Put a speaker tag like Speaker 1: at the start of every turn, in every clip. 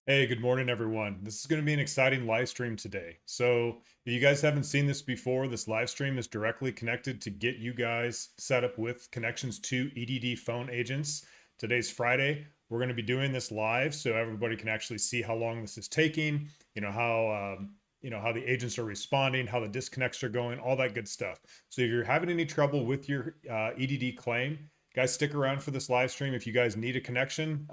Speaker 1: Hey, good morning, everyone. This is going to be an exciting live stream today. So, if you guys haven't seen this before, this live stream is directly connected to get you guys set up with connections to EDD phone agents. Today's Friday. We're going to be doing this live so everybody can actually see how long this is taking, how the agents are responding, how the disconnects are going, all that good stuff. So, if you're having any trouble with your EDD claim, guys, stick around for this live stream. If you guys need a connection,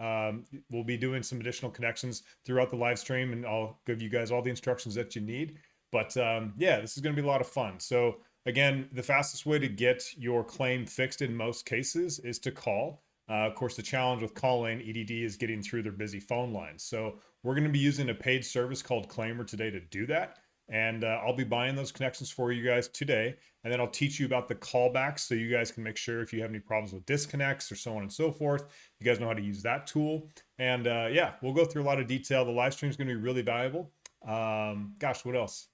Speaker 1: we'll be doing some additional connections throughout the live stream, and I'll give you guys all the instructions that you need. But yeah, this is going to be a lot of fun. So again, the fastest way to get your claim fixed in most cases is to call. Of course, the challenge with calling EDD is getting through their busy phone lines. So we're going to be using a paid service called Claimyr today to do that. And I'll be buying those connections for you guys today. And then I'll teach you about the callbacks so you guys can make sure if you have any problems with disconnects or so on and so forth, you guys know how to use that tool. And yeah, we'll go through a lot of detail. The live stream is going to be really valuable. Gosh, what else?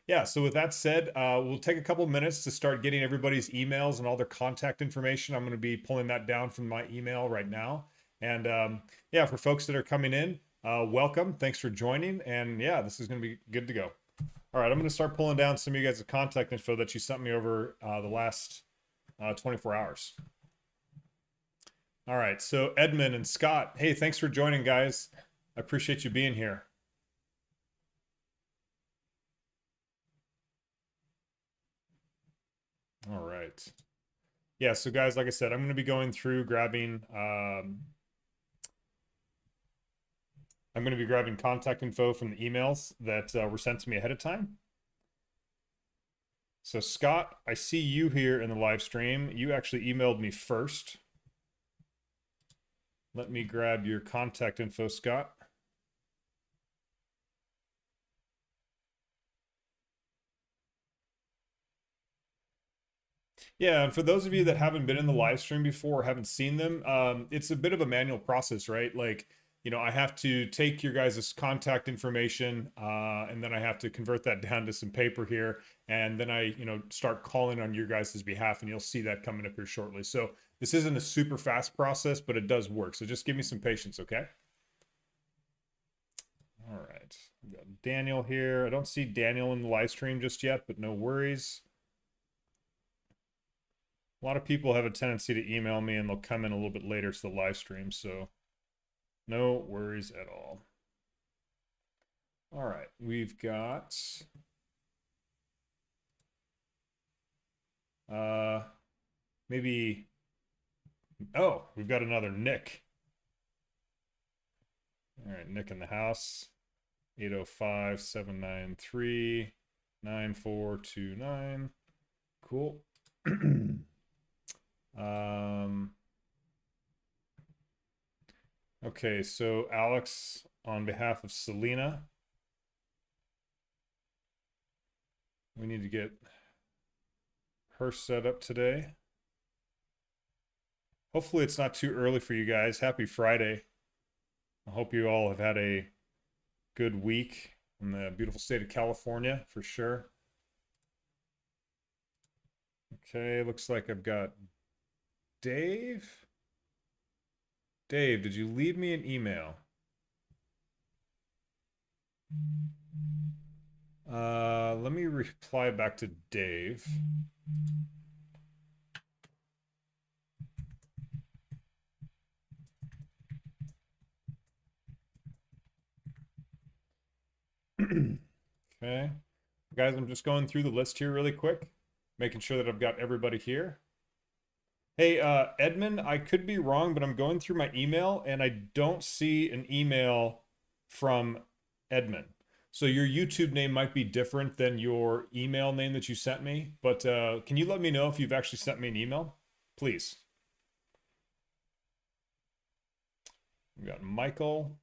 Speaker 1: Yeah, so with that said, we'll take a couple minutes to start getting everybody's emails and all their contact information. I'm going to be pulling that down from my email right now. And yeah, for folks that are coming in, welcome. Thanks for joining. And yeah, this is going to be good to go. All right, I'm going to start pulling down some of you guys' contact info that you sent me over the last 24 hours. All right, so Edmund and Scott, hey, thanks for joining, guys. I appreciate you being here. All right. Yeah, so guys, like I said, I'm going to be going through grabbing. I'm going to be grabbing contact info from the emails that were sent to me ahead of time. So Scott, I see you here in the live stream. You actually emailed me first. Let me grab your contact info, Scott. Yeah, and for those of you that haven't been in the live stream before or haven't seen them, it's a bit of a manual process, right? Like, I have to take your guys' contact information, and then I have to convert that down to some paper here, and then I, start calling on your guys' behalf, and you'll see that coming up here shortly. So this isn't a super fast process, but it does work. So just give me some patience, okay? All right, we got Daniel here. I don't see Daniel in the live stream just yet, but no worries. A lot of people have a tendency to email me and they'll come in a little bit later to the live stream, so no worries at all. All right, we've got maybe we've got another Nick. All right, Nick in the house. 805-793-9429. Cool. Okay, so Alex, on behalf of Selena, we need to get her set up today. Hopefully it's not too early for you guys. Happy Friday. I hope you all have had a good week in the beautiful state of California for sure. Okay, looks like I've got Dave. Dave, did you leave me an email? Let me reply back to Dave. Okay. Guys, I'm just going through the list here really quick, making sure that I've got everybody here. Hey, Edmund, I could be wrong, but I'm going through my email and I don't see an email from Edmund. So your YouTube name might be different than your email name that you sent me, but can you let me know if you've actually sent me an email? Please. We got Michael.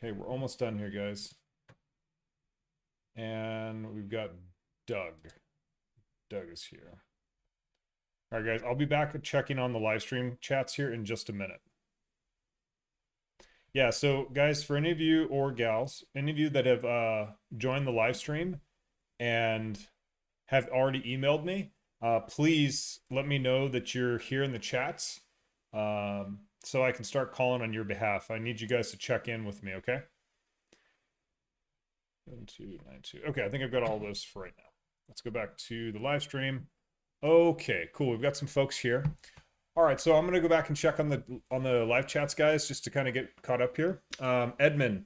Speaker 1: Okay, we're almost done here, guys. And we've got Doug. Doug is here. All right, guys, I'll be back checking on the live stream chats here in just a minute. Yeah, so guys, for any of you or gals, any of you that have joined the live stream and have already emailed me, please let me know that you're here in the chats, so I can start calling on your behalf. I need you guys to check in with me, okay? 7292. Okay, I think I've got all those for right now. Let's go back to the live stream. Okay, cool. We've got some folks here. All right, so I'm gonna go back and check on the live chats, guys, just to kind of get caught up here. Edmund,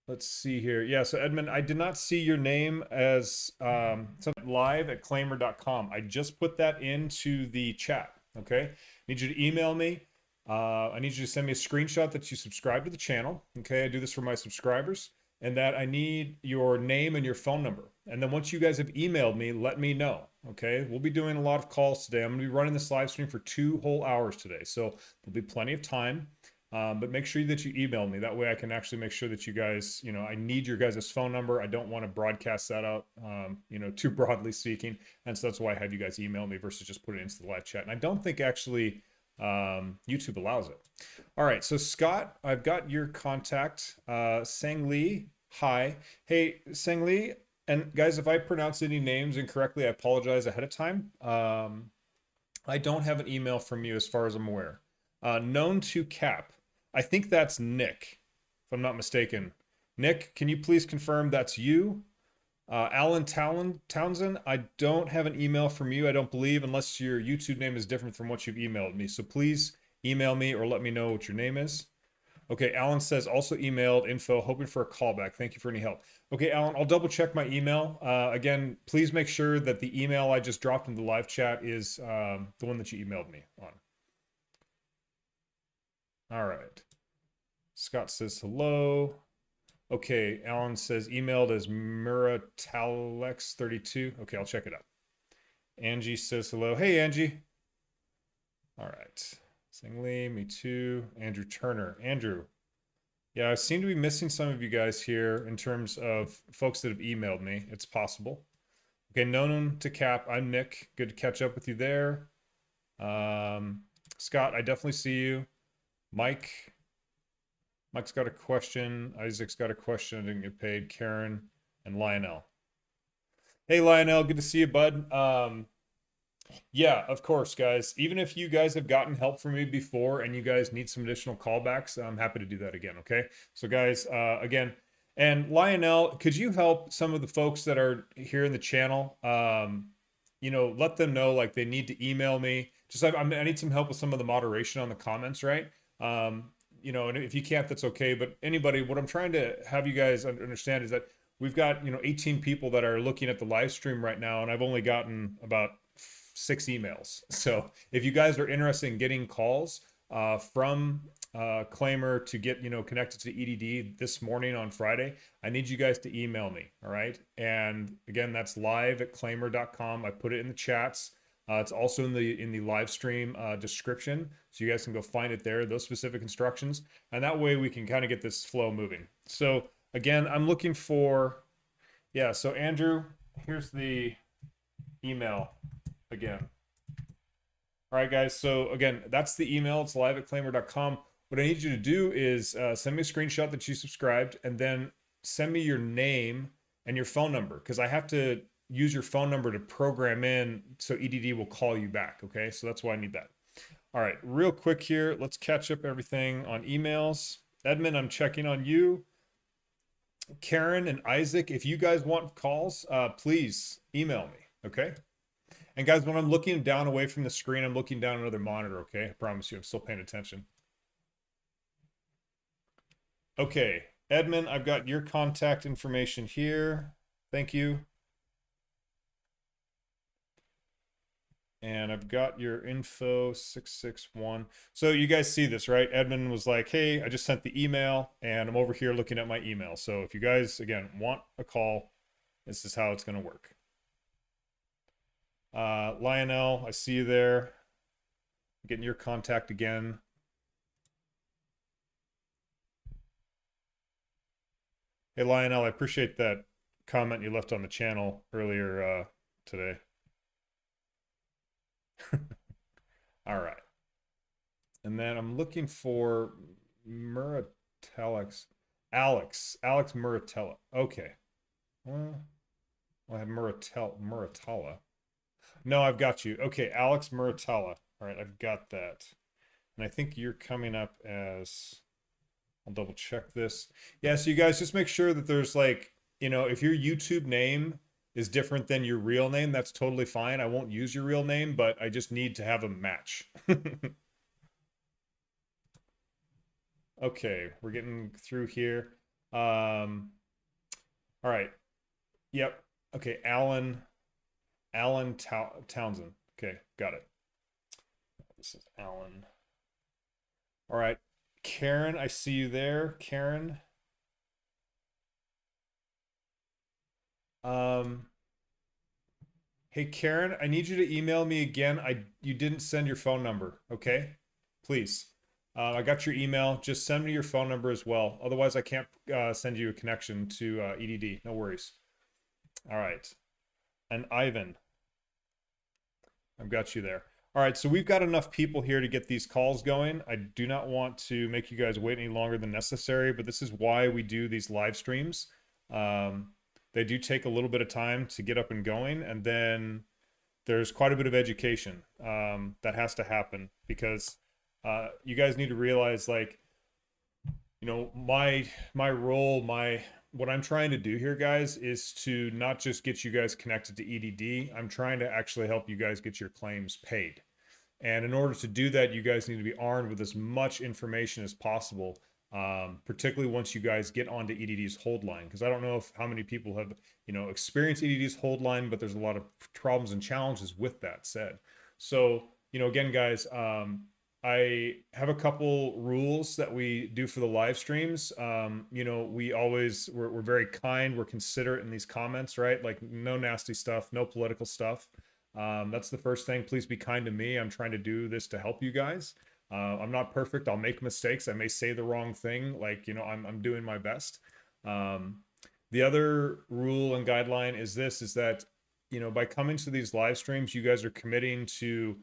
Speaker 1: let's see here. Yeah, so Edmund, I did not see your name as something live at claimyr.com. I just put that into the chat. Okay, I need you to email me. I need you to send me a screenshot that you subscribe to the channel. Okay, I do this for my subscribers, and that I need your name and your phone number. And then once you guys have emailed me, let me know. Okay, we'll be doing a lot of calls today. I'm gonna be running this live stream for 2 whole hours today, so there'll be plenty of time. But make sure that you email me. That way I can actually make sure that you guys, I need your guys' phone number. I don't want to broadcast that out, too broadly speaking. And so that's why I have you guys email me versus just put it into the live chat. And I don't think actually YouTube allows it. All right, so Scott, I've got your contact. Sang Lee, hi. Hey, Sang Lee, and guys, if I pronounce any names incorrectly, I apologize ahead of time. I don't have an email from you as far as I'm aware. Known to Cap. I think that's Nick, if I'm not mistaken. Nick, can you please confirm that's you? Alan Townsend, I don't have an email from you, I don't believe, unless your YouTube name is different from what you've emailed me. So please email me or let me know what your name is. Okay, Alan says also emailed info, hoping for a callback. Thank you for any help. Okay, Alan, I'll double check my email. Again, please make sure that the email I just dropped in the live chat is the one that you emailed me on. All right. Scott says hello. Okay, Alan says emailed as Muratalex32. Okay, I'll check it out. Angie says hello. Hey, Angie. All right. Sing Lee, me too. Andrew Turner. Andrew. Yeah, I seem to be missing some of you guys here in terms of folks that have emailed me. It's possible. Okay, known to Cap. I'm Nick. Good to catch up with you there. Scott, I definitely see you. Mike's got a question. Isaac's got a question. I didn't get paid. Karen and Lionel. Hey, Lionel. Good to see you, bud. Yeah, of course, guys. Even if you guys have gotten help from me before and you guys need some additional callbacks, I'm happy to do that again, okay? So, guys, again, and Lionel, could you help some of the folks that are here in the channel? Let them know, like, they need to email me. Just, I need some help with some of the moderation on the comments, right? And if you can't, that's okay. But anybody, what I'm trying to have you guys understand is that we've got, 18 people that are looking at the live stream right now, and I've only gotten about 6 emails. So if you guys are interested in getting calls from Claimyr to get, connected to EDD this morning on Friday, I need you guys to email me. All right. And again, that's live at claimyr.com. I put it in the chats. It's also in the live stream description, so you guys can go find it there, those specific instructions, and that way we can kind of get this flow moving. So again, I'm looking for, yeah, so Andrew, here's the email again. All right, guys, so again, that's the email. It's live at claimyr.com. What I need you to do is send me a screenshot that you subscribed, and then send me your name and your phone number, because I have to use your phone number to program in so EDD will call you back, okay? So that's why I need that. All right, real quick here, let's catch up everything on emails. Edmund, I'm checking on you. Karen and Isaac, if you guys want calls, please email me, okay? And guys, when I'm looking down away from the screen, I'm looking down another monitor, okay? I promise you, I'm still paying attention. Okay, Edmund, I've got your contact information here. Thank you. And I've got your info 661. So you guys see this, right? Edmund was like, hey, I just sent the email and I'm over here looking at my email. So if you guys, again, want a call, this is how it's going to work. Lionel, I see you there. Getting your contact again. Hey, Lionel, I appreciate that comment you left on the channel earlier today. All right. And then I'm looking for Muratalex. Alex Muratella. Okay. I have Muratalla. No, I've got you. Okay, Alex Muratalla. All right, I've got that. And I think you're coming up as, I'll double check this. Yeah, so you guys just make sure that there's like, if your YouTube name is different than your real name, that's totally fine. I won't use your real name, but I just need to have a match. Okay, we're getting through here. All right. Yep. Okay, Alan Townsend. Okay, got it. This is Alan. All right. Karen, I see you there. Karen. Um, hey Karen, I need you to email me again. You didn't send your phone number, okay? Please. I got your email. Just send me your phone number as well. Otherwise, I can't send you a connection to EDD. No worries. All right. And Ivan, I've got you there. All right, so we've got enough people here to get these calls going. I do not want to make you guys wait any longer than necessary, but this is why we do these live streams. They do take a little bit of time to get up and going, and then there's quite a bit of education that has to happen because you guys need to realize, like, my role, what I'm trying to do here, guys, is to not just get you guys connected to EDD. I'm trying to actually help you guys get your claims paid. And in order to do that, you guys need to be armed with as much information as possible, particularly once you guys get onto EDD's hold line. Because I don't know how many people have, experienced EDD's hold line, but there's a lot of problems and challenges with that said. So, again, guys, I have a couple rules that we do for the live streams. We're very kind, we're considerate in these comments, right? Like no nasty stuff, no political stuff. That's the first thing. Please be kind to me. I'm trying to do this to help you guys. I'm not perfect. I'll make mistakes. I may say the wrong thing. Like, I'm doing my best. The other rule and guideline is that, by coming to these live streams, you guys are committing to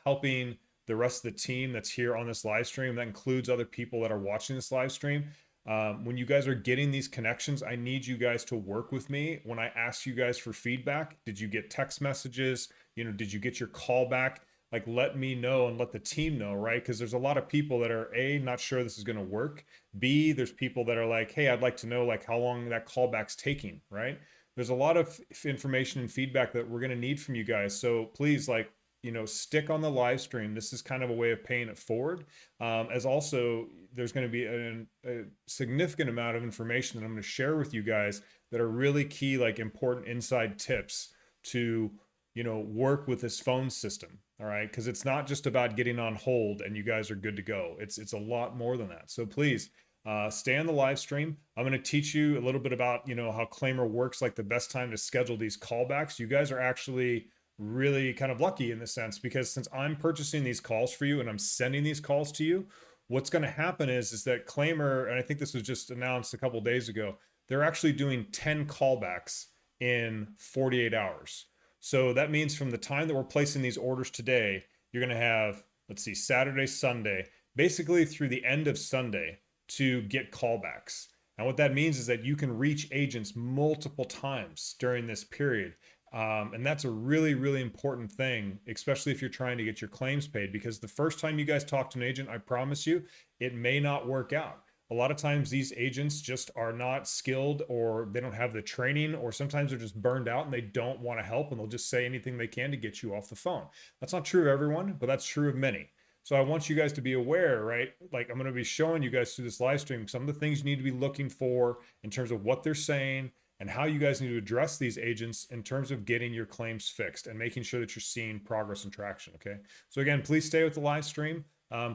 Speaker 1: helping the rest of the team that's here on this live stream. That includes other people that are watching this live stream. When you guys are getting these connections, I need you guys to work with me. When I ask you guys for feedback, did you get text messages? Did you get your call back? Like, let me know and let the team know, right? Because there's a lot of people that are A, not sure this is going to work. B, there's people that are like, hey, I'd like to know like how long that callback's taking, right? There's a lot of information and feedback that we're going to need from you guys. So please, like, stick on the live stream. This is kind of a way of paying it forward. As also, there's going to be a significant amount of information that I'm going to share with you guys that are really key, like important inside tips to, work with this phone system. All right. Because it's not just about getting on hold and you guys are good to go. It's a lot more than that. So please, stay on the live stream. I'm going to teach you a little bit about, how Claimyr works, like the best time to schedule these callbacks. You guys are actually really kind of lucky in this sense, because since I'm purchasing these calls for you and I'm sending these calls to you, what's going to happen is that Claimyr, and I think this was just announced a couple days ago, they're actually doing 10 callbacks in 48 hours. So that means from the time that we're placing these orders today, you're going to have, let's see, Saturday, Sunday, basically through the end of Sunday to get callbacks. And what that means is that you can reach agents multiple times during this period. And that's a really, really important thing, especially if you're trying to get your claims paid, because the first time you guys talk to an agent, I promise you, it may not work out. A lot of times these agents just are not skilled, or they don't have the training, or sometimes they're just burned out and they don't want to help, and they'll just say anything they can to get you off the phone. That's not true of everyone, but that's true of many. So I want you guys to be aware, right? Like, I'm going to be showing you guys through this live stream some of the things you need to be looking for in terms of what they're saying, and how you guys need to address these agents in terms of getting your claims fixed and making sure that you're seeing progress and traction, okay? So again, please stay with the live stream.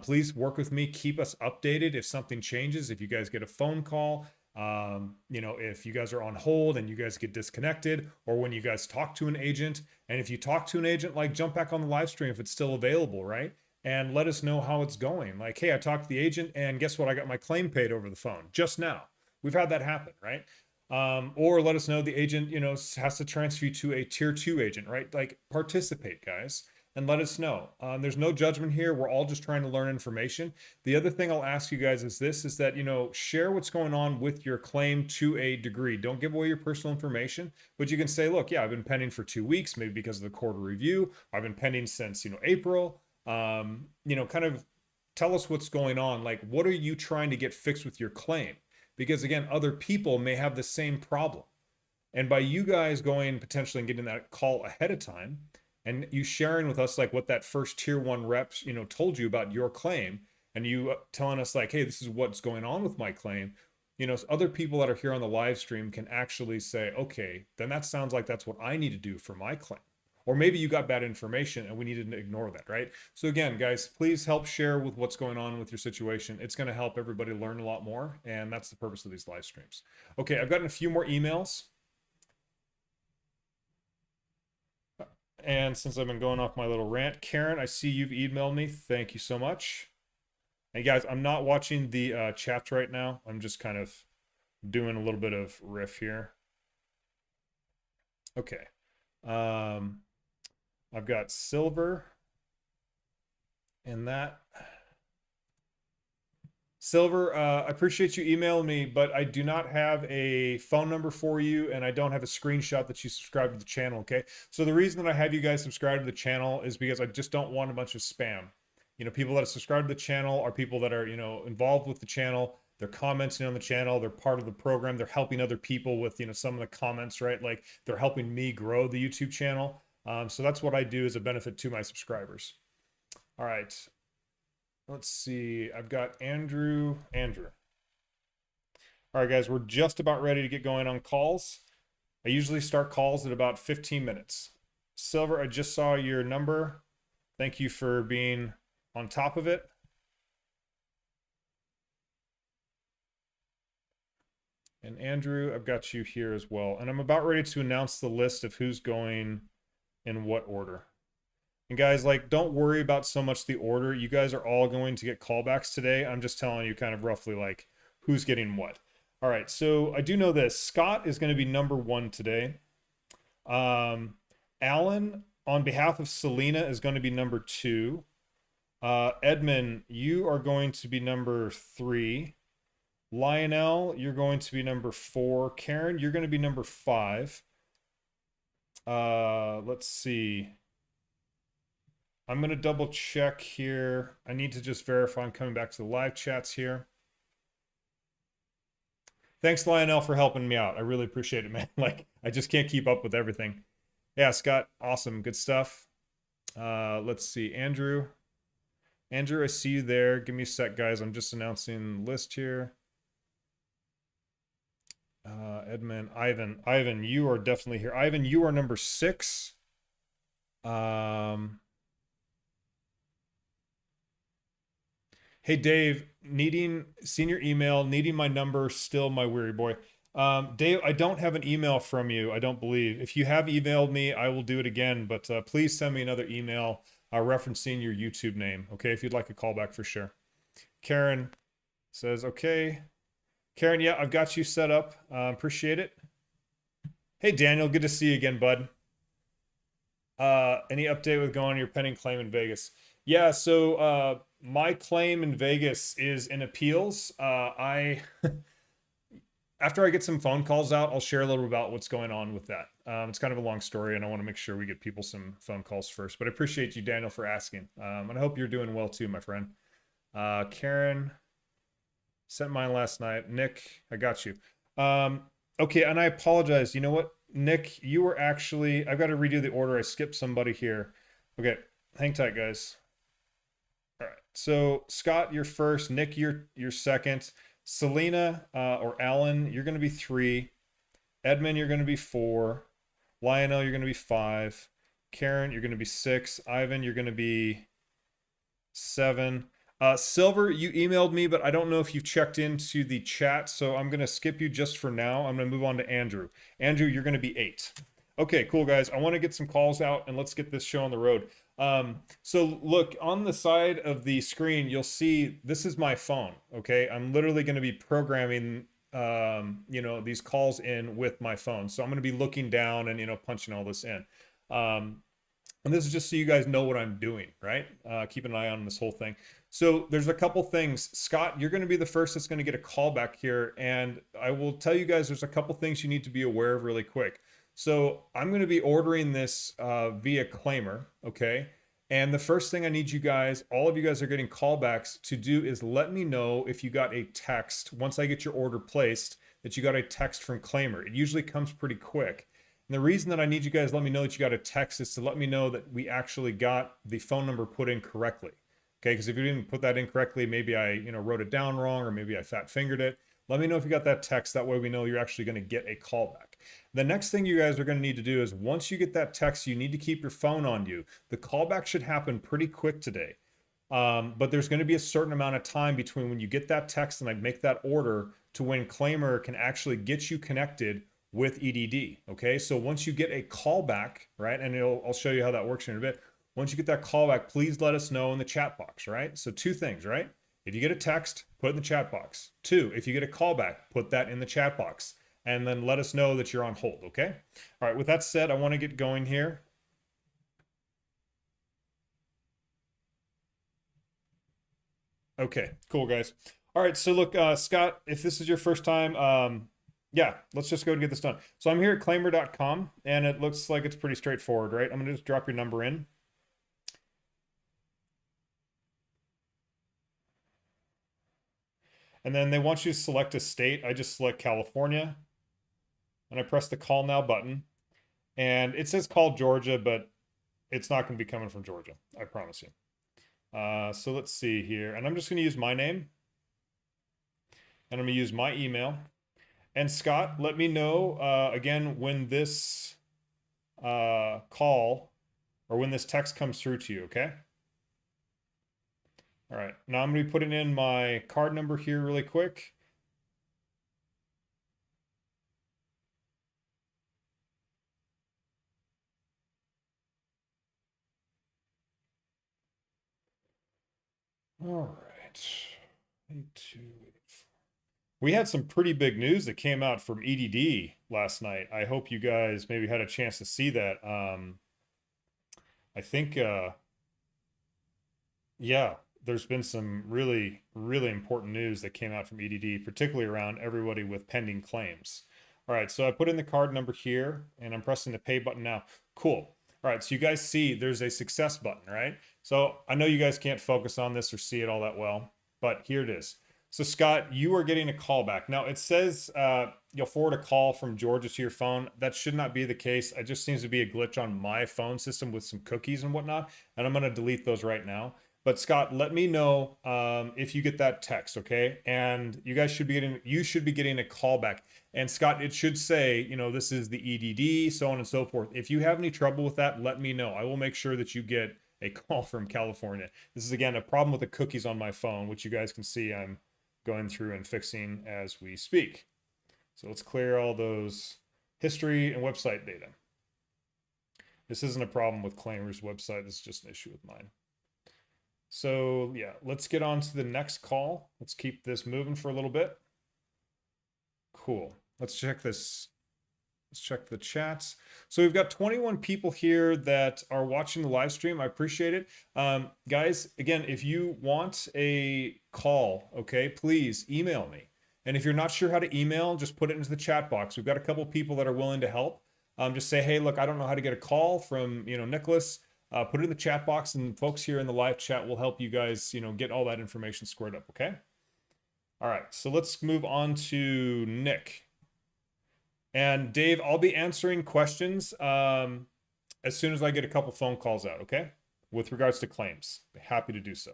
Speaker 1: Please work with me. Keep us updated if something changes, if you guys get a phone call, if you guys are on hold and you guys get disconnected, or when you guys talk to an agent. And if you talk to an agent, like, jump back on the live stream if it's still available, right? And let us know how it's going. Like, hey, I talked to the agent and guess what? I got my claim paid over the phone just now. We've had that happen, right? Or let us know the agent, has to transfer you to a tier 2 agent, right? Like, participate, guys. and let us know. There's no judgment here. We're all just trying to learn information. The other thing I'll ask you guys is this, is that, share what's going on with your claim to a degree. Don't give away your personal information, but you can say, look, yeah, I've been pending for 2 weeks, maybe because of the quarter review. I've been pending since, April. Kind of tell us what's going on. Like, what are you trying to get fixed with your claim? Because again, other people may have the same problem. And by you guys going potentially and getting that call ahead of time, and you sharing with us like what that first tier 1 reps, told you about your claim, and you telling us like, hey, this is what's going on with my claim, other people that are here on the live stream can actually say, okay, then that sounds like that's what I need to do for my claim. Or maybe you got bad information and we needed to ignore that, right? So again, guys, please help share with what's going on with your situation. It's going to help everybody learn a lot more, and that's the purpose of these live streams. Okay, I've gotten a few more emails. And since I've been going off my little rant, Karen, I see you've emailed me. Thank you so much. And guys, I'm not watching the chats right now. I'm just kind of doing a little bit of riff here. Okay. I've got Silver and that. Silver, I appreciate you emailing me, but I do not have a phone number for you, and I don't have a screenshot that you subscribe to the channel, okay? So the reason that I have you guys subscribe to the channel is because I just don't want a bunch of spam. People that are subscribed to the channel are people that are, involved with the channel. They're commenting on the channel. They're part of the program. They're helping other people with, some of the comments, right? Like, they're helping me grow the YouTube channel. So that's what I do as a benefit to my subscribers. All right. Let's see. I've got Andrew. All right, guys, we're just about ready to get going on calls. I usually start calls at about 15 minutes. Silver, I just saw your number. Thank you for being on top of it. And Andrew, I've got you here as well. And I'm about ready to announce the list of who's going in what order. And guys, like, don't worry about so much the order. You guys are all going to get callbacks today. I'm just telling you kind of roughly like who's getting what. All right, so I do know this. Scott is going to be number 1 today. Alan, on behalf of Selena, is going to be number 2. Edmund, you are going to be number 3. Lionel, you're going to be number 4. Karen, you're going to be number 5. Let's see. I'm going to double check here. I need to just verify I'm coming back to the live chats here. Thanks, Lionel, for helping me out. I really appreciate it, man. Like, I just can't keep up with everything. Yeah, Scott, awesome. Good stuff. Let's see. Andrew, I see you there. Give me a sec, guys. I'm just announcing the list here. Edmund, Ivan, you are definitely here. Ivan, you are number 6. Hey, Dave, seeing your email, needing my number, still my weary boy. Dave, I don't have an email from you, I don't believe. If you have emailed me, I will do it again, but please send me another email referencing your YouTube name, okay, if you'd like a callback for sure. Karen says, okay. Karen, yeah, I've got you set up. Appreciate it. Hey, Daniel, good to see you again, bud. Any update with going on your pending claim in Vegas? Yeah, so my claim in Vegas is in appeals. After I get some phone calls out, I'll share a little about what's going on with that. It's kind of a long story, and I want to make sure we get people some phone calls first. But I appreciate you, Daniel, for asking. And I hope you're doing well too, my friend. Karen sent mine last night. Nick, I got you. Okay, and I apologize. You know what, Nick, you were actually, I've got to redo the order. I skipped somebody here. Okay, hang tight, guys. All right, so Scott, you're first. Nick, you're second. Selena or Alan, you're going to be 3. Edmund, you're going to be 4. Lionel, you're going to be 5. Karen, you're going to be 6. Ivan, you're going to be 7. Silver, you emailed me, but I don't know if you've checked into the chat, so I'm going to skip you just for now. I'm going to move on to Andrew. Andrew, you're going to be 8. Okay, cool, guys. I want to get some calls out, and let's get this show on the road. So look, on the side of the screen, you'll see this is my phone, okay? I'm literally going to be programming, these calls in with my phone. So I'm going to be looking down and, punching all this in. And this is just so you guys know what I'm doing, right? Keep an eye on this whole thing. So there's a couple things. Scott, you're going to be the first that's going to get a callback here. And I will tell you guys there's a couple things you need to be aware of really quick. So I'm going to be ordering this via Claimyr, okay? And the first thing I need you guys, all of you guys are getting callbacks to do is let me know if you got a text once I get your order placed that you got a text from Claimyr. It usually comes pretty quick. And the reason that I need you guys to let me know that you got a text is to let me know that we actually got the phone number put in correctly. Okay, because if you didn't put that in correctly, maybe I wrote it down wrong, or maybe I fat fingered it. Let me know if you got that text. That way we know you're actually going to get a callback. The next thing you guys are going to need to do is once you get that text, you need to keep your phone on you. The callback should happen pretty quick today. But there's going to be a certain amount of time between when you get that text and I make that order to when Claimyr can actually get you connected with EDD. Okay, so once you get a callback, right, and I'll show you how that works in a bit. Once you get that callback, please let us know in the chat box, right? So two things, right? If you get a text, put it in the chat box. Two, if you get a callback, put that in the chat box. And then let us know that you're on hold, okay? All right, with that said, I want to get going here. Okay, cool, guys. All right, so look, Scott, if this is your first time, yeah, let's just go and get this done. So I'm here at claimyr.com, and it looks like it's pretty straightforward, right? I'm going to just drop your number in. And then they want you to select a state. I just select California, and I press the Call Now button. And it says call Georgia, but it's not going to be coming from Georgia, I promise you. So let's see here. And I'm just going to use my name. And I'm going to use my email. And Scott, let me know, again, when this call or when this text comes through to you, okay? All right. Now I'm going to be putting in my card number here really quick. All right. 8284. We had some pretty big news that came out from EDD last night. I hope you guys maybe had a chance to see that. I think, yeah, there's been some really, really important news that came out from EDD, particularly around everybody with pending claims. All right, so I put in the card number here and I'm pressing the pay button now. Cool. All right, so you guys see there's a success button, right? So I know you guys can't focus on this or see it all that well, but here it is. So Scott, you are getting a call back. Now it says you'll forward a call from Georgia to your phone. That should not be the case. It just seems to be a glitch on my phone system with some cookies and whatnot. And I'm going to delete those right now. But Scott, let me know if you get that text, okay? And you guys should be getting a call back. And Scott, it should say, this is the EDD, so on and so forth. If you have any trouble with that, let me know. I will make sure that you get a call from California. This is again a problem with the cookies on my phone, which you guys can see I'm going through and fixing as we speak. So let's clear all those history and website data. This isn't a problem with Claimyr's website. This is just an issue with mine. So yeah, let's get on to the next call. Let's keep this moving for a little bit. Cool. Let's check this. Let's check the chats. So we've got 21 people here that are watching the live stream. I appreciate it. Guys, again, if you want a call, okay, please email me. And if you're not sure how to email, just put it into the chat box. We've got a couple people that are willing to help. Just say, hey, look, I don't know how to get a call from, Nicholas. Put it in the chat box, and folks here in the live chat will help you guys, get all that information squared up, okay? All right, so let's move on to Nick. And Dave, I'll be answering questions as soon as I get a couple phone calls out, okay? With regards to claims. Happy to do so.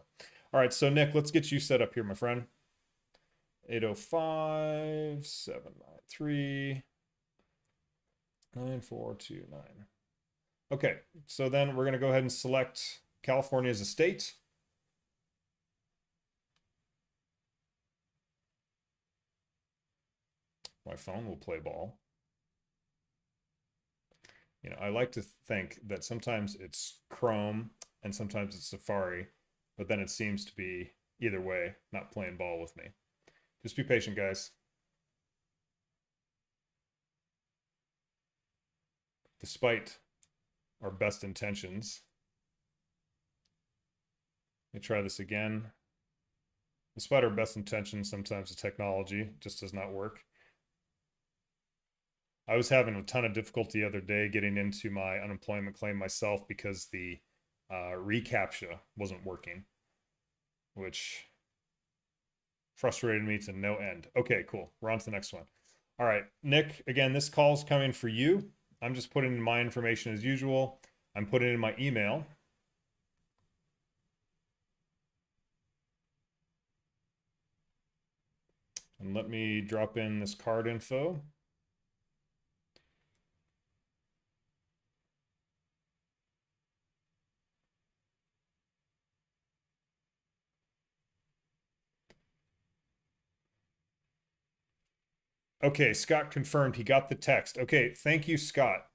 Speaker 1: All right, so Nick, let's get you set up here, my friend. 805-793-9429. Okay, so then we're going to go ahead and select California as a state. My phone will play ball. I like to think that sometimes it's Chrome and sometimes it's Safari, but then it seems to be either way, not playing ball with me. Just be patient, guys. Despite our best intentions. Let me try this again. Despite our best intentions, sometimes the technology just does not work. I was having a ton of difficulty the other day getting into my unemployment claim myself because the reCAPTCHA wasn't working, which frustrated me to no end. Okay, cool. We're on to the next one. All right, Nick, again, this call's coming for you. I'm just putting in my information as usual. I'm putting in my email. And let me drop in this card info. Okay, Scott confirmed he got the text. Okay, thank you, Scott.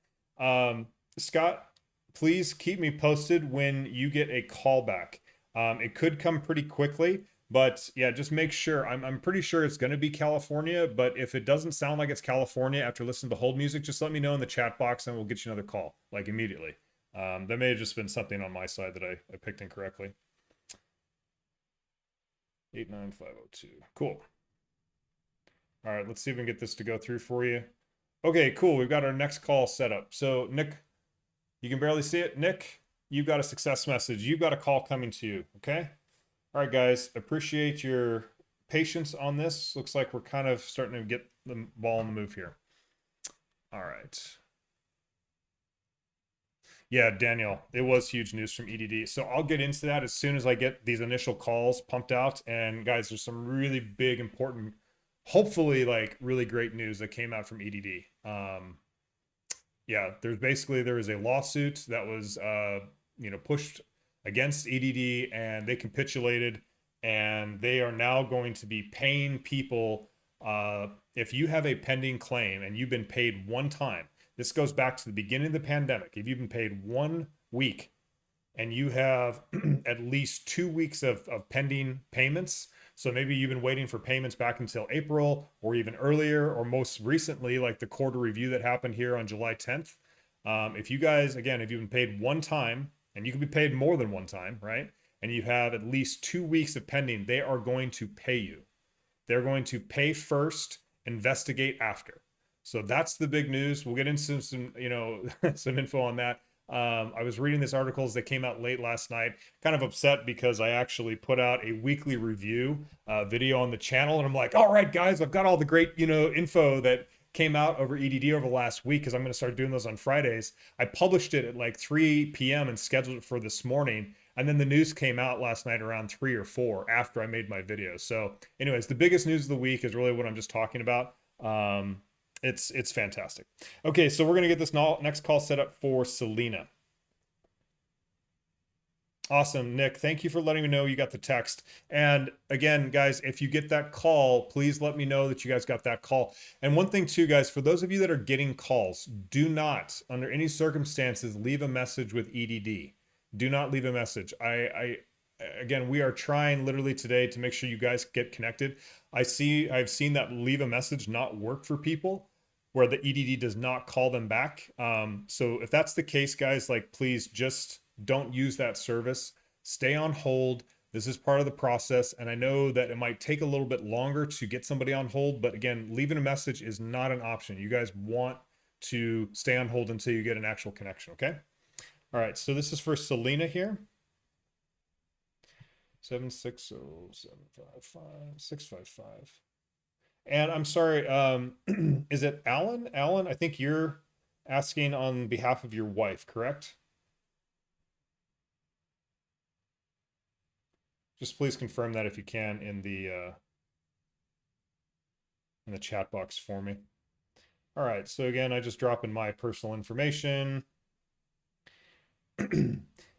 Speaker 1: Scott, please keep me posted when you get a callback. It could come pretty quickly, but yeah, just make sure. I'm pretty sure it's going to be California, but if it doesn't sound like it's California after listening to hold music, just let me know in the chat box and we'll get you another call, like immediately. That may have just been something on my side that I picked incorrectly. 89502. Cool. All right, let's see if we can get this to go through for you. Okay, cool. We've got our next call set up. So, Nick, you can barely see it. Nick, you've got a success message. You've got a call coming to you. Okay. All right, guys. Appreciate your patience on this. Looks like we're kind of starting to get the ball in the move here. All right. Yeah, Daniel, it was huge news from EDD. So I'll get into that as soon as I get these initial calls pumped out. And guys, there's some really big, important, hopefully like really great news that came out from EDD. Yeah, there was a lawsuit that was pushed against EDD, and they capitulated, and they are now going to be paying people if you have a pending claim and you've been paid one time. This goes back to the beginning of the pandemic. If you've been paid 1 week and you have at least 2 weeks of pending payments, so maybe you've been waiting for payments back until April or even earlier, or most recently, like the quarter review that happened here on July 10th. If you guys, again, if you've been paid one time, and you can be paid more than one time, right? And you have at least 2 weeks of pending, they are going to pay you. They're going to pay first, investigate after. So that's the big news. We'll get into some some info on that. I was reading this articles that came out late last night, kind of upset because I actually put out a weekly review video on the channel, and I'm like, all right, guys, I've got all the great, info that came out over EDD over the last week, because I'm going to start doing those on Fridays. I published it at like 3 p.m. and scheduled it for this morning. And then the news came out last night around 3 or 4 after I made my video. So anyways, the biggest news of the week is really what I'm just talking about. It's fantastic. Okay, so we're going to get this next call set up for Selena. Awesome, Nick. Thank you for letting me know you got the text. And again, guys, if you get that call, please let me know that you guys got that call. And one thing too, guys, for those of you that are getting calls, do not, under any circumstances, leave a message with EDD. Do not leave a message. Again, we are trying literally today to make sure you guys get connected. I've seen that leave a message not work for people, where the EDD does not call them back. So if that's the case, guys, like, please just don't use that service. Stay on hold. This is part of the process. And I know that it might take a little bit longer to get somebody on hold, but again, leaving a message is not an option. You guys want to stay on hold until you get an actual connection, okay? All right, so this is for Selena here. 760-755-655. And I'm sorry, is it Alan? Alan, I think you're asking on behalf of your wife, correct? Just please confirm that if you can in the chat box for me. All right, so again, I just drop in my personal information.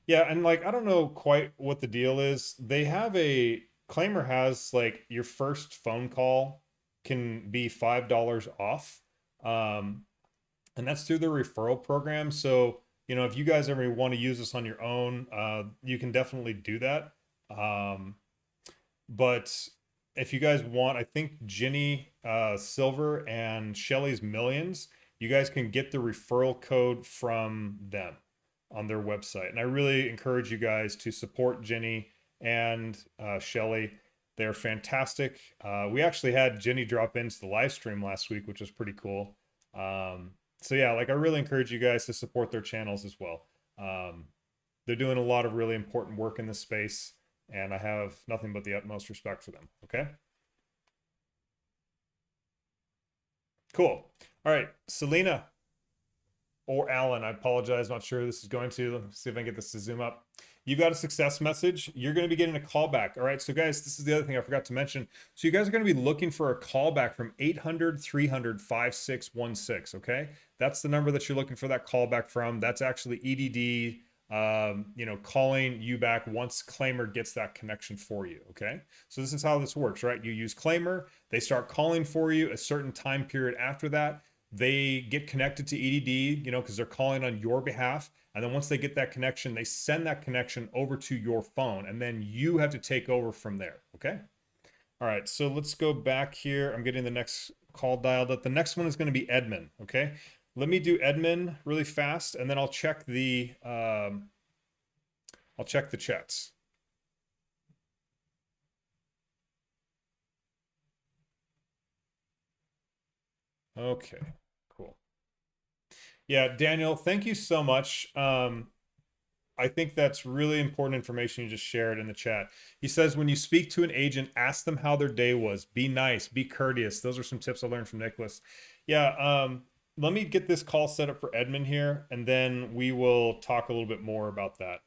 Speaker 1: Yeah, and like, I don't know quite what the deal is. They have Claimyr has like your first phone call can be $5 off. And that's through the referral program. So, if you guys ever want to use this on your own, you can definitely do that. But if you guys want, I think Ginny Silver and Shelly's Millions, you guys can get the referral code from them. on their website. And I really encourage you guys to support Jenny and Shelly. They're fantastic. We actually had Jenny drop into the live stream last week, which was pretty cool. So yeah, like I really encourage you guys to support their channels as well. They're doing a lot of really important work in this space, and I have nothing but the utmost respect for them. Okay. Cool. All right, Selena or Alan, I apologize. Not sure who this is going to. Let me see if I can get this to zoom up. You got a success message. You're going to be getting a callback. All right. So guys, this is the other thing I forgot to mention. So you guys are going to be looking for a callback from 800-300-5616. Okay. That's the number that you're looking for that callback from. That's actually EDD, calling you back once Claimyr gets that connection for you. Okay. So this is how this works, right? You use Claimyr, they start calling for you a certain time period after that. They get connected to EDD, because they're calling on your behalf. And then once they get that connection, they send that connection over to your phone, and then you have to take over from there. Okay. All right. So let's go back here. I'm getting the next call dialed up. The next one is going to be Edmund. Okay. Let me do Edmund really fast, and then I'll check the chats. Okay. Cool. Yeah, Daniel, thank you so much. I think that's really important information you just shared in the chat. He says, when you speak to an agent, ask them how their day was. Be nice, be courteous. Those are some tips I learned from Nicholas. Yeah, let me get this call set up for Edmund here, and then we will talk a little bit more about that.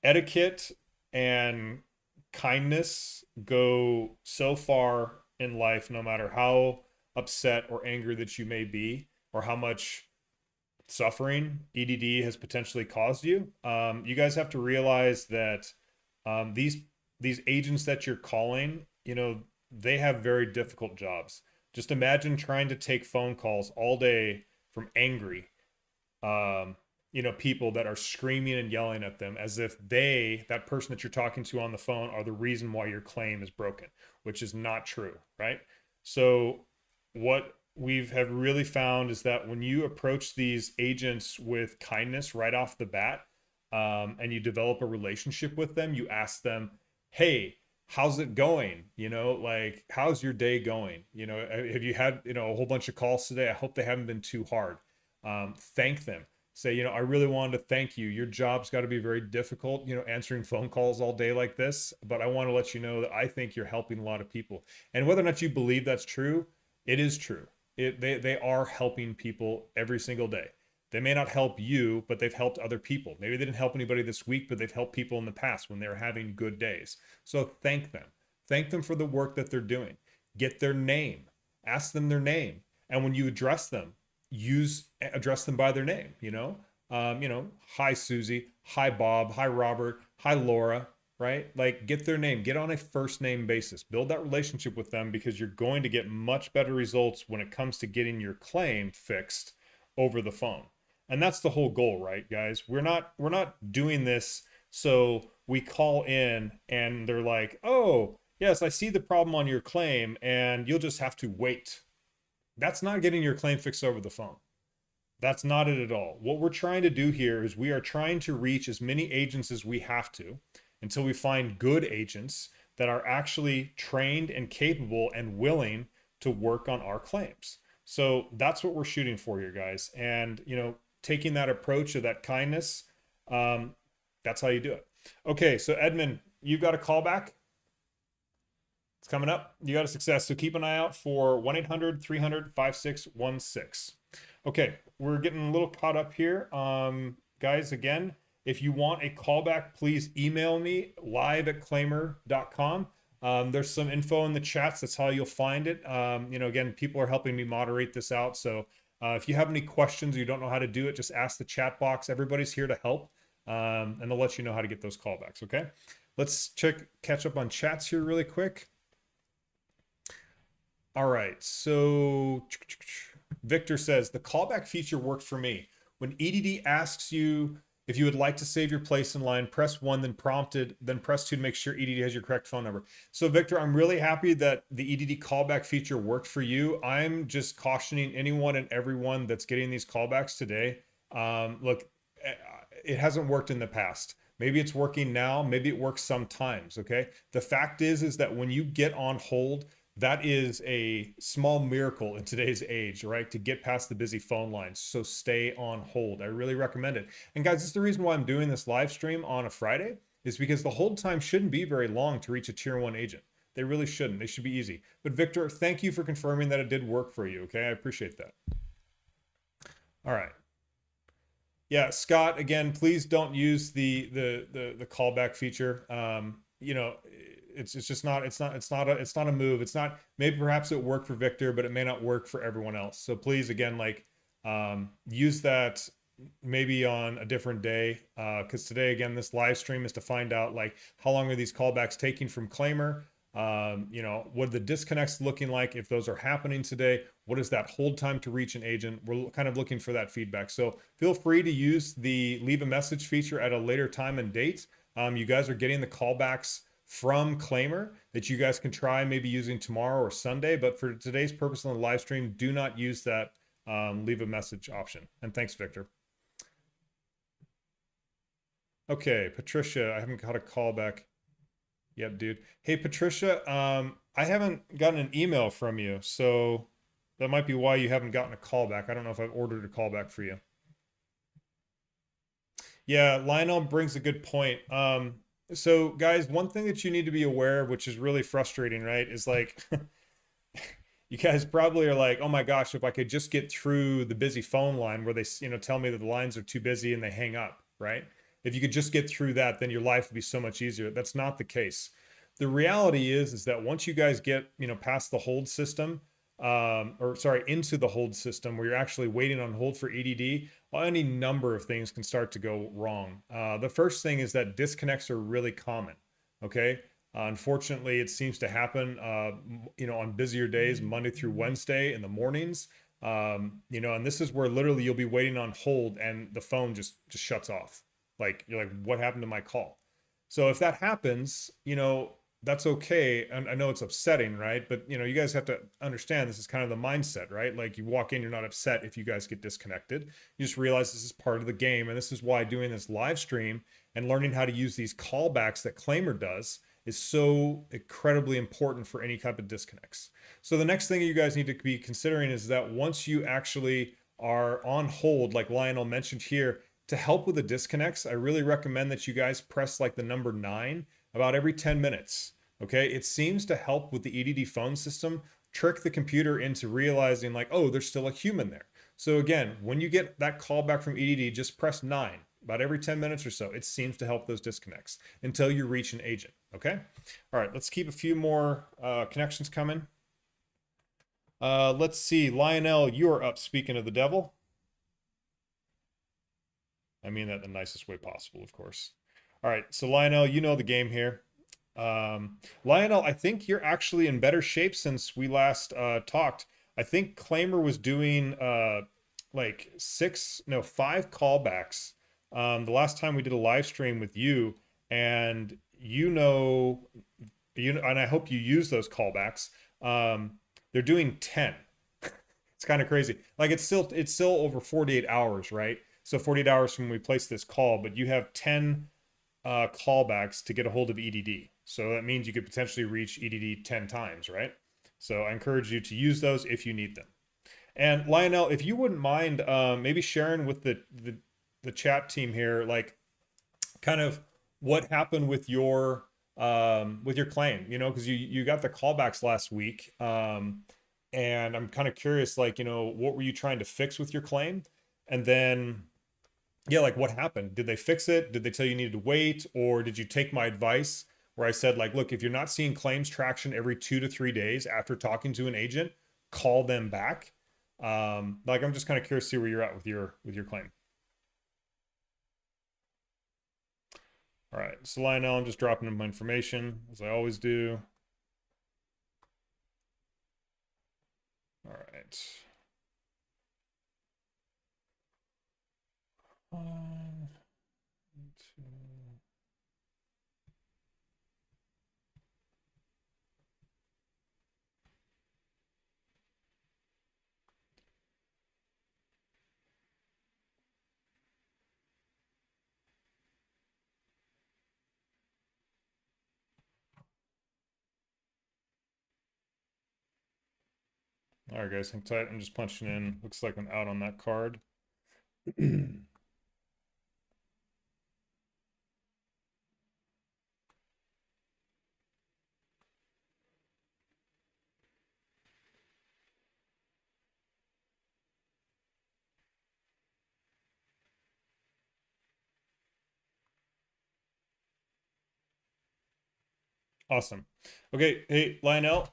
Speaker 1: Etiquette and kindness go so far in life, no matter how upset or angry that you may be, or how much suffering EDD has potentially caused you. You guys have to realize that these agents that you're calling, they have very difficult jobs. Just imagine trying to take phone calls all day from angry, people that are screaming and yelling at them as if that person that you're talking to on the phone, are the reason why your claim is broken, which is not true, right? So what have really found is that when you approach these agents with kindness right off the bat, and you develop a relationship with them, you ask them, hey, how's it going? How's your day going? Have you had, a whole bunch of calls today? I hope they haven't been too hard. Thank them. Say, I really wanted to thank you. Your job's got to be very difficult, answering phone calls all day like this, but I want to let you know that I think you're helping a lot of people. And whether or not you believe that's true, it is true. They are helping people every single day. They may not help you, but they've helped other people. Maybe they didn't help anybody this week, but they've helped people in the past when they were having good days. So thank them. Thank them for the work that they're doing. Get their name. Ask them their name. And when you address them, address them by their name. Hi Susie, hi Bob, hi Robert, hi Laura. Right? Like, get their name, get on a first name basis, build that relationship with them, because you're going to get much better results when it comes to getting your claim fixed over the phone. And that's the whole goal, right, guys? We're not doing this so we call in and they're like, oh, yes, I see the problem on your claim and you'll just have to wait. That's not getting your claim fixed over the phone. That's not it at all. What we're trying to do here is we are trying to reach as many agents as we have to, until we find good agents that are actually trained and capable and willing to work on our claims. So that's what we're shooting for here, guys. And, taking that approach of that kindness, that's how you do it. Okay, so Edmund, you've got a callback. It's coming up. You got a success. So keep an eye out for 1-800-300-5616. Okay, we're getting a little caught up here. Guys, again, if you want a callback, please email me live@claimyr.com. There's some info in the chats. That's how you'll find it. Again, people are helping me moderate this out. So if you have any questions or you don't know how to do it, just ask the chat box. Everybody's here to help. And they'll let you know how to get those callbacks. Okay. Let's catch up on chats here really quick. All right. So Victor says the callback feature worked for me. When EDD asks you if you would like to save your place in line, press 1, then press 2 to make sure EDD has your correct phone number. So Victor, I'm really happy that the EDD callback feature worked for you. I'm just cautioning anyone and everyone that's getting these callbacks today. Look, it hasn't worked in the past. Maybe it's working now, maybe it works sometimes, okay? The fact is that when you get on hold, that is a small miracle in today's age, right? To get past the busy phone lines. So stay on hold. I really recommend it. And guys, this is the reason why I'm doing this live stream on a Friday, is because the hold time shouldn't be very long to reach a tier 1 agent. They really shouldn't. They should be easy. But Victor, thank you for confirming that it did work for you, okay? I appreciate that. All right. Yeah, Scott, again, please don't use the callback feature. You know, it's just not it's not a move. It's not, maybe perhaps it worked for Victor, but it may not work for everyone else. So please, again, like use that maybe on a different day, because today, again, this live stream is to find out like how long are these callbacks taking from Claimyr. You know, what are the disconnects looking like if those are happening today? What is that hold time to reach an agent? We're kind of looking for that feedback. So feel free to use the leave a message feature at a later time and date. You guys are getting the callbacks from Claimyr that you guys can try maybe using tomorrow or Sunday. But for today's purpose on the live stream, do not use that leave a message option. And thanks, Victor. Okay, Patricia, I haven't got a callback. Yep, dude. Hey, Patricia, I haven't gotten an email from you, so that might be why you haven't gotten a callback. I don't know if I've ordered a callback for you. Yeah, Lionel brings a good point. So guys, one thing that you need to be aware of, which is really frustrating, right, is like you guys probably are like, oh my gosh, if I could just get through the busy phone line where they, you know, tell me that the lines are too busy and they hang up, right? If you could just get through that, then your life would be so much easier. That's not the case. The reality is that once you guys get, you know, past the hold system, or sorry, into the hold system where you're actually waiting on hold for EDD, any number of things can start to go wrong. The first thing is that disconnects are really common. Okay. Unfortunately, it seems to happen, you know, on busier days, Monday through Wednesday in the mornings. You know, and this is where literally you'll be waiting on hold and the phone just shuts off. Like you're like, what happened to my call? So if that happens, you know, that's okay. And I know it's upsetting, right? But you know, you guys have to understand this is kind of the mindset, right? Like you walk in, you're not upset if you guys get disconnected. You just realize this is part of the game. And this is why doing this live stream and learning how to use these callbacks that Claimyr does is so incredibly important for any type of disconnects. So the next thing you guys need to be considering is that once you actually are on hold, like Lionel mentioned here, to help with the disconnects, I really recommend that you guys press like the number 9 about every 10 minutes. Okay, it seems to help with the EDD phone system, trick the computer into realizing like, oh, there's still a human there. So again, when you get that call back from EDD, just press 9 about every 10 minutes or so. It seems to help those disconnects until you reach an agent. Okay, all right, let's keep a few more connections coming. Let's see, Lionel, you are up. Speaking of the devil, I mean that the nicest way possible, of course. All right, so Lionel, you know the game here. Lionel, I think you're actually in better shape since we last talked. I think Claimyr was doing like 5 callbacks the last time we did a live stream with you, and and I hope you use those callbacks. They're doing 10. It's kind of crazy. Like it's still over 48 hours, right? So 48 hours from when we placed this call, but you have 10 callbacks to get a hold of EDD. So that means you could potentially reach EDD 10 times, right? So I encourage you to use those if you need them. And Lionel, if you wouldn't mind maybe sharing with the chat team here, like kind of what happened with your claim, you know, because you got the callbacks last week. And I'm kind of curious, like, you know, what were you trying to fix with your claim? And then yeah, like what happened? Did they fix it? Did they tell you needed to wait? Or did you take my advice where I said, like, look, if you're not seeing claims traction every 2 to 3 days after talking to an agent, call them back. Like, I'm just kind of curious to see where you're at with your claim. All right, so Lionel, I'm just dropping in my information as I always do. All right. All right, guys, hang tight. I'm just punching in. Looks like I'm out on that card. Awesome. Okay, hey, Lionel,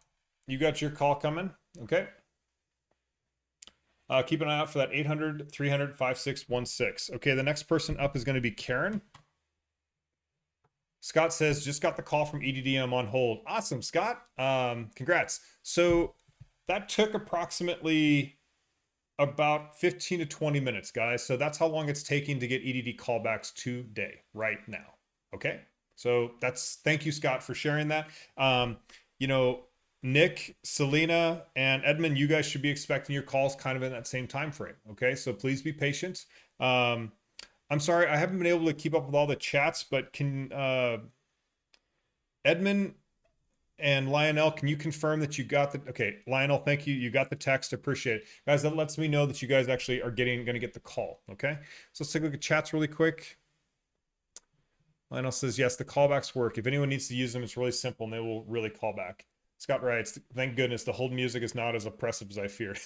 Speaker 1: you got your call coming. Okay. Keep an eye out for that 800 300 5616. Okay, the next person up is going to be Karen. Scott says, just got the call from EDD. I'm on hold. Awesome, Scott. Congrats. So that took approximately about 15 to 20 minutes, guys. So that's how long it's taking to get EDD callbacks today, right now. Okay. So thank you, Scott, for sharing that. You know, Nick, Selena, and Edmund, you guys should be expecting your calls kind of in that same time frame. Okay. So please be patient. I'm sorry, I haven't been able to keep up with all the chats, but can Edmund and Lionel, can you confirm that you got the, okay, Lionel, thank you. You got the text. Appreciate it. Guys, that lets me know that you guys actually are going to get the call. Okay. So let's take a look at chats really quick. Lionel says, yes, the callbacks work. If anyone needs to use them, it's really simple and they will really call back. Scott writes, thank goodness the hold music is not as oppressive as I feared.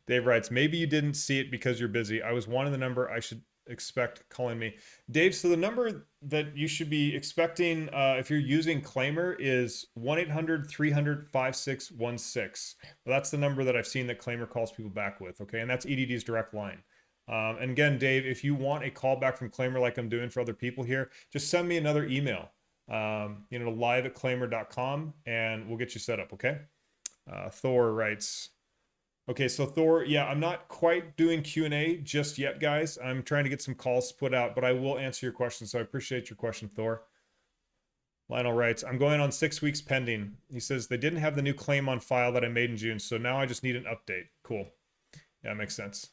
Speaker 1: Dave writes, maybe you didn't see it because you're busy. I was wanting the number I should expect calling me. Dave, so the number that you should be expecting if you're using Claimyr is 1-800 300 5616. Well, that's the number that I've seen that Claimyr calls people back with. Okay, and that's EDD's direct line. And again, Dave, if you want a call back from Claimyr like I'm doing for other people here, just send me another email, live@claimyr.com, and we'll get you set up, okay? Thor writes, okay, so Thor, yeah, I'm not quite doing Q&A just yet, guys. I'm trying to get some calls put out, but I will answer your question, so I appreciate your question, Thor. Lionel writes, I'm going on 6 weeks pending. He says, they didn't have the new claim on file that I made in June, so now I just need an update. Cool. Yeah, that makes sense.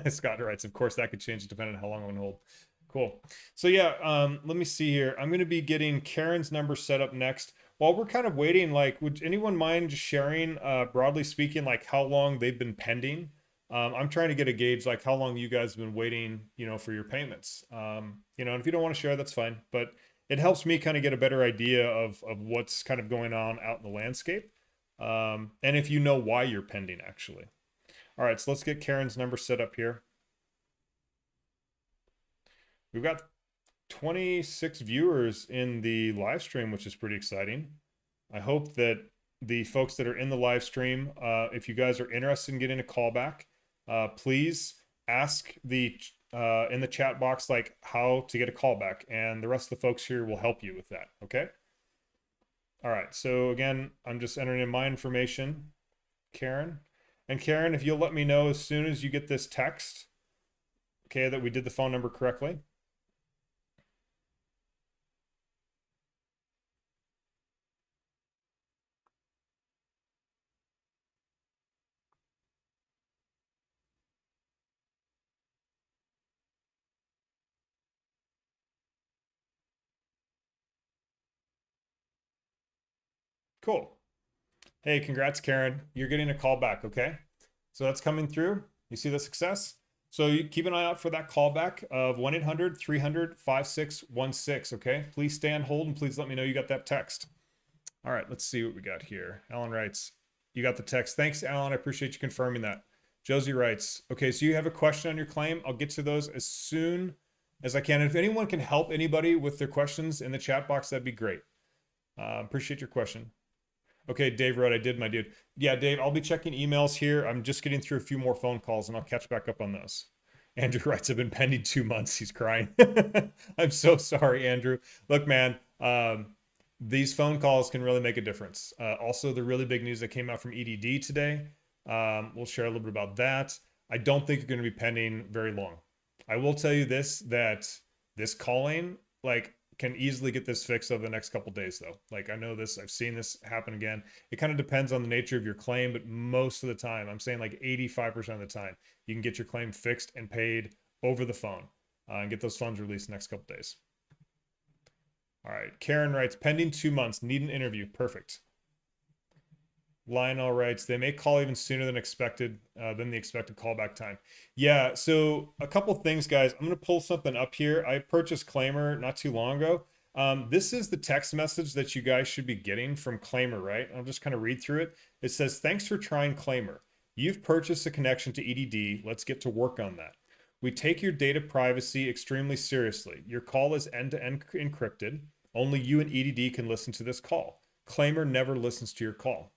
Speaker 1: Scott writes, of course, that could change depending on how long I'm gonna hold. Cool. So yeah, let me see here. I'm gonna be getting Karen's number set up next. While we're kind of waiting, like, would anyone mind sharing, broadly speaking, like how long they've been pending? I'm trying to get a gauge, like how long you guys have been waiting, for your payments. And if you don't want to share, that's fine. But it helps me kind of get a better idea of what's kind of going on out in the landscape. And if you know why you're pending, actually. All right, so let's get Karen's number set up here. We've got 26 viewers in the live stream, which is pretty exciting. I hope that the folks that are in the live stream, if you guys are interested in getting a callback, please ask in the chat box like how to get a callback, and the rest of the folks here will help you with that. Okay. All right. So again, I'm just entering in my information, Karen. And Karen, if you'll let me know as soon as you get this text, okay, that we did the phone number correctly. Cool. Hey, congrats, Karen. You're getting a call back, okay? So that's coming through. You see the success? So you keep an eye out for that callback of 1-800 300 5616, okay? Please stay on hold and please let me know you got that text. All right, let's see what we got here. Alan writes, you got the text. Thanks, Alan. I appreciate you confirming that. Josie writes, okay, so you have a question on your claim. I'll get to those as soon as I can. And if anyone can help anybody with their questions in the chat box, that'd be great. Appreciate your question. Okay, Dave wrote, I did, my dude. Yeah, Dave, I'll be checking emails here. I'm just getting through a few more phone calls and I'll catch back up on those. Andrew writes, I've been pending 2 months. He's crying. I'm so sorry, Andrew. Look, man, these phone calls can really make a difference. Also, the really big news that came out from EDD today, we'll share a little bit about that. I don't think you're going to be pending very long. I will tell you this, that this calling, like, can easily get this fixed over the next couple days though. Like I know this, I've seen this happen again. It kind of depends on the nature of your claim, but most of the time, I'm saying like 85% of the time, you can get your claim fixed and paid over the phone and get those funds released the next couple days. All right, Karen writes, pending 2 months, need an interview. Perfect. Lionel writes, they may call even sooner than the expected callback time. Yeah, so a couple things, guys. I'm gonna pull something up here. I purchased Claimyr not too long ago. This is the text message that you guys should be getting from Claimyr, right? I'll just kind of read through it. It says, thanks for trying Claimyr. You've purchased a connection to EDD. Let's get to work on that. We take your data privacy extremely seriously. Your call is end-to-end encrypted. Only you and EDD can listen to this call. Claimyr never listens to your call.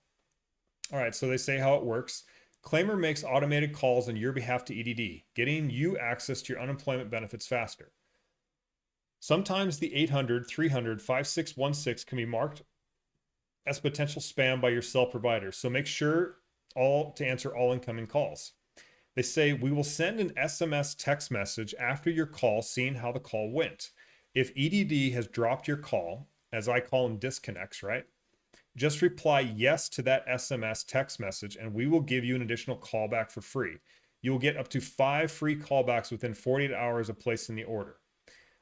Speaker 1: All right, so they say how it works. Claimyr makes automated calls on your behalf to EDD, getting you access to your unemployment benefits faster. Sometimes the 800-300-5616 can be marked as potential spam by your cell provider, so make sure to answer all incoming calls. They say, we will send an SMS text message after your call, seeing how the call went. If EDD has dropped your call, as I call them disconnects, right? Just reply yes to that SMS text message and we will give you an additional callback for free. You will get up to 5 free callbacks within 48 hours of placing the order.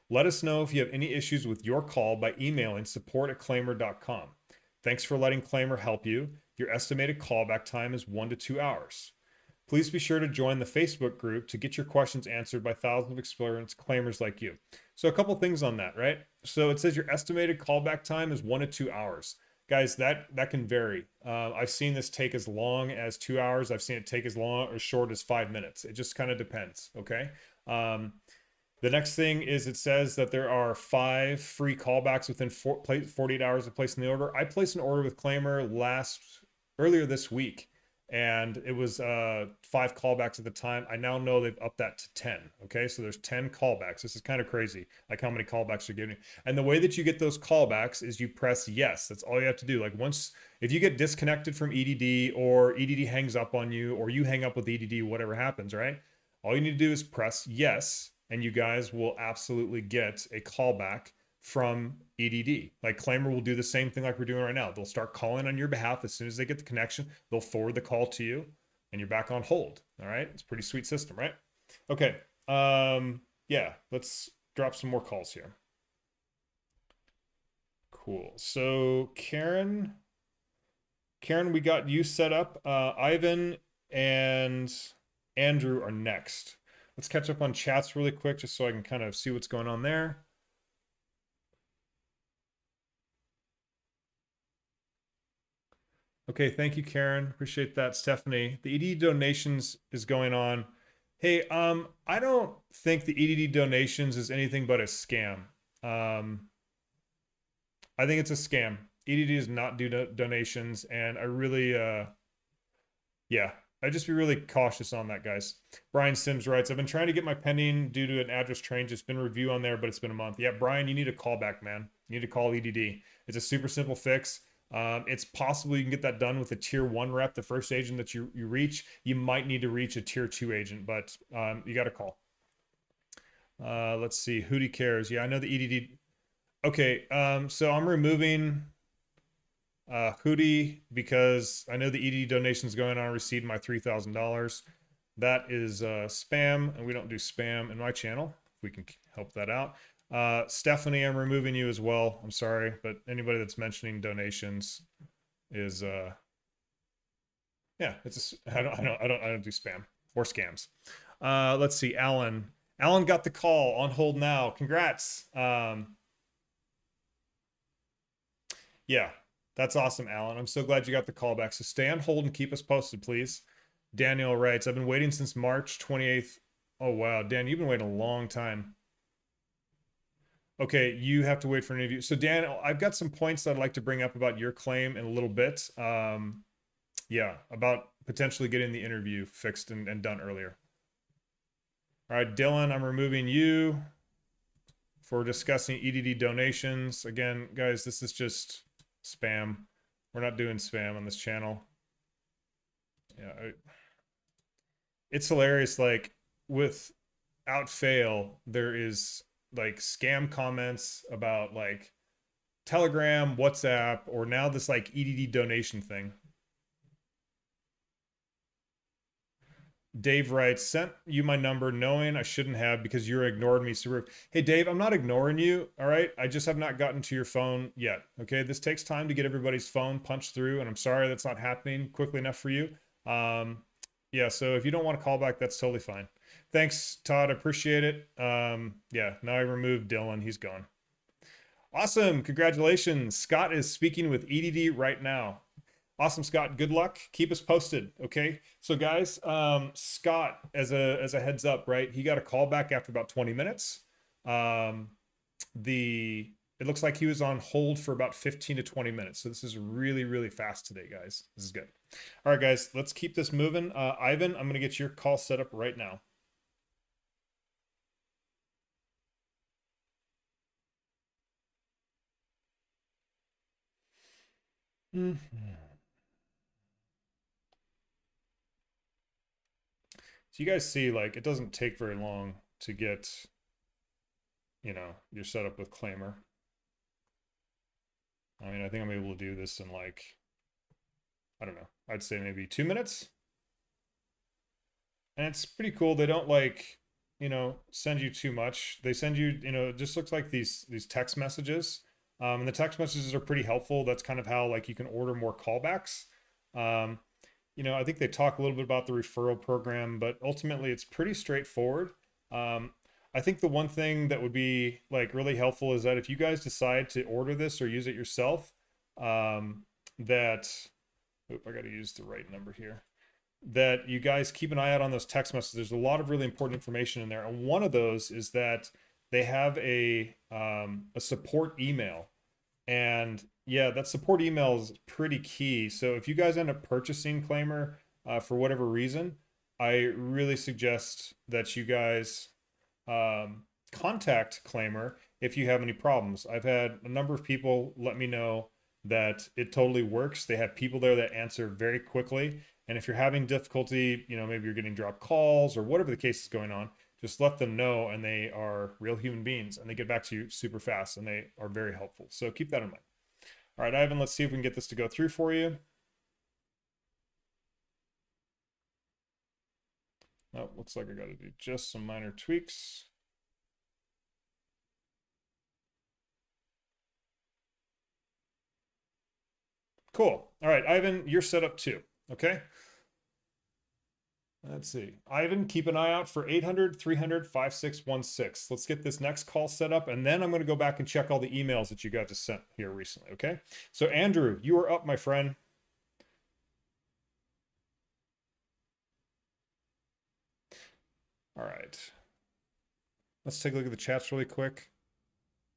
Speaker 1: Let us know if you have any issues with your call by emailing support@claimyr.com. Thanks for letting Claimyr help you. Your estimated callback time is 1 to 2 hours. Please be sure to join the Facebook group to get your questions answered by thousands of experienced claimers like you. So a couple things on that, right? So it says your estimated callback time is 1 to 2 hours. Guys, that can vary. I've seen this take as long as 2 hours. I've seen it take as long or short as 5 minutes. It just kind of depends, okay? The next thing is it says that there are 5 free callbacks within 48 hours of placing the order. I placed an order with Claimyr earlier this week, and it was 5 callbacks at the time. I now know they've upped that to 10. Okay, so there's 10 callbacks. This is kind of crazy, like how many callbacks you're giving. And the way that you get those callbacks is you press yes. That's all you have to do. Like if you get disconnected from EDD, or EDD hangs up on you, or you hang up with EDD, whatever happens, right? All you need to do is press yes, and you guys will absolutely get a callback from EDD. Like Claimyr will do the same thing like we're doing right now. They'll start calling on your behalf as soon as they get the connection. They'll forward the call to you and you're back on hold. All right, it's a pretty sweet system, right? Okay, yeah, let's drop some more calls here. Cool. So Karen, we got you set up. Ivan and Andrew are next. Let's catch up on chats really quick just so I can kind of see what's going on there. Okay, thank you, Karen. Appreciate that, Stephanie. The EDD donations is going on. Hey, I don't think the EDD donations is anything but a scam. I think it's a scam. EDD does not do donations, and I really, yeah, I'd just be really cautious on that, guys. Brian Sims writes, I've been trying to get my pending due to an address change. It's been a review on there, but it's been a month. Yeah, Brian, you need a call back, man. You need to call EDD. It's a super simple fix. It's possible you can get that done with a tier 1 rep, the first agent that you reach. You might need to reach a tier 2 agent, but you got to call. Let's see. Hootie cares. Yeah, I know the EDD. Okay, so I'm removing Hootie because I know the EDD donations going on. I received my $3,000. That is spam, and we don't do spam in my channel. If we can help that out. Stephanie, I'm removing you as well. I'm sorry, but anybody that's mentioning donations is yeah, I don't do spam or scams. Let's see, Alan got the call, on hold now. Congrats. Yeah, that's awesome, Alan. I'm so glad you got the call back. So stay on hold and keep us posted, please. Daniel writes, I've been waiting since March 28th. Oh wow, Dan, you've been waiting a long time. Okay, you have to wait for an interview. So Dan, I've got some points that I'd like to bring up about your claim in a little bit. Yeah, about potentially getting the interview fixed and done earlier. All right, Dylan, I'm removing you for discussing EDD donations. Again, guys, this is just spam. We're not doing spam on this channel. Yeah, it's hilarious. Like, without fail, there is like scam comments about like Telegram, WhatsApp, or now this like EDD donation thing. Dave writes, sent you my number knowing I shouldn't have because you ignored me. So, hey, Dave, I'm not ignoring you. All right. I just have not gotten to your phone yet. Okay. This takes time to get everybody's phone punched through. And I'm sorry that's not happening quickly enough for you. Yeah. So if you don't want to call back, that's totally fine. Thanks, Todd. I appreciate it. Yeah. Now I removed Dylan. He's gone. Awesome. Congratulations. Scott is speaking with EDD right now. Awesome, Scott. Good luck. Keep us posted. Okay. So guys, Scott, as a heads up, right? He got a call back after about 20 minutes. It looks like he was on hold for about 15 to 20 minutes. So this is really, really fast today, guys. This is good. All right, guys, let's keep this moving. Ivan, I'm going to get your call set up right now. So you guys see, like, it doesn't take very long to get, your setup with Claimyr. I mean, I think I'm able to do this in like, I don't know, I'd say maybe 2 minutes. And it's pretty cool. They don't like, send you too much. They send you, it just looks like these text messages. And the text messages are pretty helpful. That's kind of how like you can order more callbacks. I think they talk a little bit about the referral program, but ultimately it's pretty straightforward. I think the one thing that would be like really helpful is that if you guys decide to order this or use it yourself, I got to use the right number here, that you guys keep an eye out on those text messages. There's a lot of really important information in there. And one of those is that they have a support email. And yeah, that support email is pretty key. So if you guys end up purchasing Claimyr for whatever reason, I really suggest that you guys contact Claimyr if you have any problems. I've had a number of people let me know that it totally works. They have people there that answer very quickly. And if you're having difficulty, maybe you're getting dropped calls or whatever the case is going on, just let them know, and they are real human beings and they get back to you super fast and they are very helpful. So keep that in mind. All right, Ivan, let's see if we can get this to go through for you. Oh, looks like I got to do just some minor tweaks. Cool. All right, Ivan, you're set up too. Okay. Let's see. Ivan, keep an eye out for 800-300-5616. Let's get this next call set up, and then I'm going to go back and check all the emails that you guys sent here recently, okay? So, Andrew, you are up, my friend. All right. Let's take a look at the chats really quick.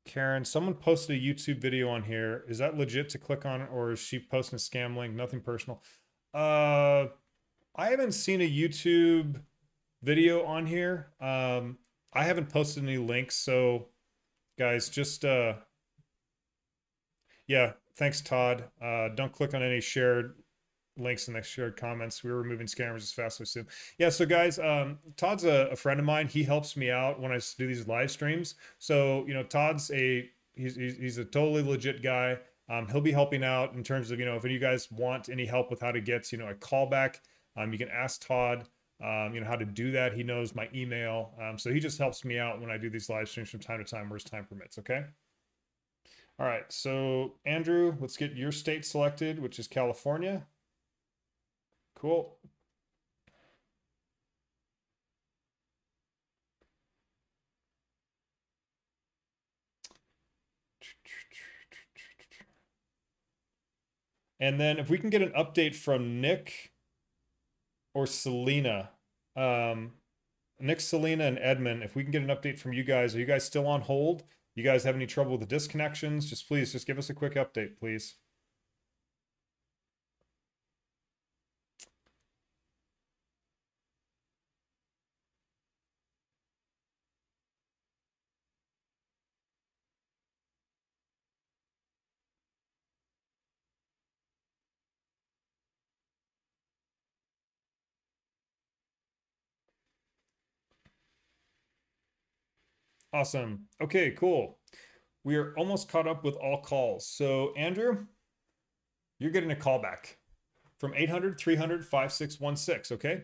Speaker 1: Karen, someone posted a YouTube video on here. Is that legit to click on it, or is she posting a scam link? Nothing personal. I haven't seen a YouTube video on here. I haven't posted any links, so guys, just yeah, thanks, Todd. Don't click on any shared links in the shared comments. We're removing scammers as fast as we can. Yeah, so guys, Todd's a friend of mine. He helps me out when I do these live streams. So, Todd's he's a totally legit guy. He'll be helping out in terms of, if you guys want any help with how to get, a callback, you can ask Todd, how to do that. He knows my email. So he just helps me out when I do these live streams from time to time where his time permits, okay? All right, so Andrew, let's get your state selected, which is California. Cool. And then if we can get an update from Nick or Selena, Nick, Selena, and Edmund, if we can get an update from you guys, are you guys still on hold? You guys have any trouble with the disconnections? Please give us a quick update, please. Awesome. Okay, cool. We are almost caught up with all calls. So, Andrew, you're getting a call back from 800-300-5616, okay?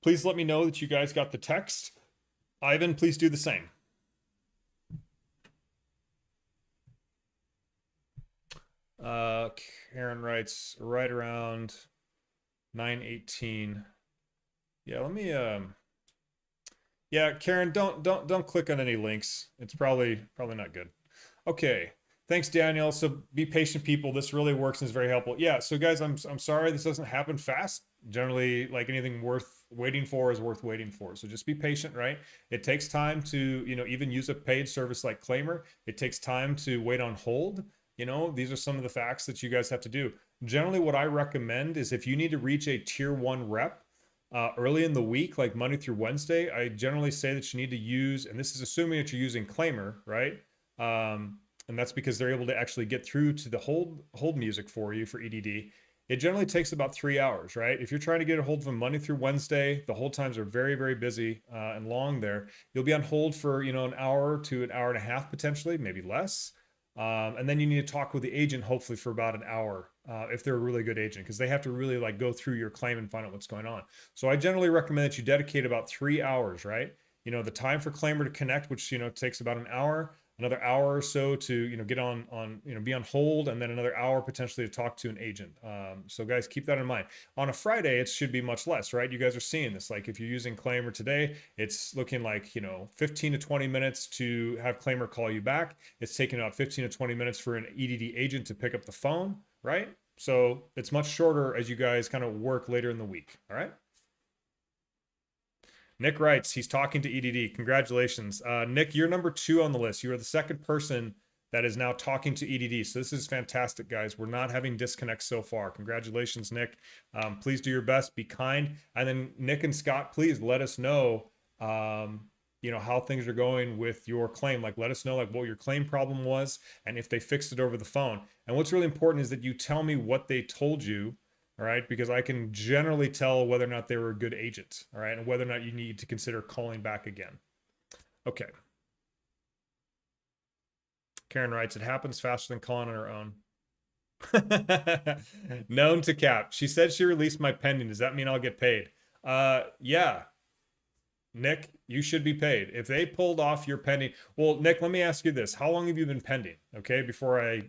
Speaker 1: Please let me know that you guys got the text. Ivan, please do the same. Karen writes right around 9:18. Yeah, let me yeah, Karen, don't click on any links. It's probably not good. Okay. Thanks, Daniel. So be patient, people. This really works and is very helpful. Yeah. So guys, I'm sorry this doesn't happen fast. Generally, like anything worth waiting for is worth waiting for. So just be patient, right? It takes time to, even use a paid service like Claimyr. It takes time to wait on hold. These are some of the facts that you guys have to do. Generally, what I recommend is if you need to reach a tier 1 rep, early in the week, like Monday through Wednesday, I generally say that you need to use, and this is assuming that you're using Claimyr, right? And that's because they're able to actually get through to the hold music for you for EDD. It generally takes about 3 hours, right? If you're trying to get a hold of them Monday through Wednesday, the hold times are very, very busy and long there. You'll be on hold for, an hour to an hour and a half potentially, maybe less. And then you need to talk with the agent, hopefully for about an hour, if they're a really good agent, because they have to really like go through your claim and find out what's going on. So I generally recommend that you dedicate about 3 hours, right? The time for Claimyr to connect, which, takes about an hour, another hour or so to, get be on hold, and then another hour potentially to talk to an agent. So guys, keep that in mind. On a Friday, it should be much less, right? You guys are seeing this. Like if you're using Claimyr today, it's looking like, 15 to 20 minutes to have Claimyr call you back. It's taking about 15 to 20 minutes for an EDD agent to pick up the phone, right? So it's much shorter as you guys kind of work later in the week, all right? Nick writes, he's talking to EDD. Congratulations. Nick, you're number 2 on the list. You are the second person that is now talking to EDD. So this is fantastic, guys. We're not having disconnects so far. Congratulations, Nick. Please do your best. Be kind. And then Nick and Scott, please let us know, how things are going with your claim. Like, let us know like what your claim problem was and if they fixed it over the phone. And what's really important is that you tell me what they told you. All right, because I can generally tell whether or not they were a good agent, all right, and whether or not you need to consider calling back again. Okay. Karen writes, it happens faster than calling on her own. Known to Cap. She said she released my pending. Does that mean I'll get paid? Yeah. Nick, you should be paid. If they pulled off your pending. Well, Nick, let me ask you this. How long have you been pending? Okay, before I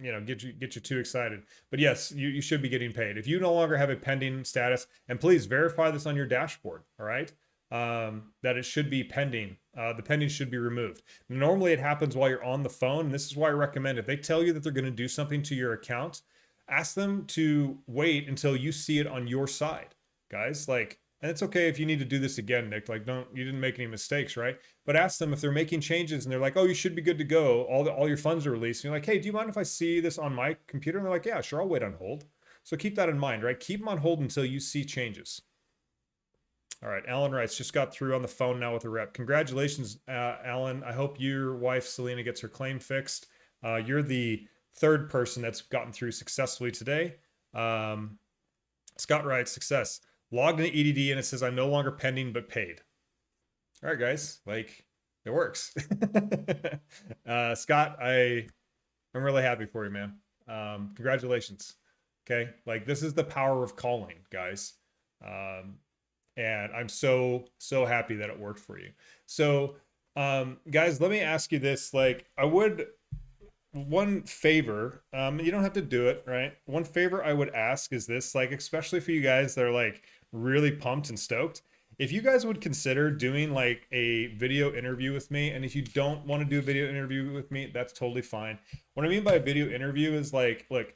Speaker 1: get you too excited. But yes, you should be getting paid. If you no longer have a pending status, and please verify this on your dashboard, all right? That it should be pending. The pending should be removed. Normally it happens while you're on the phone, and this is why I recommend if they tell you that they're going to do something to your account, ask them to wait until you see it on your side, guys. Like, and it's okay if you need to do this again, Nick. Like, you didn't make any mistakes, right? But ask them if they're making changes and they're like, oh, you should be good to go. All your funds are released. And you're like, hey, do you mind if I see this on my computer? And they're like, yeah, sure, I'll wait on hold. So keep that in mind, right? Keep them on hold until you see changes. All right, Alan writes, just got through on the phone now with a rep. Congratulations, Alan. I hope your wife, Selena, gets her claim fixed. You're the 3rd person that's gotten through successfully today. Scott writes, success. Logged into EDD and it says I'm no longer pending but paid. All right, guys, like it works. Scott, I'm really happy for you, man. Congratulations. Okay, like this is the power of calling, guys. And I'm so happy that it worked for you. So, guys, let me ask you this. Like, one favor, you don't have to do it, right? One favor I would ask is this, like, especially for you guys that are like really pumped and stoked, if you guys would consider doing like a video interview with me, and if you don't want to do a video interview with me, that's totally fine. What I mean by a video interview is like, look,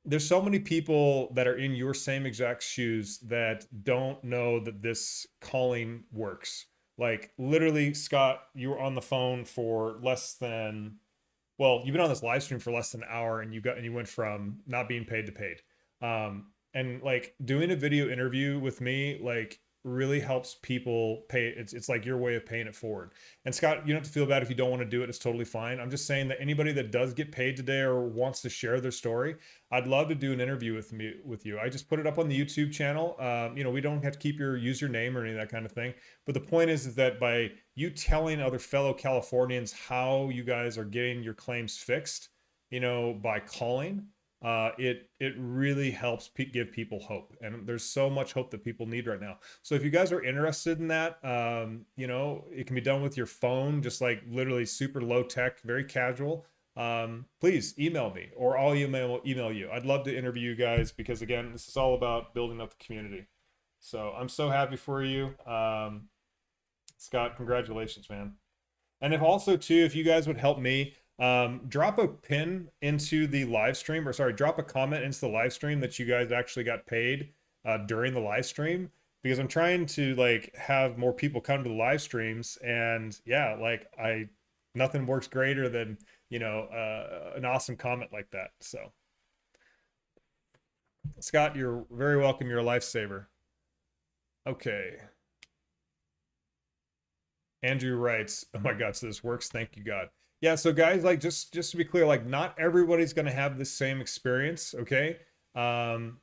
Speaker 1: there's so many people that are in your same exact shoes that don't know that this calling works. Like literally, Scott, you were on the phone for less than, well, you've been on this live stream for less than an hour, and you went from not being paid to paid. And like doing a video interview with me, like really helps people pay. It's like your way of paying it forward. And Scott, you don't have to feel bad if you don't want to do it. It's totally fine. I'm just saying that anybody that does get paid today or wants to share their story, I'd love to do an interview with you. I just put it up on the YouTube channel. We don't have to keep your username or any of that kind of thing. But the point is that by you telling other fellow Californians how you guys are getting your claims fixed, by calling, it really helps give people hope, and there's so much hope that people need right now. So if you guys are interested in that, you know, it can be done with your phone, just like literally super low tech, very casual. Please email me, or I'll email you. I'd love to interview you guys, because again, this is all about building up the community. So I'm so happy for you, Scott. Congratulations, man. And if also too, if you guys would help me, drop a pin into the live stream, or sorry, drop a comment into the live stream that you guys actually got paid during the live stream, because I'm trying to like have more people come to the live streams. And yeah, like nothing works greater than, you know, an awesome comment like that. So Scott, you're very welcome. You're a lifesaver. Okay. Andrew writes, "Oh my God, so this works. Thank you, God." Yeah. So guys, like just to be clear, like not everybody's gonna have the same experience. Okay. Um,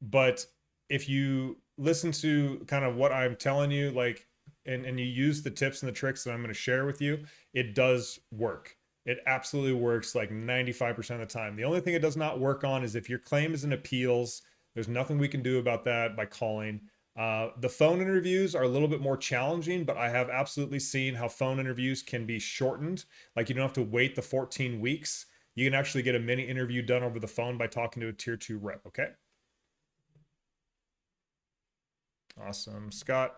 Speaker 1: but if you listen to kind of what I'm telling you, like, and you use the tips and the tricks that I'm going to share with you, it does work. It absolutely works like 95% of the time. The only thing it does not work on is if your claim is in appeals. There's nothing we can do about that by calling. The phone interviews are a little bit more challenging, but I have absolutely seen how phone interviews can be shortened. Like you don't have to wait the 14 weeks. You can actually get a mini interview done over the phone by talking to a tier 2 rep. Okay. Awesome. Scott.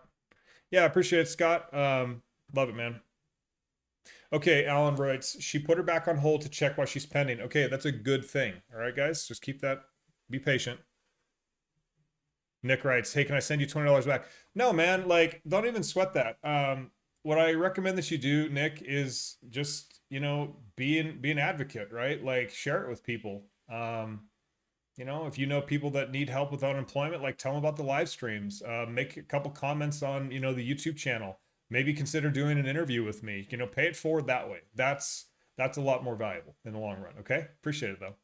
Speaker 1: Yeah, I appreciate it, Scott. Love it, man. Okay, Alan writes, she put her back on hold to check why she's pending. Okay, that's a good thing. All right, guys, just keep that, be patient. Nick writes, hey, can I send you $20 back? No, man, like, don't even sweat that. What I recommend that you do, Nick, is just, you know, be an advocate, right? Like, share it with people. You know, if you know people that need help with unemployment, like tell them about the live streams. Make a couple comments on, you know, the YouTube channel. Maybe consider doing an interview with me. You know, pay it forward that way. That's a lot more valuable in the long run. Okay, appreciate it though.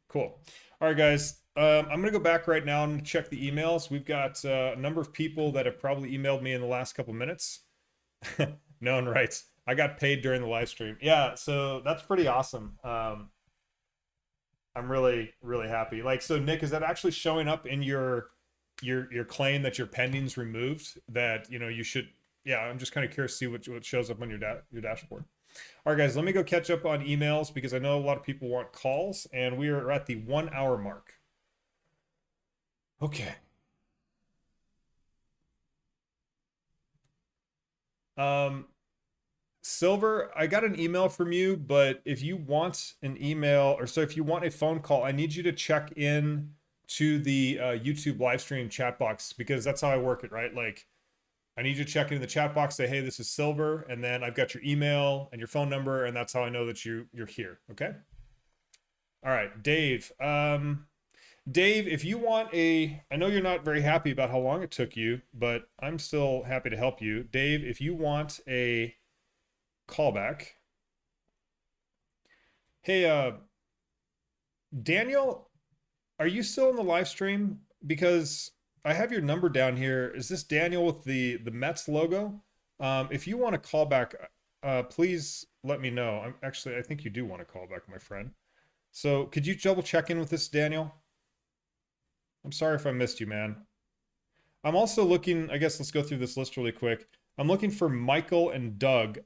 Speaker 1: Cool. All right, guys. I'm gonna go back right now and check the emails. We've got a number of people that have probably emailed me in the last couple minutes. No one writes, I got paid during the live stream. Yeah, so that's pretty awesome. I'm really, really happy. Like, so Nick, is that actually showing up in your claim that your pending's removed? That, you know, you should. Yeah, I'm just kind of curious to see what shows up on your dashboard. All right, guys, let me go catch up on emails, because I know a lot of people want calls, and we are at the 1 hour mark. Okay. Um, Silver, I got an email from you, but if you want an email, or so if you want a phone call, I need you to check in to the YouTube live stream chat box, because that's how I work it, right? Like, I need you to check into the chat box, say, hey, this is Silver, and then I've got your email and your phone number, and that's how I know that you're here. Okay. All right, Dave. Dave, if you want I know you're not very happy about how long it took you, but I'm still happy to help you. Dave, if you want a callback, hey, Daniel, are you still in the live stream? Because I have your number down here. Is this Daniel with the Mets logo? If you want a callback, please let me know. I think you do want a callback, my friend. So could you double check in with this, Daniel? I'm sorry if I missed you, man. I'm also looking, I guess let's go through this list really quick. I'm looking for Michael and Doug.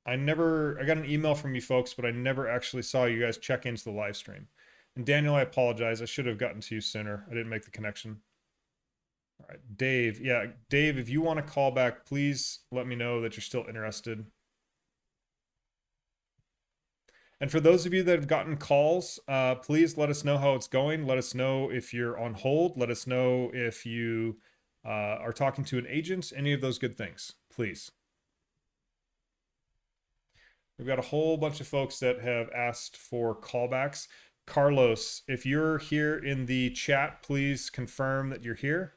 Speaker 1: I got an email from you folks, but I never actually saw you guys check into the live stream. And Daniel, I apologize. I should have gotten to you sooner. I didn't make the connection. All right, Dave. Yeah, Dave, if you want to call back, please let me know that you're still interested. And for those of you that have gotten calls, please let us know how it's going. Let us know if you're on hold. Let us know if you are talking to an agent, any of those good things, please. We've got a whole bunch of folks that have asked for callbacks. Carlos, if you're here in the chat, please confirm that you're here.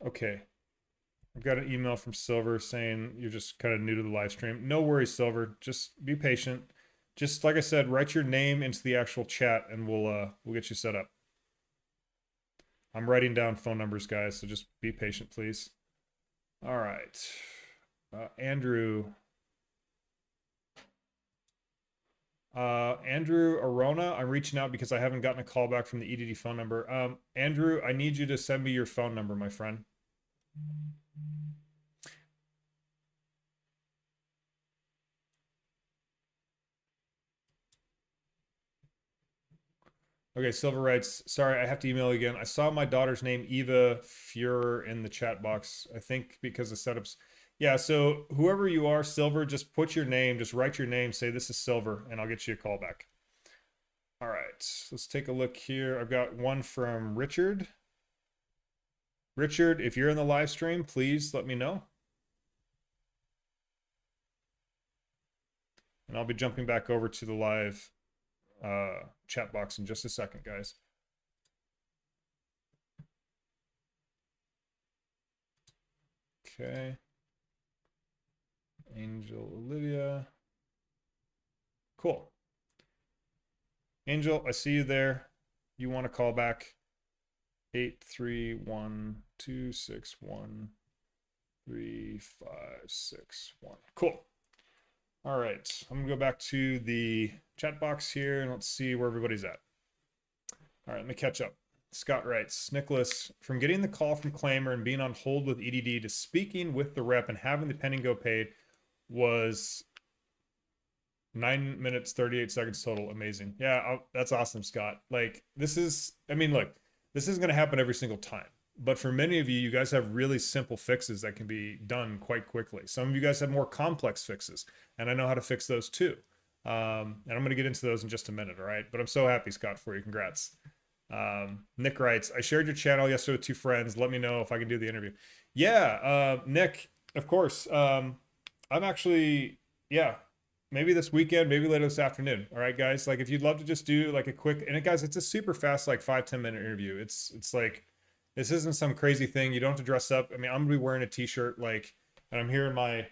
Speaker 1: Okay. I've got an email from Silver saying you're just kind of new to the live stream. No worries, Silver. Just be patient. Just like I said, write your name into the actual chat and we'll get you set up. I'm writing down phone numbers, guys, so just be patient, please. All right. Andrew. Andrew Arona, I'm reaching out because I haven't gotten a call back from the EDD phone number. Andrew, I need you to send me your phone number, my friend. Okay, Silver writes, sorry, I have to email again. I saw my daughter's name, Eva Fuhrer, in the chat box. I think because of setups. Yeah, so whoever you are, Silver, just put your name, just write your name, say this is Silver, and I'll get you a call back. All right, let's take a look here. I've got one from Richard. Richard, if you're in the live stream, please let me know. And I'll be jumping back over to the live chat box in just a second, guys. Okay. Angel Olivia. Cool. Angel, I see you there. You want to call back 831-261-3561. Cool. All right, I'm gonna go back to the chat box here and let's see where everybody's at. All right, let me catch up. Scott writes, Nicholas, from getting the call from Claimyr and being on hold with EDD to speaking with the rep and having the pending go paid was 9 minutes, 38 seconds total. Amazing. Yeah, that's awesome, Scott. Like, this is, I mean, look, this isn't going to happen every single time. But for many of you, you guys have really simple fixes that can be done quite quickly. Some of you guys have more complex fixes, and I know how to fix those too. And I'm going to get into those in just a minute, all right? But I'm so happy, Scott, for you. Congrats. Nick writes, I shared your channel yesterday with 2 friends. Let me know if I can do the interview. Yeah, Nick, of course. I'm actually, yeah, maybe this weekend, maybe later this afternoon. All right, guys. Like, if you'd love to just do like a quick, and guys, it's a super fast, like 5-10 minute interview. It's like, this isn't some crazy thing. You don't have to dress up. I mean, I'm gonna be wearing a t-shirt, like, and I'm here in my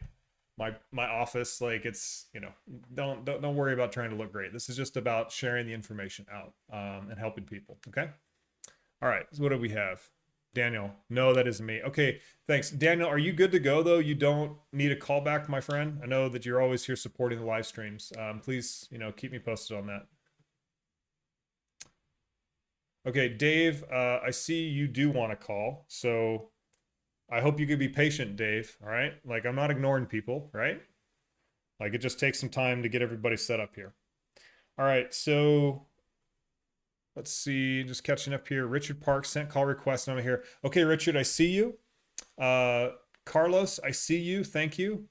Speaker 1: office. Like, it's, you know, don't worry about trying to look great. This is just about sharing the information out and helping people. Okay. All right. So what do we have? Daniel. No, that isn't me. Okay. Thanks. Daniel, are you good to go though? You don't need a call back, my friend. I know that you're always here supporting the live streams. Please, you know, keep me posted on that. Okay, Dave, I see you do want to call, so I hope you could be patient, Dave, all right? Like, I'm not ignoring people, right? Like, it just takes some time to get everybody set up here. All right, so let's see, just catching up here. Richard Parks sent call request, and I'm here. Okay, Richard, I see you. Carlos, I see you, thank you.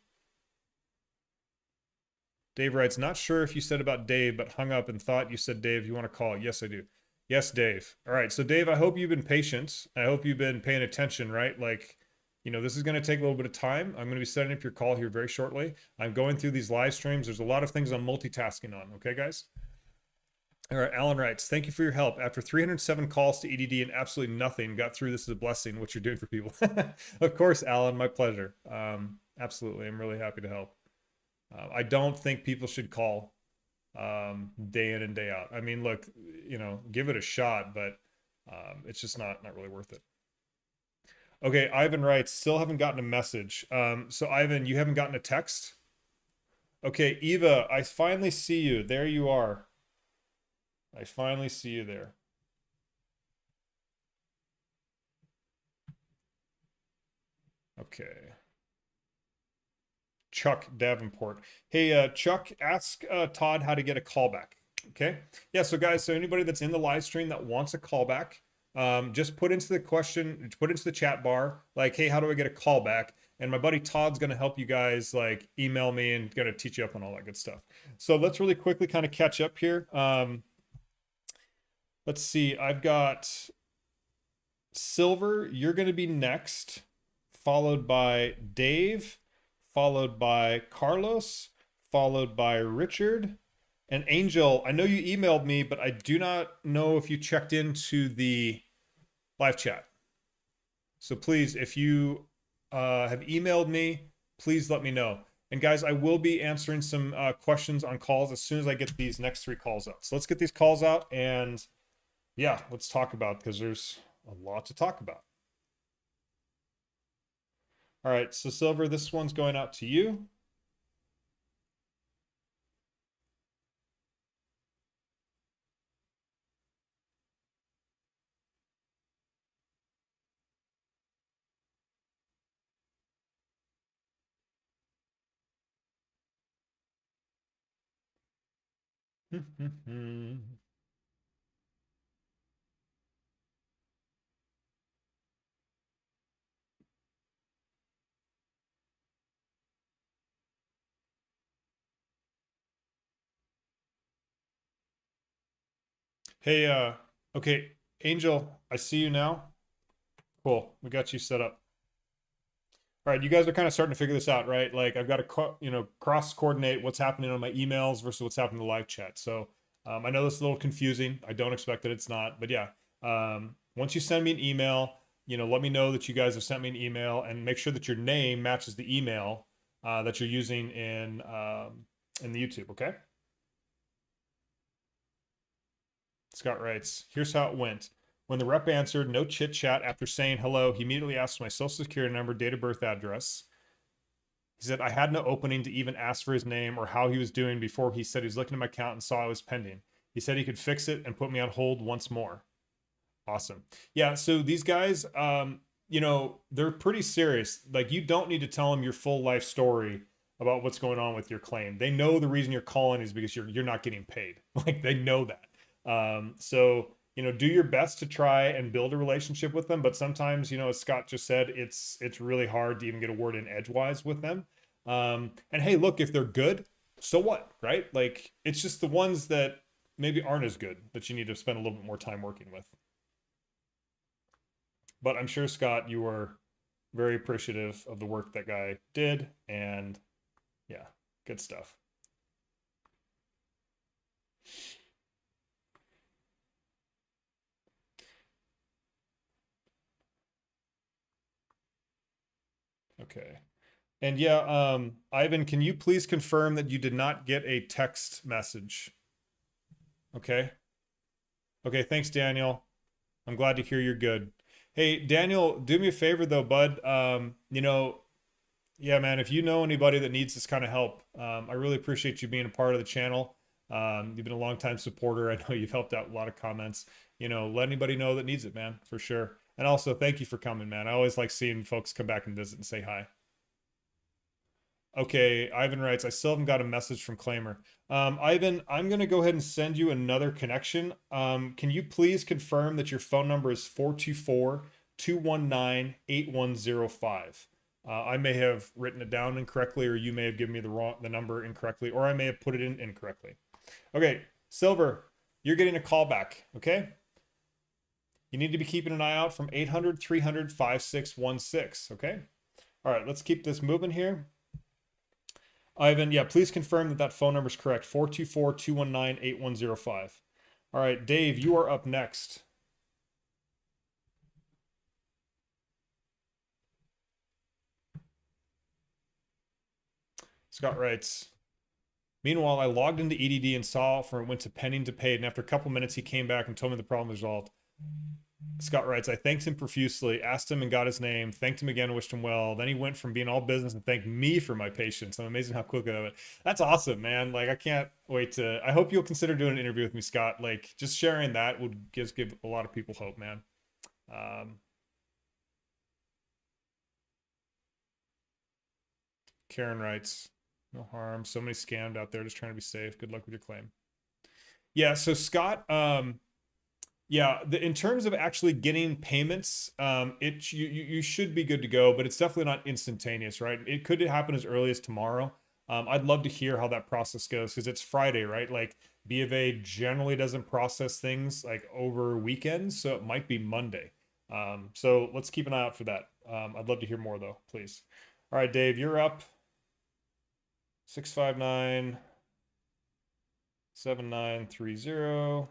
Speaker 1: Dave writes, not sure if you said about Dave, but hung up and thought you said, Dave, you want to call? Yes, I do. Yes, Dave. All right. So, Dave, I hope you've been patient. I hope you've been paying attention, right? Like, you know, this is going to take a little bit of time. I'm going to be setting up your call here very shortly. I'm going through these live streams. There's a lot of things I'm multitasking on. Okay, guys? All right. Alan writes, thank you for your help. After 307 calls to EDD and absolutely nothing, got through this as a blessing, what you're doing for people. Of course, Alan, my pleasure. Absolutely. I'm really happy to help. I don't think people should call day in and day out. I mean, look, you know, give it a shot, but it's just not really worth it. Okay, Ivan writes, still haven't gotten a message. So Ivan, you haven't gotten a text? Okay, Eva, I finally see you. There you are. I finally see you there. Okay. Chuck Davenport. Hey, Chuck, ask Todd how to get a callback. Okay. Yeah. So guys, so anybody that's in the live stream that wants a callback, just put into the question, put into the chat bar, like, hey, how do I get a callback? And my buddy Todd's going to help you guys, like, email me and going to teach you up on all that good stuff. So let's really quickly kind of catch up here. Let's see. I've got Silver. You're going to be next, followed by Dave, followed by Carlos, followed by Richard, and Angel. I know you emailed me, but I do not know if you checked into the live chat. So please, if you have emailed me, please let me know. And guys, I will be answering some questions on calls as soon as I get these next 3 calls out. So let's get these calls out and yeah, let's talk about, because there's a lot to talk about. All right, so Silver, this one's going out to you. Hey, okay, Angel, I see you now. Cool, we got you set up. All right, you guys are kind of starting to figure this out, right? Like I've got to, cross coordinate what's happening on my emails versus what's happening in the live chat. So I know this is a little confusing. I don't expect that it's not, but yeah. Once you send me an email, let me know that you guys have sent me an email, and make sure that your name matches the email that you're using in the YouTube. Okay. Scott writes, here's how it went. When the rep answered, no chit chat, after saying hello, he immediately asked my social security number, date of birth, address. He said, I had no opening to even ask for his name or how he was doing before he said he was looking at my account and saw I was pending. He said he could fix it and put me on hold once more. Awesome. Yeah, so these guys, they're pretty serious. Like, you don't need to tell them your full life story about what's going on with your claim. They know the reason you're calling is because you're not getting paid. Like, they know that. So do your best to try and build a relationship with them. But sometimes, as Scott just said, it's really hard to even get a word in edgewise with them. And hey, look, if they're good, so what, right? Like, it's just the ones that maybe aren't as good that you need to spend a little bit more time working with. But I'm sure, Scott, you were very appreciative of the work that guy did. And yeah, good stuff. Okay. And yeah, Ivan, can you please confirm that you did not get a text message? Okay. Okay, thanks, Daniel. I'm glad to hear you're good. Hey, Daniel, do me a favor though, bud. Yeah, man, if you know anybody that needs this kind of help, I really appreciate you being a part of the channel. You've been a long time supporter. I know you've helped out a lot of comments. Let anybody know that needs it, man, for sure. And also, thank you for coming, man. I always like seeing folks come back and visit and say hi. Okay, Ivan writes, I still haven't got a message from Claimyr. Ivan, I'm going to go ahead and send you another connection. Can you please confirm that your phone number is 424-219-8105? I may have written it down incorrectly, or you may have given me the number incorrectly, or I may have put it in incorrectly. Okay, Silver, you're getting a call back, okay? You need to be keeping an eye out from 800-300-5616, okay? All right, let's keep this moving here. Ivan, yeah, please confirm that that phone number is correct. 424-219-8105. All right, Dave, you are up next. Scott writes, meanwhile, I logged into EDD and saw from it went to pending to paid, and after a couple minutes, he came back and told me the problem was resolved. Scott writes, I thanked him profusely, asked him and got his name, thanked him again, wished him well. Then he went from being all business and thanked me for my patience. I'm amazing how quickly that went. That's awesome, man. Like, I can't wait to, I hope you'll consider doing an interview with me, Scott. Like, just sharing that would give a lot of people hope, man. Karen writes, no harm. So many scammed out there just trying to be safe. Good luck with your claim. Yeah, so Scott, yeah, in terms of actually getting payments, you should be good to go, but it's definitely not instantaneous, right? It could happen as early as tomorrow. I'd love to hear how that process goes because it's Friday, right? Like B of A generally doesn't process things like over weekends, so it might be Monday. So let's keep an eye out for that. I'd love to hear more though, please. All right, Dave, you're up. 659 7930.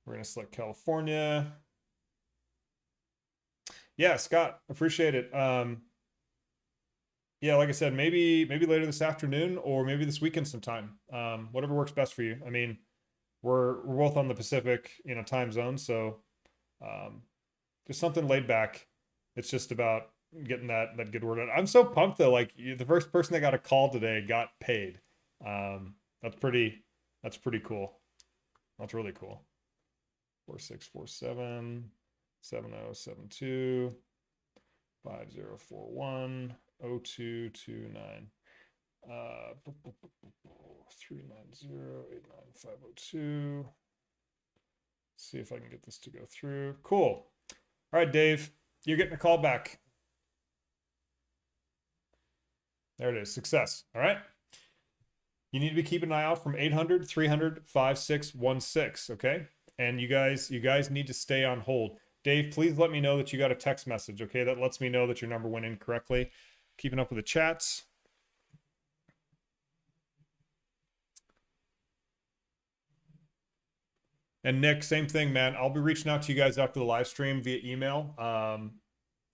Speaker 1: We're going to select California. Yeah, Scott, appreciate it. Yeah, like I said, maybe later this afternoon or maybe this weekend sometime. Whatever works best for you. I mean, we're both on the Pacific, time zone, so um, just something laid back. It's just about getting that good word out. I'm so pumped though. Like the first person that got a call today got paid. That's pretty cool. That's really cool. 4647 7072 5041 0229 390 See if I can get this to go through. Cool. All right, Dave, you're getting a call back. There it is. Success. All right. You need to be keeping an eye out from 800 300 5616. Okay. And you guys need to stay on hold. Dave, please let me know that you got a text message. Okay. That lets me know that your number went in correctly. Keeping up with the chats. And Nick, same thing, man. I'll be reaching out to you guys after the live stream via email.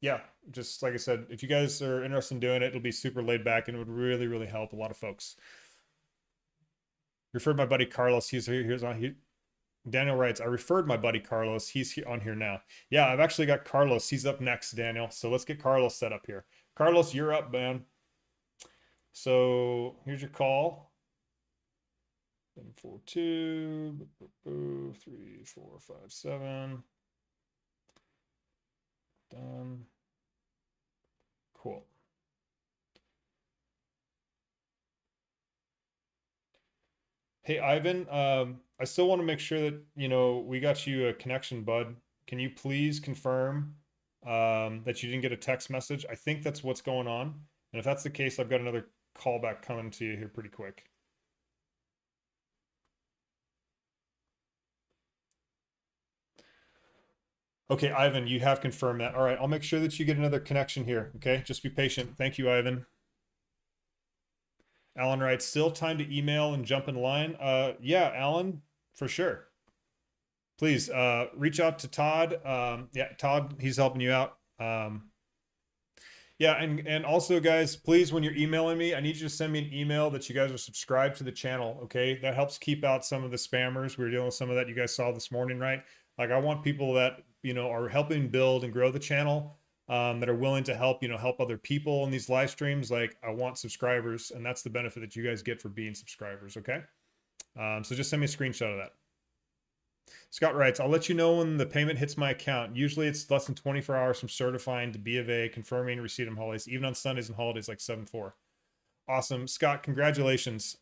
Speaker 1: Yeah, just like I said, if you guys are interested in doing it, it'll be super laid back and it would really, really help a lot of folks. Referred my buddy Carlos. He's on. Daniel writes, I referred my buddy Carlos. He's on here now. Yeah, I've actually got Carlos. He's up next, Daniel. So let's get Carlos set up here. Carlos, you're up, man. So here's your call. 742 3457. Done. Cool. Hey, Ivan, I still want to make sure that, we got you a connection, bud. Can you please confirm that you didn't get a text message? I think that's what's going on. And if that's the case, I've got another callback coming to you here pretty quick. Okay, Ivan, you have confirmed that. All right, I'll make sure that you get another connection here. Okay, just be patient. Thank you, Ivan. Alan writes, still time to email and jump in line. Yeah, Alan, for sure. Please reach out to Todd. Yeah, Todd, he's helping you out. Yeah, and also, guys, please, when you're emailing me, I need you to send me an email that you guys are subscribed to the channel. Okay, that helps keep out some of the spammers. We were dealing with some of that you guys saw this morning, right? Like, I want people that are helping build and grow the channel, that are willing to help help other people in these live streams. Like, I want subscribers, and that's the benefit that you guys get for being subscribers. Okay, so just send me a screenshot of that. Scott writes, I'll let you know when the payment hits my account. Usually it's less than 24 hours from certifying to B of A, confirming receipt on holidays, even on Sundays and holidays like 7/4. Awesome. Scott, congratulations.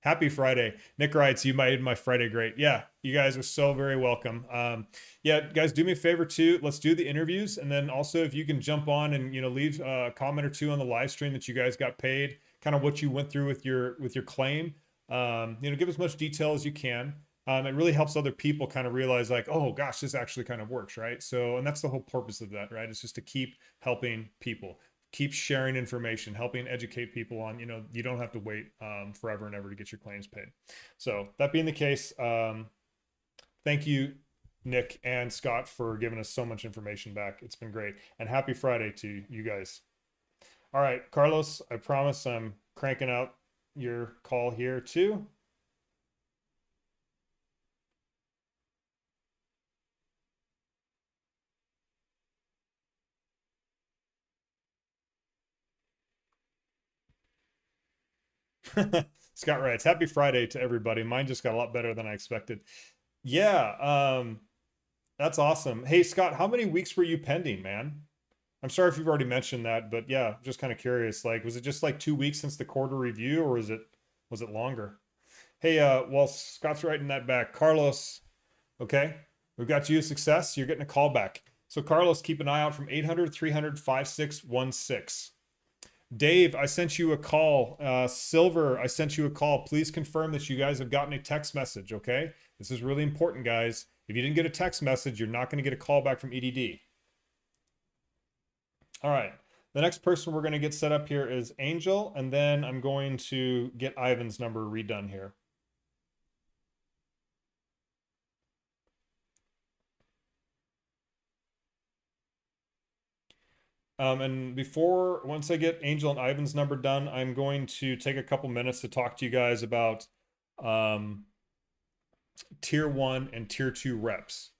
Speaker 1: Happy Friday. Nick writes, you made my Friday great. Yeah, you guys are so very welcome. Yeah, guys, do me a favor too. Let's do the interviews. And then also if you can jump on and, leave a comment or two on the live stream that you guys got paid, kind of what you went through with your claim. Give as much detail as you can. It really helps other people kind of realize like, oh gosh, this actually kind of works, right? So, and that's the whole purpose of that, right? It's just to keep helping people, keep sharing information, helping educate people on, you don't have to wait forever and ever to get your claims paid. So that being the case, thank you, Nick and Scott, for giving us so much information back. It's been great. And happy Friday to you guys. All right, Carlos, I promise I'm cranking out your call here too. Scott writes, happy Friday to everybody. Mine just got a lot better than I expected. Yeah, that's awesome. Hey, Scott, how many weeks were you pending, man? I'm sorry if you've already mentioned that, but yeah, just kind of curious. Like, was it just like 2 weeks since the quarter review, or was it longer? Hey, while Scott's writing that back, Carlos, okay, we've got you a success. You're getting a call back. So Carlos, keep an eye out from 800 300 5616. Dave, I sent you a call. Silver, I sent you a call. Please confirm that you guys have gotten a text message, okay? This is really important, guys. If you didn't get a text message, you're not going to get a call back from EDD. All right. The next person we're going to get set up here is Angel, and then I'm going to get Ivan's number redone here. And once I get Angel and Ivan's number done, I'm going to take a couple minutes to talk to you guys about um, tier 1 and tier 2 reps.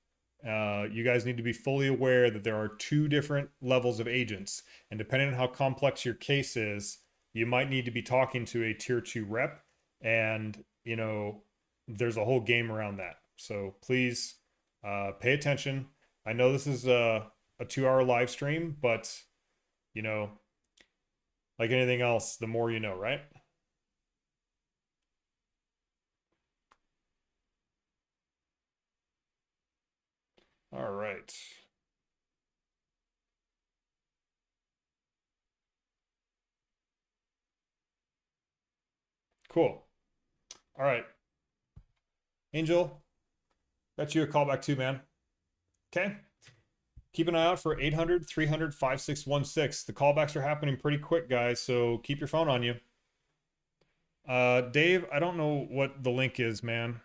Speaker 1: You guys need to be fully aware that there are two different levels of agents, and depending on how complex your case is, you might need to be talking to a tier 2 rep, and there's a whole game around that. So please pay attention. I know this is a 2-hour live stream, but like anything else, the more you know, right? All right. Cool. All right. Angel, got you a callback too, man. Okay. Keep an eye out for 800 300 5616. The callbacks are happening pretty quick, guys, so keep your phone on you. Dave, I don't know what the link is, man.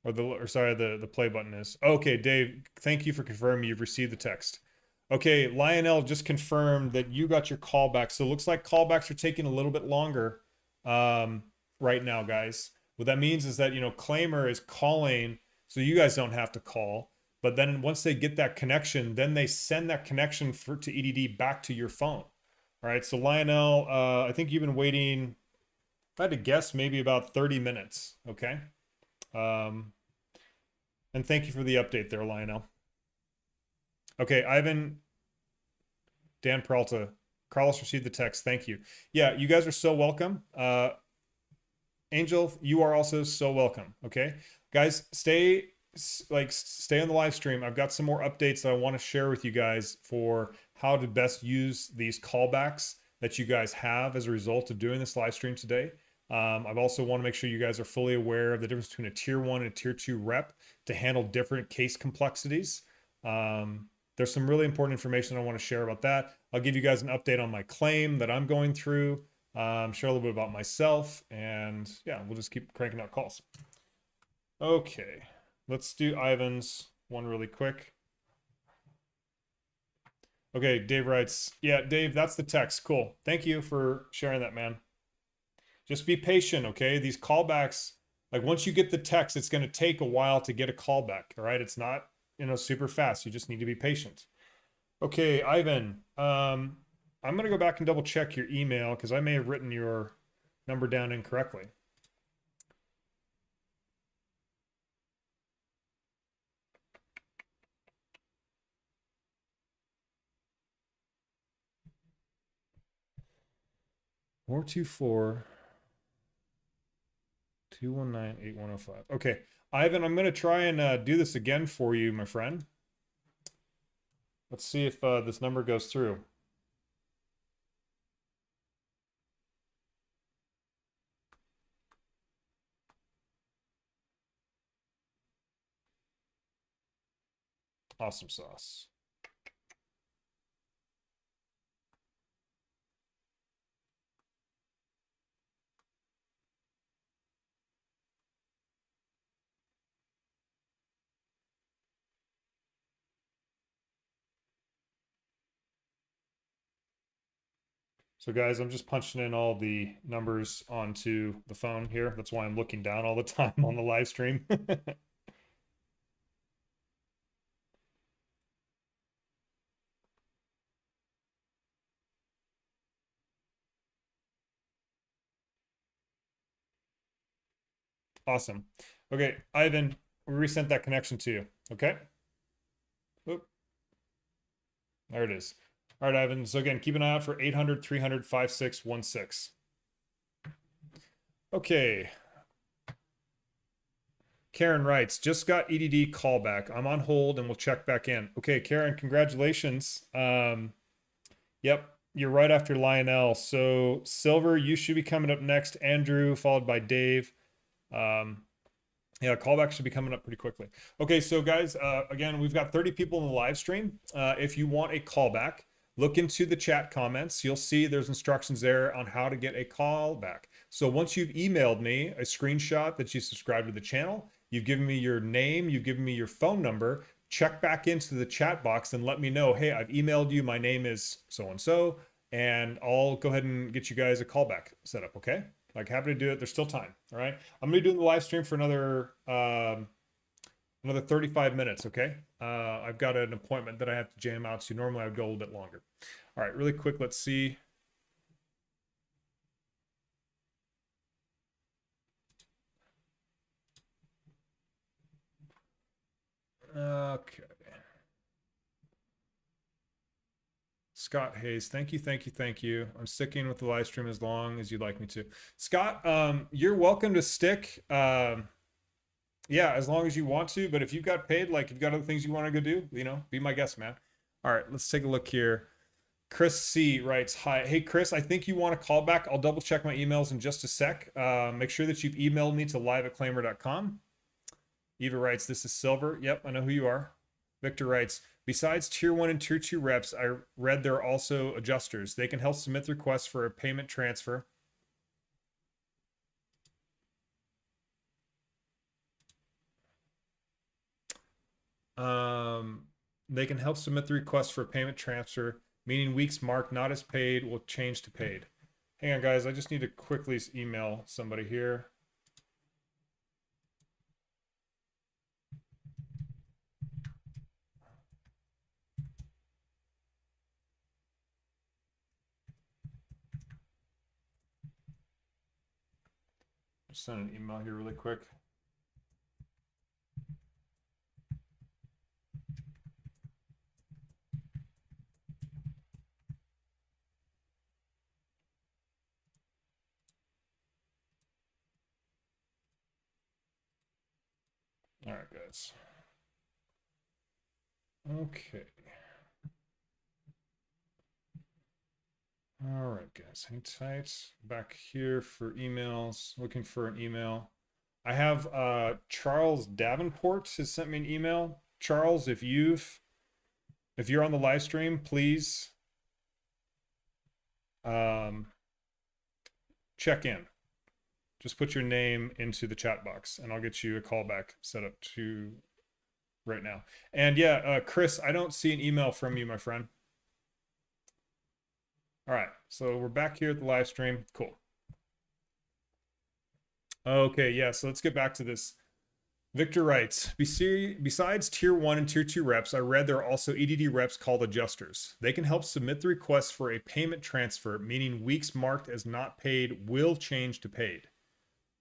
Speaker 1: Or sorry, the play button is. Okay, Dave, thank you for confirming you've received the text. Okay, Lionel just confirmed that you got your callback. So it looks like callbacks are taking a little bit longer right now, guys. What that means is that, Claimyr is calling, so you guys don't have to call. But then once they get that connection, then they send that connection to EDD back to your phone. All right, so Lionel, I think you've been waiting, if I had to guess, maybe about 30 minutes, okay? And thank you for the update there, Lionel. Okay, Ivan, Dan Peralta, Carlos received the text. Thank you. Yeah, you guys are so welcome. Angel, you are also so welcome. Okay, guys, stay on the live stream. I've got some more updates that I want to share with you guys for how to best use these callbacks that you guys have as a result of doing this live stream today. I've also want to make sure you guys are fully aware of the difference between a tier 1 and a tier 2 rep to handle different case complexities. There's some really important information I want to share about that. I'll give you guys an update on my claim that I'm going through, share a little bit about myself, and yeah, we'll just keep cranking out calls. Okay, let's do Ivan's one really quick. Okay, Dave writes, yeah, Dave, that's the text. Cool. Thank you for sharing that, man. Just be patient, okay? These callbacks, like once you get the text, it's going to take a while to get a callback, all right? It's not, super fast. You just need to be patient. Okay, Ivan, I'm going to go back and double check your email because I may have written your number down incorrectly. Four two four 219-8105. Okay, Ivan, I'm going to try and do this again for you, my friend. Let's see if this number goes through. Awesome sauce. So guys, I'm just punching in all the numbers onto the phone here. That's why I'm looking down all the time on the live stream. Awesome. Okay, Ivan, we resent that connection to you. Okay? Oop. There it is. All right, Ivan. So again, keep an eye out for 800 300 5616. Okay. Karen writes, just got EDD callback. I'm on hold and we'll check back in. Okay, Karen, congratulations. Yep, you're right after Lionel. So Silver, you should be coming up next. Andrew, followed by Dave. Yeah, callback should be coming up pretty quickly. Okay, so guys, again, we've got 30 people in the live stream. If you want a callback, look into the chat comments. You'll see there's instructions there on how to get a callback. So once you've emailed me a screenshot that you subscribe to the channel, you've given me your name, you've given me your phone number, check back into the chat box and let me know, hey, I've emailed you, my name is so and so, and I'll go ahead and get you guys a callback set up. Okay, like happy to do it. There's still time. All right, I'm gonna be doing the live stream for another 35 minutes. Okay, I've got an appointment that I have to jam out to. Normally I would go a little bit longer. All right, really quick, let's see. Okay. Scott Hayes, thank you, thank you, thank you. I'm sticking with the live stream as long as you'd like me to. Scott, you're welcome to stick. Yeah, as long as you want to. But if you've got paid, like if you've got other things you want to go do, you know, be my guest, man. All right, let's take a look here. Chris C writes, hi. Hey, Chris, I think you want a call back. I'll double check my emails in just a sec. Make sure that you've emailed me to live@claimyr.com. Eva writes, this is Silver. Yep, I know who you are. Victor writes, besides tier 1 and tier 2 reps, I read there are also adjusters. They can help submit requests for a payment transfer. They can help submit the request for a payment transfer, meaning weeks marked not as paid will change to paid. Hang on, guys. I just need to quickly email somebody here. Just send an email here really quick. All right, guys. Okay. All right, guys. Hang tight. Back here for emails. Looking for an email. I have Charles Davenport has sent me an email. Charles, if you're on the live stream, please check in. Just put your name into the chat box and I'll get you a callback set up to right now. And yeah, Chris, I don't see an email from you, my friend. All right, so we're back here at the live stream. Cool. Okay, yeah, so let's get back to this. Victor writes, besides tier 1 and tier 2 reps, I read there are also EDD reps called adjusters. They can help submit the request for a payment transfer, meaning weeks marked as not paid will change to paid.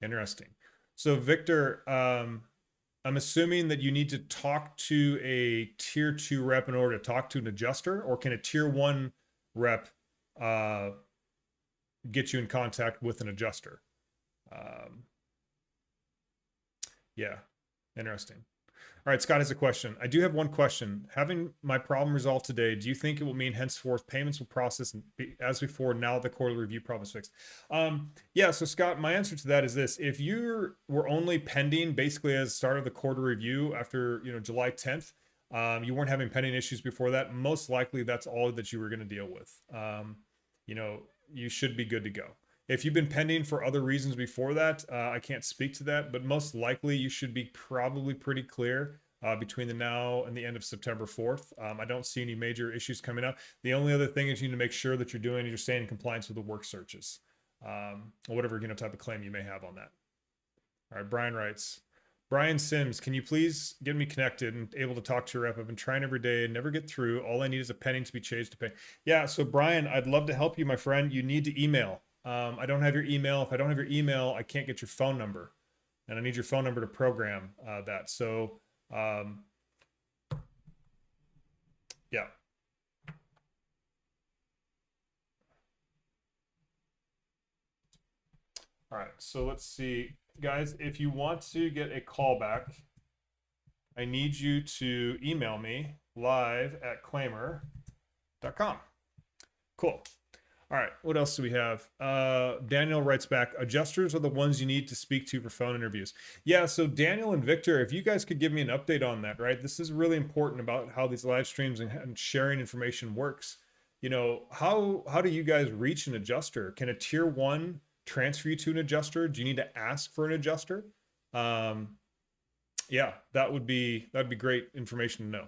Speaker 1: Interesting. So Victor, I'm assuming that you need to talk to a tier 2 rep in order to talk to an adjuster, or can a tier 1 rep get you in contact with an adjuster? Yeah, interesting. All right, Scott has a question. I do have one question. Having my problem resolved today, do you think it will mean henceforth payments will process as before now the quarterly review problem is fixed? Yeah, so Scott, my answer to that is this. If you were only pending basically as start of the quarter review after, July 10th, you weren't having pending issues before that, most likely that's all that you were going to deal with. You should be good to go. If you've been pending for other reasons before that, I can't speak to that, but most likely you should be probably pretty clear between the now and the end of September 4th. I don't see any major issues coming up. The only other thing is you need to make sure that you're staying in compliance with the work searches, or whatever type of claim you may have on that. All right, Brian writes, Brian Sims, can you please get me connected and able to talk to your rep? I've been trying every day and never get through. All I need is a pending to be changed to pay. Yeah, so Brian, I'd love to help you, my friend. You need to email. I don't have your email. If I don't have your email, I can't get your phone number, and I need your phone number to program that. So, yeah. All right. So let's see, guys. If you want to get a callback, I need you to email me live@claimyr.com. Cool. All right, what else do we have? Daniel writes back, adjusters are the ones you need to speak to for phone interviews. Yeah, so Daniel and Victor, if you guys could give me an update on that, right? This is really important about how these live streams and sharing information works. How do you guys reach an adjuster? Can a tier 1 transfer you to an adjuster? Do you need to ask for an adjuster? Yeah, that'd be great information to know.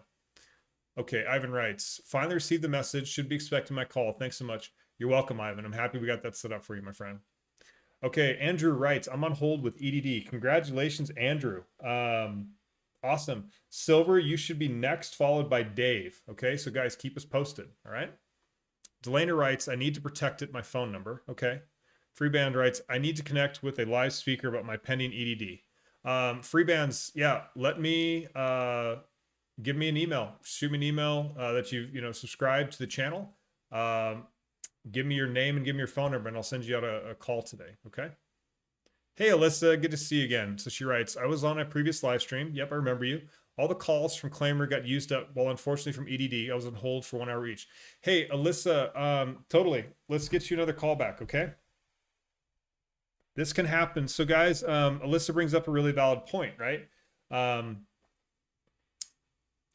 Speaker 1: Okay, Ivan writes, finally received the message. Should be expecting my call. Thanks so much. You're welcome, Ivan. I'm happy we got that set up for you, my friend. Okay, Andrew writes, I'm on hold with EDD. Congratulations, Andrew. Awesome. Silver, you should be next, followed by Dave. Okay, so guys, keep us posted. All right. Delana writes, I need to protect it, my phone number. Okay. Freeband writes, I need to connect with a live speaker about my pending EDD. Freebands, yeah, let me give me an email. Shoot me an email that you subscribed to the channel. Give me your name and give me your phone number, and I'll send you out a call today. Okay. Hey, Alyssa, good to see you again. So she writes, I was on a previous live stream. Yep, I remember you. All the calls from Claimyr got used up. Well, unfortunately, from EDD, I was on hold for 1 hour each. Hey, Alyssa, totally. Let's get you another call back, okay? This can happen. So, guys, Alyssa brings up a really valid point, right?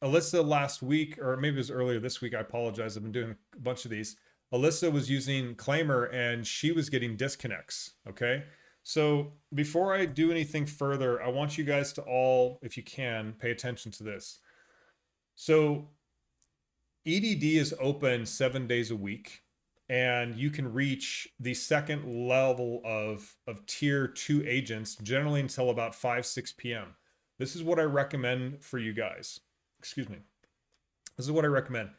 Speaker 1: Alyssa last week, or maybe it was earlier this week, I apologize. I've been doing a bunch of these. Alyssa was using Claimyr and she was getting disconnects, okay? So before I do anything further, I want you guys to all, if you can, pay attention to this. So EDD is open 7 days a week, and you can reach the second level of tier 2 agents generally until about 5-6 p.m. This is what I recommend for you guys. Excuse me. This is what I recommend.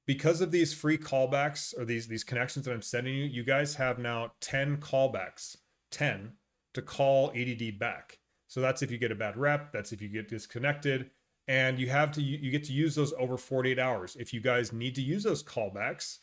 Speaker 1: Because of these free callbacks or these connections that I'm sending you, you guys have now 10 callbacks, 10 to call EDD back. So that's if you get a bad rep, that's if you get disconnected, and you get to use those over 48 hours. If you guys need to use those callbacks,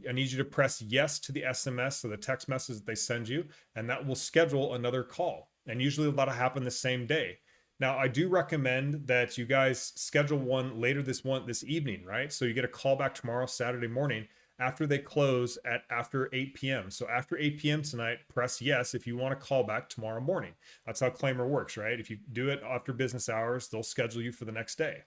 Speaker 1: I need you to press yes to the SMS or the text message that they send you, and that will schedule another call. And usually that'll happen the same day. Now, I do recommend that you guys schedule one later this evening, right? So you get a call back tomorrow, Saturday morning, after they close at after 8 p.m. So after 8 p.m. tonight, press yes if you want to call back tomorrow morning. That's how Claimyr works, right? If you do it after business hours, they'll schedule you for the next day.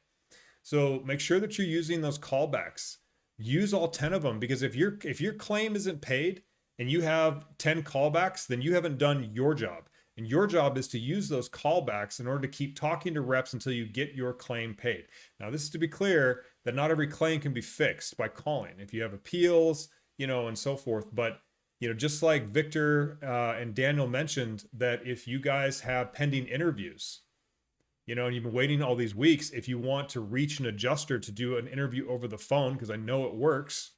Speaker 1: So make sure that you're using those callbacks. Use all 10 of them, because if your claim isn't paid and you have 10 callbacks, then you haven't done your job. And your job is to use those callbacks in order to keep talking to reps until you get your claim paid. Now, this is to be clear that not every claim can be fixed by calling. If you have appeals, and so forth. But, just like Victor and Daniel mentioned, that if you guys have pending interviews, and you've been waiting all these weeks, if you want to reach an adjuster to do an interview over the phone, because I know it works,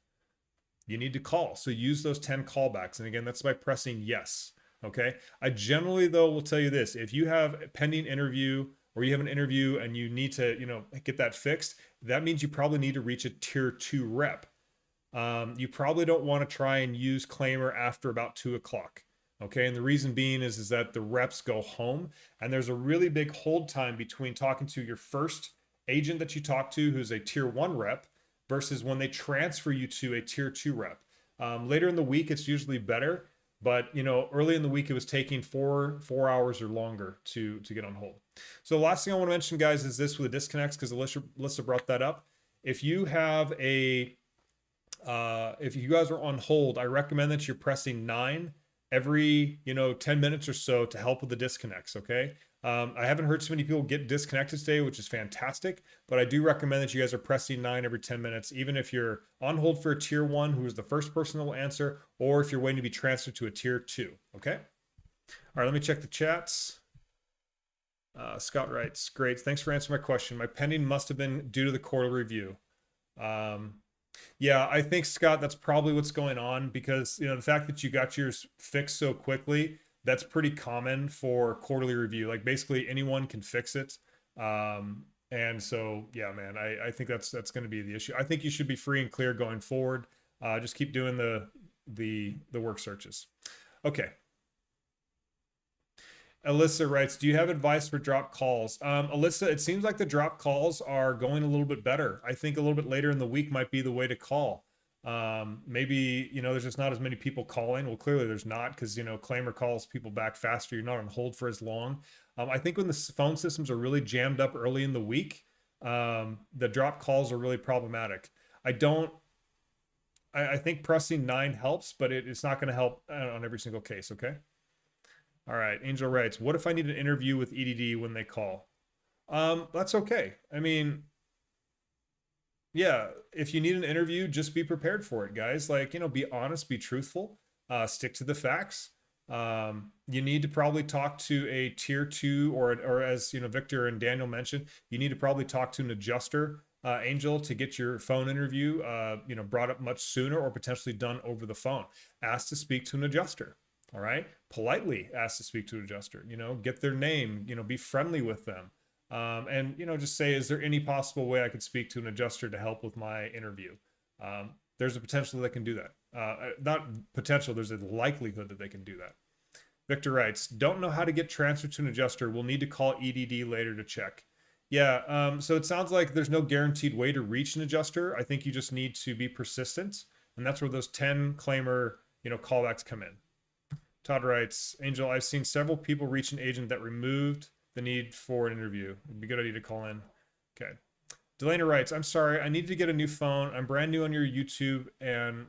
Speaker 1: you need to call. So use those 10 callbacks. And again, that's by pressing yes. Okay. I generally, though, will tell you this: if you have a pending interview or you have an interview and you need to, get that fixed, that means you probably need to reach a tier 2 rep. You probably don't want to try and use Claimyr after about 2 o'clock. Okay. And the reason being is that the reps go home, and there's a really big hold time between talking to your first agent that you talk to, who's a tier 1 rep, versus when they transfer you to a tier 2 rep. Later in the week, it's usually better. But early in the week, it was taking four hours or longer to get on hold. So the last thing I want to mention, guys, is this with the disconnects, because Alyssa brought that up. If you have if you guys are on hold, I recommend that you're pressing 9 every 10 minutes or so to help with the disconnects. Okay. I haven't heard so many people get disconnected today, which is fantastic, but I do recommend that you guys are pressing 9 every 10 minutes, even if you're on hold for a tier 1 who is the first person that will answer, or if you're waiting to be transferred to a tier 2. Okay. All right, let me check the chats. Scott writes, great, thanks for answering my question. My pending must have been due to the quarterly review. Yeah, I think, Scott, that's probably what's going on, because the fact that you got yours fixed so quickly, that's pretty common for quarterly review. Like, basically anyone can fix it. And so, yeah, man, I think that's going to be the issue. I think you should be free and clear going forward. Just keep doing the work searches. Okay. Alyssa writes, do you have advice for drop calls? Alyssa, it seems like the drop calls are going a little bit better. I think a little bit later in the week might be the way to call. Maybe, there's just not as many people calling. Well, clearly there's not, because, Claimyr calls people back faster. You're not on hold for as long. I think when the phone systems are really jammed up early in the week, the drop calls are really problematic. I think pressing 9 helps, but it's not going to help on every single case. Okay. All right. Angel writes, what if I need an interview with EDD when they call? That's okay. I mean, yeah, if you need an interview, just be prepared for it, guys. Like, be honest, be truthful, stick to the facts. You need to probably talk to a tier two, or as Victor and Daniel mentioned, you need to probably talk to an adjuster, Angel, to get your phone interview, brought up much sooner, or potentially done over the phone. Ask to speak to an adjuster. All right, politely ask to speak to an adjuster. Get their name. Be friendly with them. And just say, is there any possible way I could speak to an adjuster to help with my interview? There's a potential that they can do that. Not potential, there's a likelihood that they can do that. Victor writes, don't know how to get transferred to an adjuster. We'll need to call EDD later to check. Yeah, so it sounds like there's no guaranteed way to reach an adjuster. I think you just need to be persistent, and that's where those 10 Claimyr, callbacks come in. Todd writes, Angel, I've seen several people reach an agent that removed the need for an interview. It'd be a good idea to call in. Okay. Delana writes, I'm sorry, I need to get a new phone. I'm brand new on your YouTube, and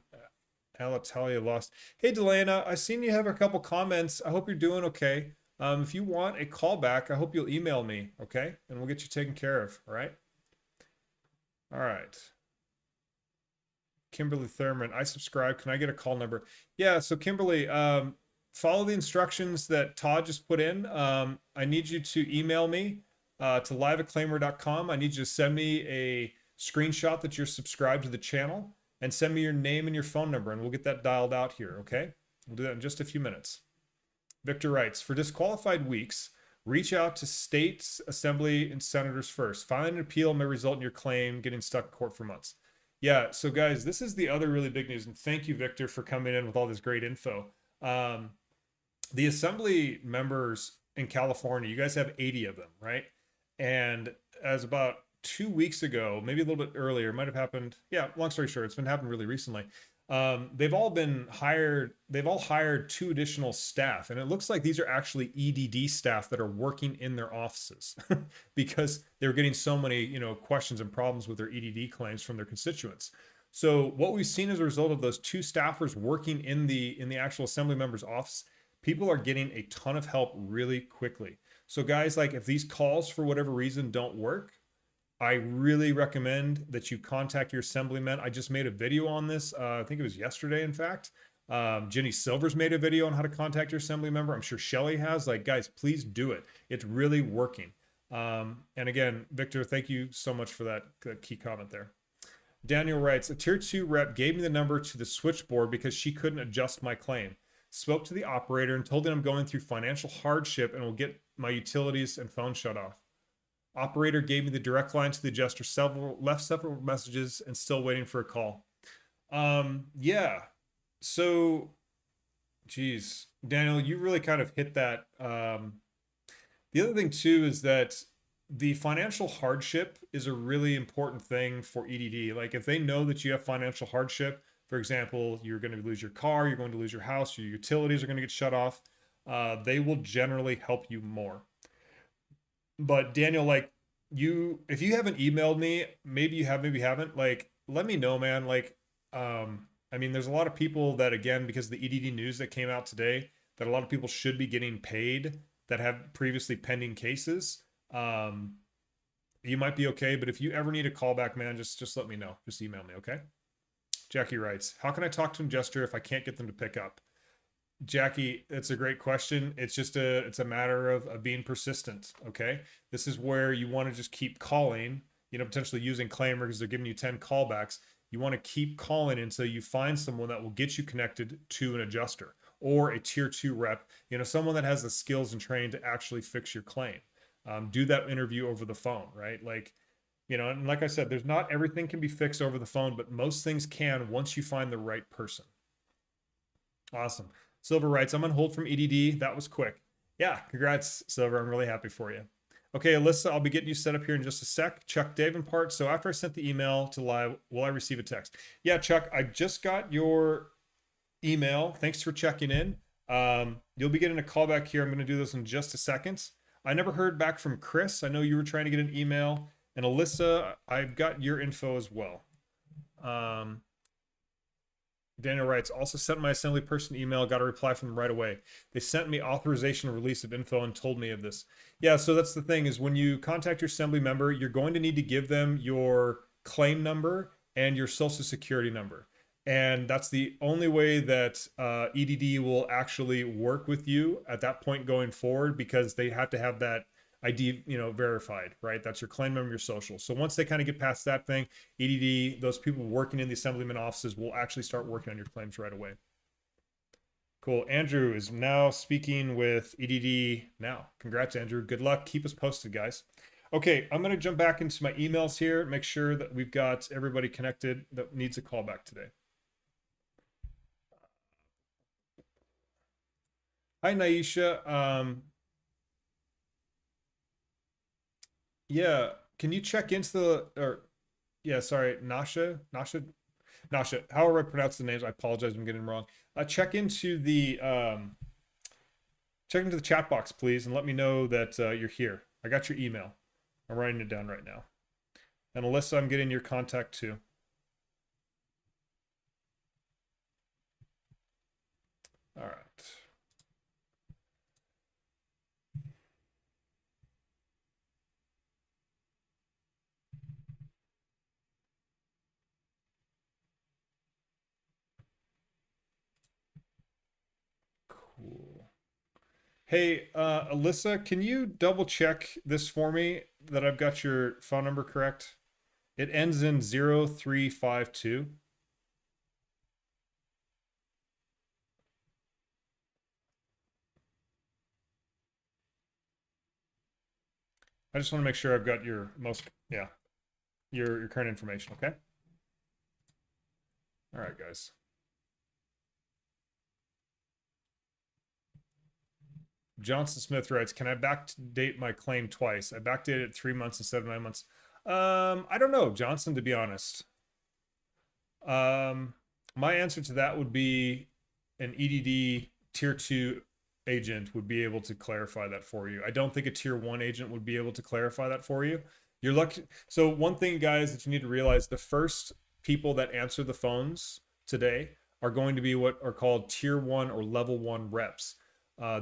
Speaker 1: Alitalia lost. Hey, Delana, I've seen you have a couple comments. I hope you're doing okay. If you want a callback, I hope you'll email me, okay? And we'll get you taken care of, all right? All right. Kimberly Thurman, I subscribe. Can I get a call number? Yeah, so Kimberly, follow the instructions that Todd just put in. I need you to email me to live@claimyr.com. I need you to send me a screenshot that you're subscribed to the channel, and send me your name and your phone number, and we'll get that dialed out here, okay? We'll do that in just a few minutes. Victor writes, for disqualified weeks, reach out to states, assembly, and senators first. Filing an appeal may result in your claim getting stuck in court for months. Yeah, so guys, this is the other really big news, and thank you, Victor, for coming in with all this great info. The assembly members in California, you guys have 80 of them, right? And as about 2 weeks ago, maybe a little bit earlier, it might have happened. Yeah, long story short, it's been happening really recently. They've all been hired. They've all hired 2 additional staff, and it looks like these are actually EDD staff that are working in their offices because they're getting so many, questions and problems with their EDD claims from their constituents. So what we've seen as a result of those 2 staffers working in the actual assembly member's office, people are getting a ton of help really quickly. So guys, like if these calls for whatever reason don't work, I really recommend that you contact your assemblyman. I just made a video on this. I think it was yesterday, in fact. Jenny Silver's made a video on how to contact your assembly member. I'm sure Shelly has. Like, guys, please do it. It's really working. And again, Victor, thank you so much for that key comment there. Daniel writes, a tier 2 rep gave me the number to the switchboard because she couldn't adjust my claim. Spoke to the operator and told him I'm going through financial hardship and will get my utilities and phone shut off. Operator gave me the direct line to the adjuster, left several messages, and still waiting for a call. Yeah. So, geez, Daniel, you really kind of hit that. The other thing too is that the financial hardship is a really important thing for EDD. Like if they know that you have financial hardship, for example, you're going to lose your car, you're going to lose your house, your utilities are going to get shut off, they will generally help you more. But Daniel, like if you haven't emailed me, maybe you have, maybe you haven't, like, let me know, man. Like, I mean, there's a lot of people that, again, because of the EDD news that came out today, that a lot of people should be getting paid that have previously pending cases. You might be okay, but if you ever need a callback, man, just let me know. Just email me, okay? Jackie writes, how can I talk to an adjuster if I can't get them to pick up? Jackie, it's a great question. It's a matter of being persistent. Okay. This is where you want to just keep calling, potentially using Claimyr because they're giving you 10 callbacks. You want to keep calling until you find someone that will get you connected to an adjuster or a tier 2 rep, someone that has the skills and training to actually fix your claim. Do that interview over the phone, right? Like, and like I said, there's not everything can be fixed over the phone, but most things can once you find the right person. Awesome. Silver writes, I'm on hold from EDD. That was quick. Yeah, congrats, Silver. I'm really happy for you. Okay, Alyssa, I'll be getting you set up here in just a sec. Chuck Davenport. So after I sent the email to live, will I receive a text? Yeah, Chuck, I just got your email. Thanks for checking in. You'll be getting a call back here. I'm going to do this in just a second. I never heard back from Chris. I know you were trying to get an email. And Alyssa, I've got your info as well. Daniel writes, also sent my assembly person email, got a reply from them right away. They sent me authorization and release of info and told me of this. Yeah, so that's the thing is when you contact your assembly member, you're going to need to give them your claim number and your social security number. And that's the only way that EDD will actually work with you at that point going forward because they have to have that ID, verified, right? That's your claim number, your social. So once they kind of get past that thing, EDD, those people working in the assemblyman offices will actually start working on your claims right away. Cool. Andrew is now speaking with EDD now. Congrats, Andrew. Good luck. Keep us posted, guys. Okay, I'm going to jump back into my emails here, make sure that we've got everybody connected that needs a callback today. Hi, Naisha. Yeah, can you check into yeah, sorry, Nasha, however I pronounce the names, I apologize, I'm getting them wrong. Check into the chat box, please, and let me know that you're here. I got your email. I'm writing it down right now. And Alyssa, I'm getting your contact too. All right. Cool. Hey, Alyssa, can you double check this for me that I've got your phone number correct? It ends in 0352. I just want to make sure I've got your current information, okay? All right, guys. Johnson Smith writes, "Can I backdate my claim twice? I backdated it 3 months instead of 9 months." I don't know, Johnson, to be honest. My answer to that would be an EDD tier 2 agent would be able to clarify that for you. I don't think a tier 1 agent would be able to clarify that for you. You're lucky. So one thing, guys, that you need to realize, the first people that answer the phones today are going to be what are called tier 1 or level 1 reps.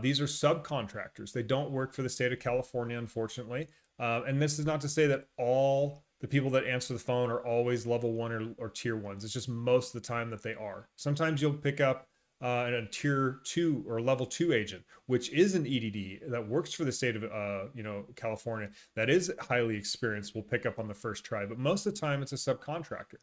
Speaker 1: These are subcontractors. They don't work for the state of California, unfortunately. And this is not to say that all the people that answer the phone are always level 1 or tier 1s. It's just most of the time that they are. Sometimes you'll pick up a tier 2 or level 2 agent, which is an EDD that works for the state of California, that is highly experienced, will pick up on the first try. But most of the time, it's a subcontractor.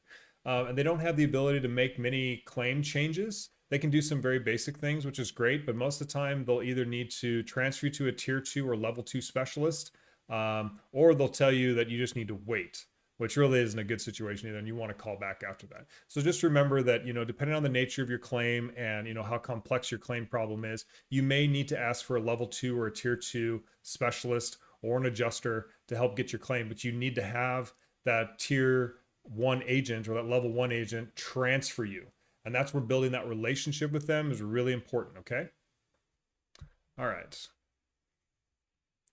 Speaker 1: And they don't have the ability to make many claim changes. They can do some very basic things, which is great, but most of the time they'll either need to transfer you to a tier 2 or level 2 specialist, or they'll tell you that you just need to wait, which really isn't a good situation either, and you want to call back after that. So just remember that, depending on the nature of your claim and, how complex your claim problem is, you may need to ask for a level 2 or a tier 2 specialist or an adjuster to help get your claim, but you need to have that tier 1 agent or that level 1 agent transfer you. And that's where building that relationship with them is really important, okay? All right.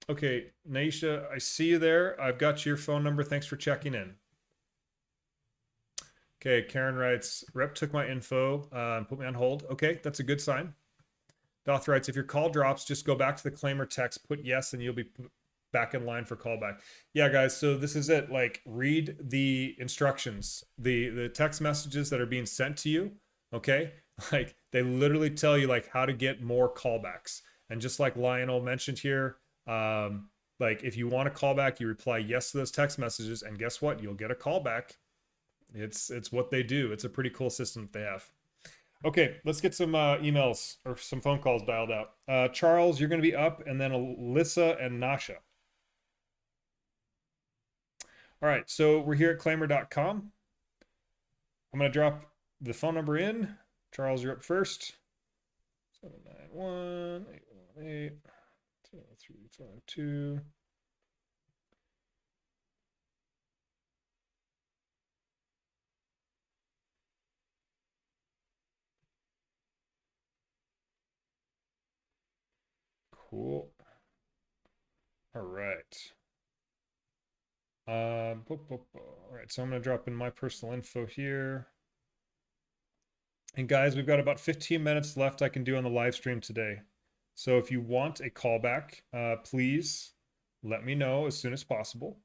Speaker 1: Okay, Naisha, I see you there. I've got your phone number. Thanks for checking in. Okay, Karen writes, rep took my info and put me on hold. Okay, that's a good sign. Doth writes, if your call drops, just go back to the Claimyr text, put yes, and you'll be back in line for callback. Yeah, guys, so this is it. Like, read the instructions, the text messages that are being sent to you, okay? Like, they literally tell you, like, how to get more callbacks. And just like Lionel mentioned here, like, if you want a callback, you reply yes to those text messages, and guess what? You'll get a callback. It's what they do. It's a pretty cool system that they have. Okay, let's get some emails or some phone calls dialed out. Charles, you're going to be up, and then Alyssa and Nasha. All right, so we're here at claimyr.com. I'm going to drop the phone number in. Charles, you're up first. 791 818 0352. Cool. All right. All right, so I'm going to drop in my personal info here. And guys, we've got about 15 minutes left I can do on the live stream today. So if you want a callback, please let me know as soon as possible.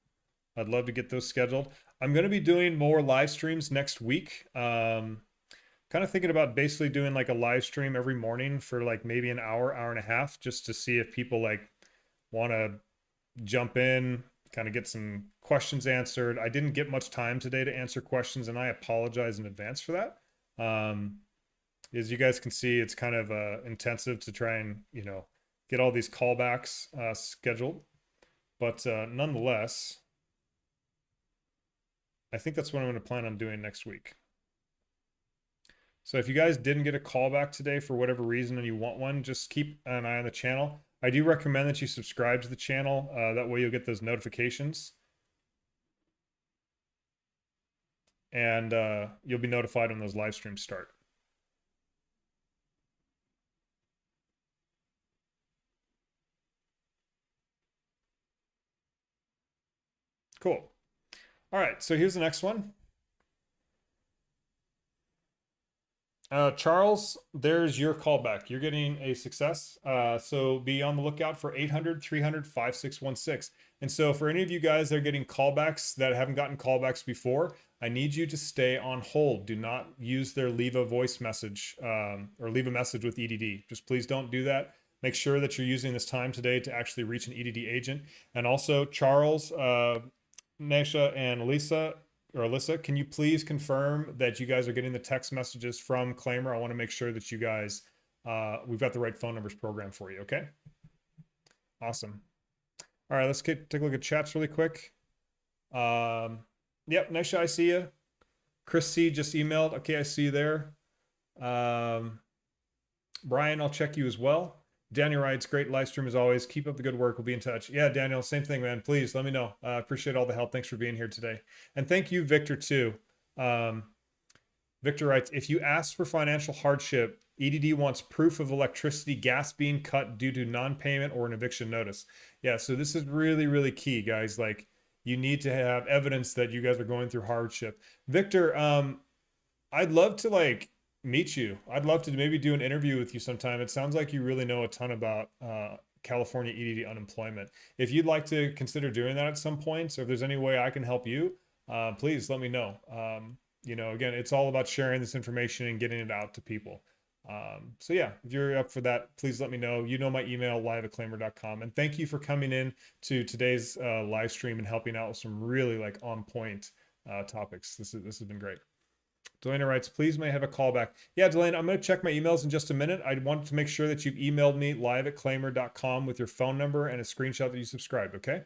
Speaker 1: I'd love to get those scheduled. I'm going to be doing more live streams next week. Kind of thinking about basically doing like a live stream every morning for like maybe an hour, hour and a half, just to see if people like want to jump in, kind of get some questions answered. I didn't get much time today to answer questions, and I apologize in advance for that. As you guys can see, it's kind of intensive to try and get all these callbacks scheduled, but nonetheless, I think that's what I'm going to plan on doing next week. So if you guys didn't get a callback today for whatever reason and you want one, just keep an eye on the channel. I do recommend that you subscribe to the channel. That way you'll get those notifications. And you'll be notified when those live streams start. Cool. All right, so here's the next one. Charles, there's your callback. You're getting a success. So be on the lookout for 800 300 5616. And so for any of you guys that are getting callbacks that haven't gotten callbacks before, I need you to stay on hold. Do not use their leave a voice message or leave a message with EDD. Just please don't do that. Make sure that you're using this time today to actually reach an EDD agent. And also, Charles, Nesha, and Alyssa, can you please confirm that you guys are getting the text messages from Claimyr? I want to make sure that you guys, we've got the right phone numbers programmed for you, okay? Awesome. All right, let's take a look at chats really quick. Yep, Nesha, I see you. Chris C just emailed. Okay, I see you there. Brian, I'll check you as well. Daniel writes, great live stream as always. Keep up the good work. We'll be in touch. Yeah, Daniel, same thing, man. Please let me know. Appreciate all the help. Thanks for being here today. And thank you, Victor, too. Victor writes, if you ask for financial hardship, EDD wants proof of electricity, gas being cut due to non-payment or an eviction notice. Yeah, so this is really, really key, guys. Like, you need to have evidence that you guys are going through hardship. Victor, I'd love to like meet you. I'd love to maybe do an interview with you sometime. It sounds like you really know a ton about California EDD unemployment. If you'd like to consider doing that at some point, or if there's any way I can help you, please let me know. Again, it's all about sharing this information and getting it out to people. So yeah, if you're up for that, please let me know. You know my email, live@claimyr.com. And thank you for coming in to today's live stream and helping out with some really like on point topics. This has been great. Delana writes, please may I have a callback. Yeah, Delana, I'm going to check my emails in just a minute. I want to make sure that you've emailed me live@claimyr.com with your phone number and a screenshot that you subscribed, okay?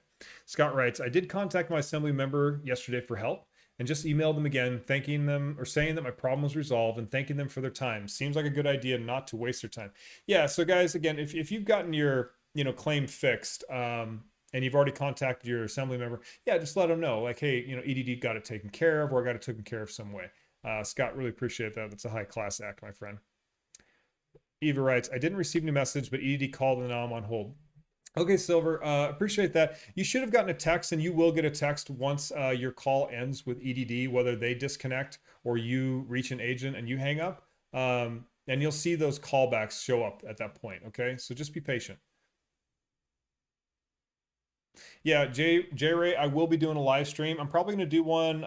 Speaker 1: Scott writes, I did contact my assembly member yesterday for help and just emailed them again, thanking them or saying that my problem was resolved and thanking them for their time. Seems like a good idea not to waste their time. Yeah, so guys, again, if you've gotten your claim fixed, and you've already contacted your assembly member, yeah, just let them know, like, hey, EDD got it taken care of, or I got it taken care of some way. Scott, really appreciate that. That's a high class act, my friend. Eva writes, I didn't receive any message, but EDD called and now I'm on hold. Okay, Silver, appreciate that. You should have gotten a text, and you will get a text once your call ends with EDD, whether they disconnect or you reach an agent and you hang up. And you'll see those callbacks show up at that point, okay? So just be patient. Yeah, J Ray, I will be doing a live stream. I'm probably going to do one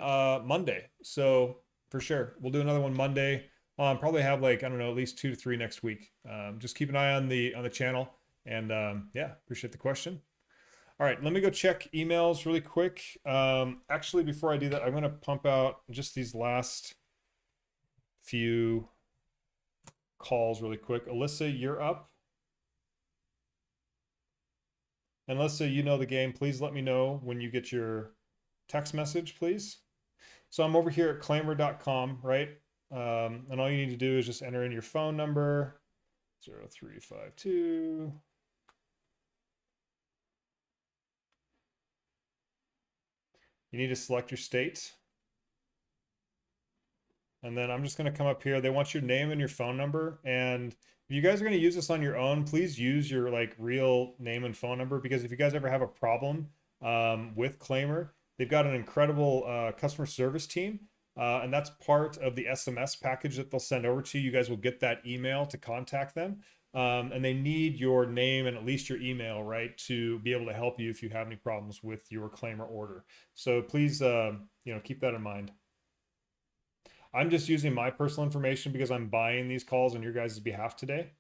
Speaker 1: Monday. So for sure, we'll do another one Monday. Probably have like, I don't know, at least 2 to 3 next week. Just keep an eye on the channel. And yeah, appreciate the question. All right, let me go check emails really quick. Actually, before I do that, I'm going to pump out just these last few calls really quick. Alyssa, you're up. And Alyssa, you know the game. Please let me know when you get your text message, please. So I'm over here at claimyr.com, right? And all you need to do is just enter in your phone number, 0352. You need to select your state. And then I'm just going to come up here. They want your name and your phone number. And if you guys are going to use this on your own, please use your like real name and phone number, because if you guys ever have a problem with Claimyr, they've got an incredible customer service team. And that's part of the SMS package that they'll send over to you. You guys will get that email to contact them. And they need your name and at least your email, right, to be able to help you if you have any problems with your Claimyr order. So please, keep that in mind. I'm just using my personal information because I'm buying these calls on your guys' behalf today.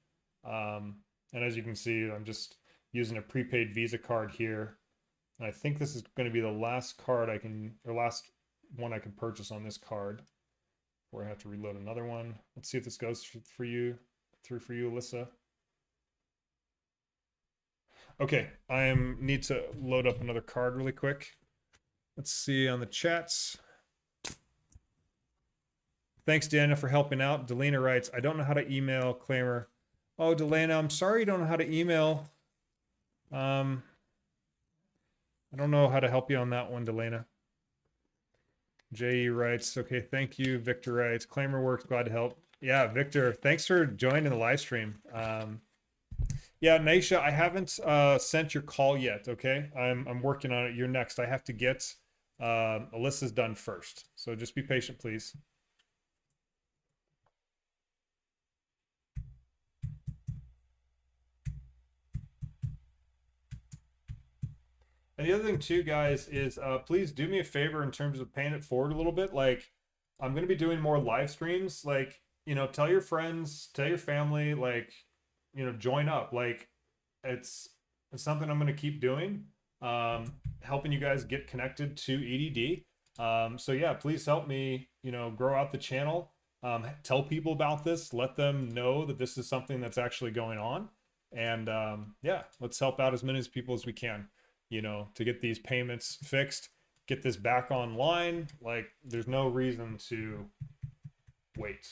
Speaker 1: And as you can see, I'm just using a prepaid Visa card here. And I think this is going to be the last card last one I can purchase on this card before I have to reload another one. Let's see if this goes through for you, Alyssa. Okay, I need to load up another card really quick. Let's see on the chats. Thanks, Daniel, for helping out. Delena writes, I don't know how to email Claimyr. Oh, Delena, I'm sorry you don't know how to email. I don't know how to help you on that one, Delena. J.E. writes, okay, thank you. Victor writes, Claimyr works, glad to help. Yeah, Victor, thanks for joining the live stream. Yeah, Naisha, I haven't sent your call yet, okay? I'm working on it. You're next. I have to get Alyssa's done first. So just be patient, please. And the other thing too, guys, is please do me a favor in terms of paying it forward a little bit. Like, I'm going to be doing more live streams. Like, tell your friends, tell your family, like, join up. Like, it's something I'm going to keep doing, helping you guys get connected to EDD. So yeah, please help me, grow out the channel. Tell people about this. Let them know that this is something that's actually going on. And yeah, let's help out as many people as we can, to get these payments fixed, get this back online. Like, there's no reason to wait.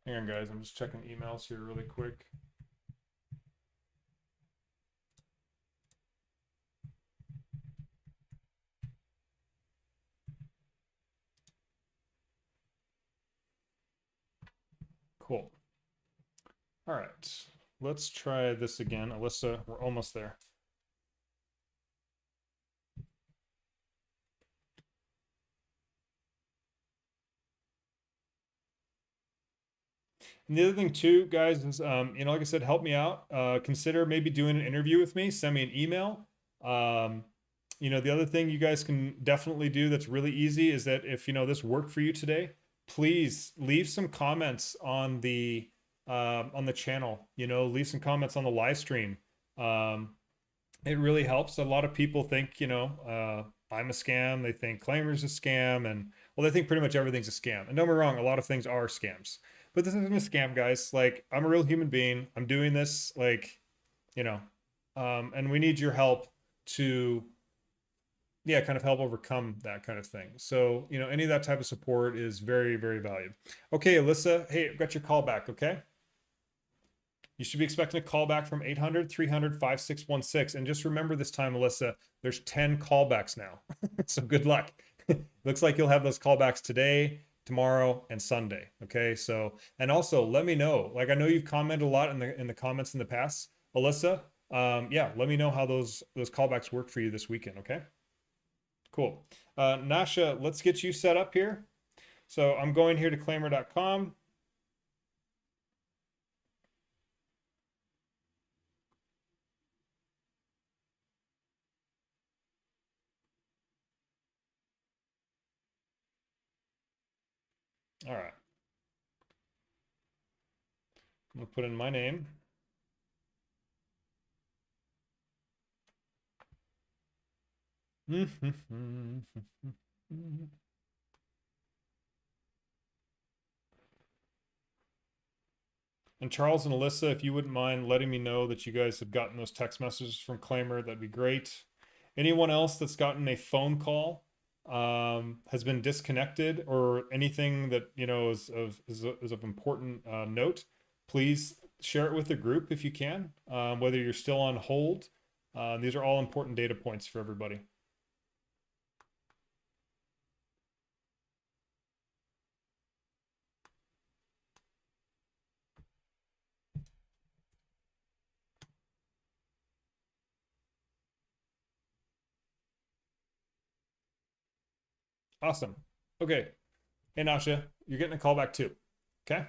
Speaker 1: Hang on, guys. I'm just checking emails here really quick. Cool. All right. Let's try this again. Alyssa, we're almost there. And the other thing too, guys, is like I said, help me out. Consider maybe doing an interview with me. Send me an email. The other thing you guys can definitely do that's really easy is that if this worked for you today, please leave some comments on the channel. Leave some comments on the live stream. It really helps. A lot of people think I'm a scam. They think Claimyr's a scam, and well, they think pretty much everything's a scam. And don't be wrong, a lot of things are scams. But this isn't a scam, guys. Like, I'm a real human being. I'm doing this, like, and we need your help to, yeah, kind of help overcome that kind of thing. So, any of that type of support is very, very valued. Okay, Alyssa, hey, I've got your call back, okay? You should be expecting a call back from 800-300-5616. And just remember this time, Alyssa, there's 10 callbacks now. So good luck. Looks like you'll have those callbacks today, tomorrow, and Sunday. Okay. So, and also let me know, like, I know you've commented a lot in the comments in the past, Alyssa. Yeah, let me know how those callbacks work for you this weekend. Okay. Cool. Nasha, let's get you set up here. So I'm going here to claimyr.com. All right. I'm gonna put in my name. And Charles and Alyssa, if you wouldn't mind letting me know that you guys have gotten those text messages from Claimyr, that'd be great. Anyone else that's gotten a phone call, has been disconnected, or anything that is of important note, please share it with the group if you can. Whether you're still on hold, these are all important data points for everybody. Awesome. Okay. Hey, Nasha, you're getting a call back too. Okay.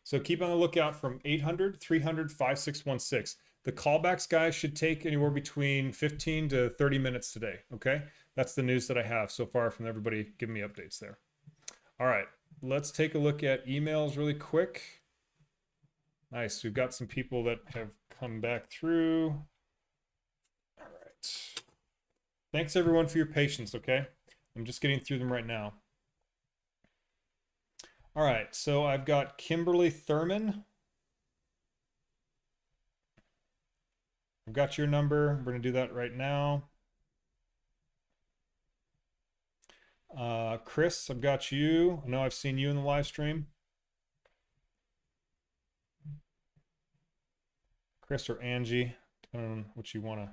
Speaker 1: So keep on the lookout from 800 300 5616. The callbacks, guys, should take anywhere between 15 to 30 minutes today. Okay. That's the news that I have so far from everybody giving me updates there. All right. Let's take a look at emails really quick. Nice. We've got some people that have come back through. All right. Thanks, everyone, for your patience. Okay. I'm just getting through them right now. All right, so I've got Kimberly Thurman. I've got your number. We're going to do that right now. Chris, I've got you. I know I've seen you in the live stream. Chris or Angie, depending on what you want to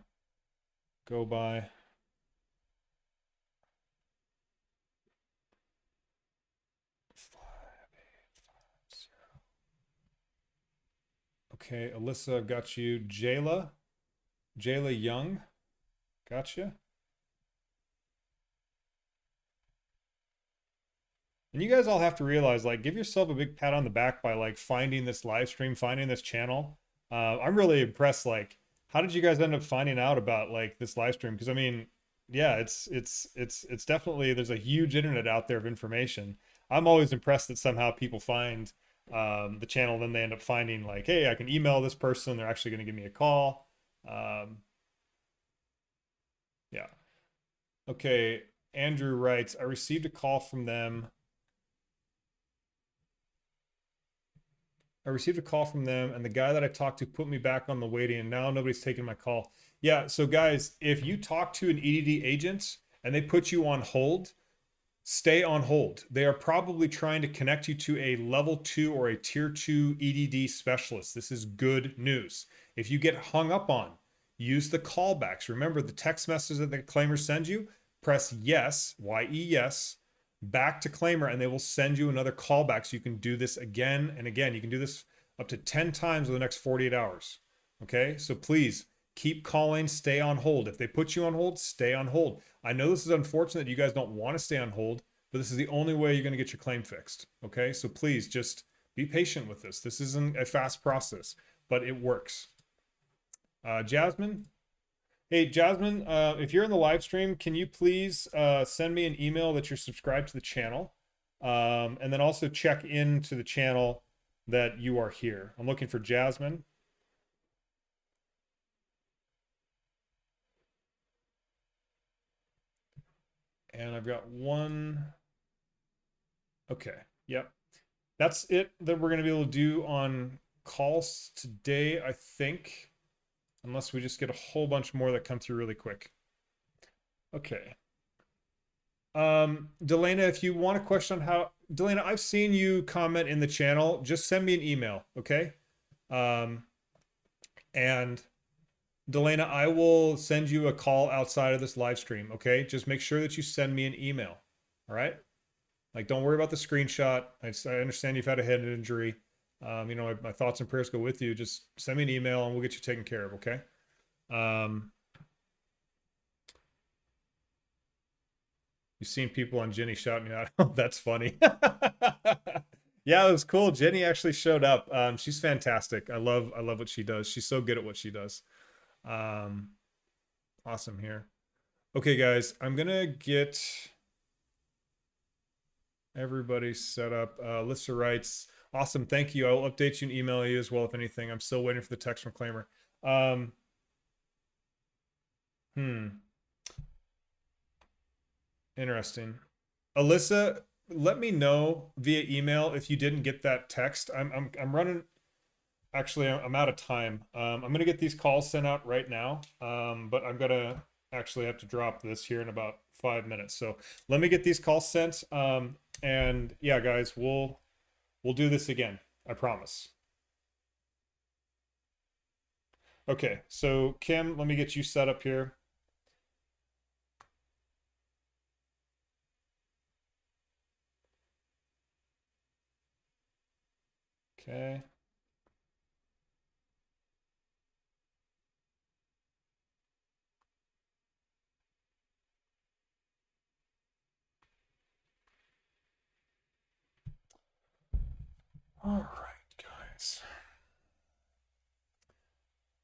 Speaker 1: go by. Okay, Alyssa, I've got you. Jayla Young, gotcha. And you guys all have to realize, like, give yourself a big pat on the back by like finding this live stream, finding this channel. I'm really impressed. Like, how did you guys end up finding out about like this live stream? Because I mean, yeah, it's definitely, there's a huge internet out there of information. I'm always impressed that somehow people find the channel, then they end up finding like, hey, I can email this person. They're actually going to give me a call. Yeah. Okay. Andrew writes, I received a call from them. I received a call from them, and the guy that I talked to put me back on the waiting, and now nobody's taking my call. Yeah, so guys, if you talk to an EDD agent and they put you on hold, stay on hold. They are probably trying to connect you to a level 2 or a tier 2 EDD specialist. This is good news. If you get hung up on, use the callbacks. Remember the text message that the Claimyr sends you, press yes, Y-E yes, back to Claimyr, and they will send you another callback so you can do this again and again. You can do this up to 10 times in the next 48 hours. Okay, so please keep calling, stay on hold. If they put you on hold, stay on hold. I know this is unfortunate that you guys don't want to stay on hold, but this is the only way you're going to get your claim fixed. Okay, so please just be patient with this. This isn't a fast process, but it works. Jasmine. Hey, Jasmine, if you're in the live stream, can you please send me an email that you're subscribed to the channel? And then also check into the channel that you are here. I'm looking for Jasmine. And I've got one. Okay, yep. That's it that we're going to be able to do on calls today, I think. Unless we just get a whole bunch more that come through really quick. Okay. Delana, if you want a question on how, Delana, I've seen you comment in the channel. Just send me an email, okay? And Delana, I will send you a call outside of this live stream, okay? Just make sure that you send me an email, all right? Like, don't worry about the screenshot. I understand you've had a head injury. You know, my thoughts and prayers go with you. Just send me an email and we'll get you taken care of, okay? You've seen people on Jenny shouting you out. Oh, that's funny. Yeah, it was cool. Jenny actually showed up. She's fantastic. I love what she does. She's so good at what she does. Awesome here. Okay, guys, I'm gonna get everybody set up. Lissa writes, awesome, thank you. I will update you and email you as well if anything. I'm still waiting for the text from Claimyr. Interesting. Alyssa, let me know via email if you didn't get that text. I'm running. Actually, I'm out of time. I'm gonna get these calls sent out right now. But I'm gonna actually have to drop this here in about 5 minutes. So let me get these calls sent. And yeah, guys, we'll do this again. I promise. Okay, so Kim, let me get you set up here. Okay. All right, guys.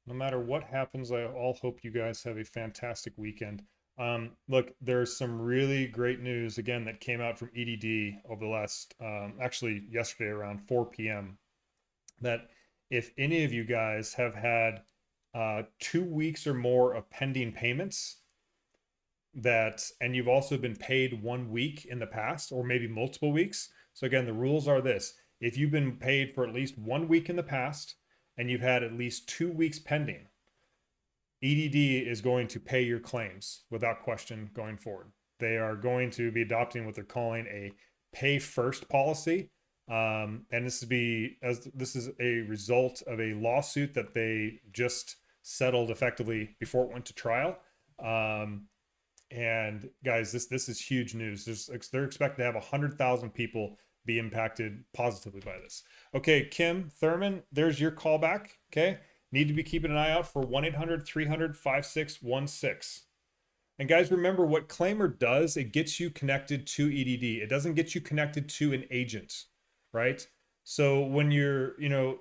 Speaker 1: No matter what happens, I all hope you guys have a fantastic weekend. Look, there's some really great news again that came out from EDD over the last, actually yesterday around 4 p.m. That if any of you guys have had 2 weeks or more of pending payments, that and you've also been paid 1 week in the past or maybe multiple weeks. So again, the rules are this: if you've been paid for at least 1 week in the past and you've had at least 2 weeks pending, EDD is going to pay your claims without question going forward. They are going to be adopting what they're calling a pay first policy. And this is a result of a lawsuit that they just settled effectively before it went to trial. And guys, this is huge news. They're expecting to have 100,000 people be impacted positively by this. Okay, Kim Thurman, there's your callback. Okay, need to be keeping an eye out for 1-800-300-5616. And guys, remember what Claimyr does, it gets you connected to EDD. It doesn't get you connected to an agent, right? So when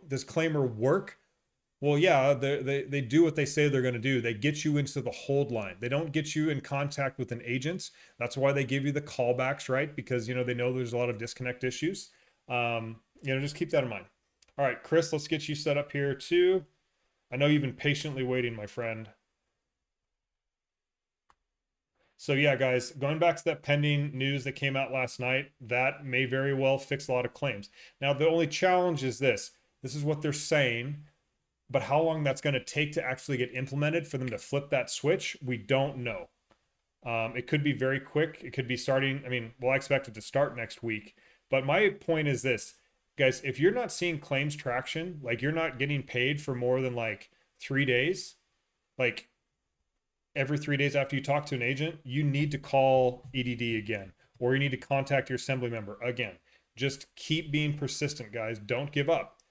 Speaker 1: does Claimyr work? Well, yeah, they do what they say they're going to do. They get you into the hold line. They don't get you in contact with an agent. That's why they give you the callbacks, right? Because, they know there's a lot of disconnect issues. Just keep that in mind. All right, Chris, let's get you set up here too. I know you've been patiently waiting, my friend. So yeah, guys, going back to that pending news that came out last night, that may very well fix a lot of claims. Now, the only challenge is this. This is what they're saying. But how long that's going to take to actually get implemented for them to flip that switch, we don't know. It could be very quick. It could be starting. I expect it to start next week. But my point is this, guys, if you're not seeing claims traction, like you're not getting paid for more than like 3 days, like every 3 days after you talk to an agent, you need to call EDD again, or you need to contact your assembly member again. Just keep being persistent, guys. Don't give up.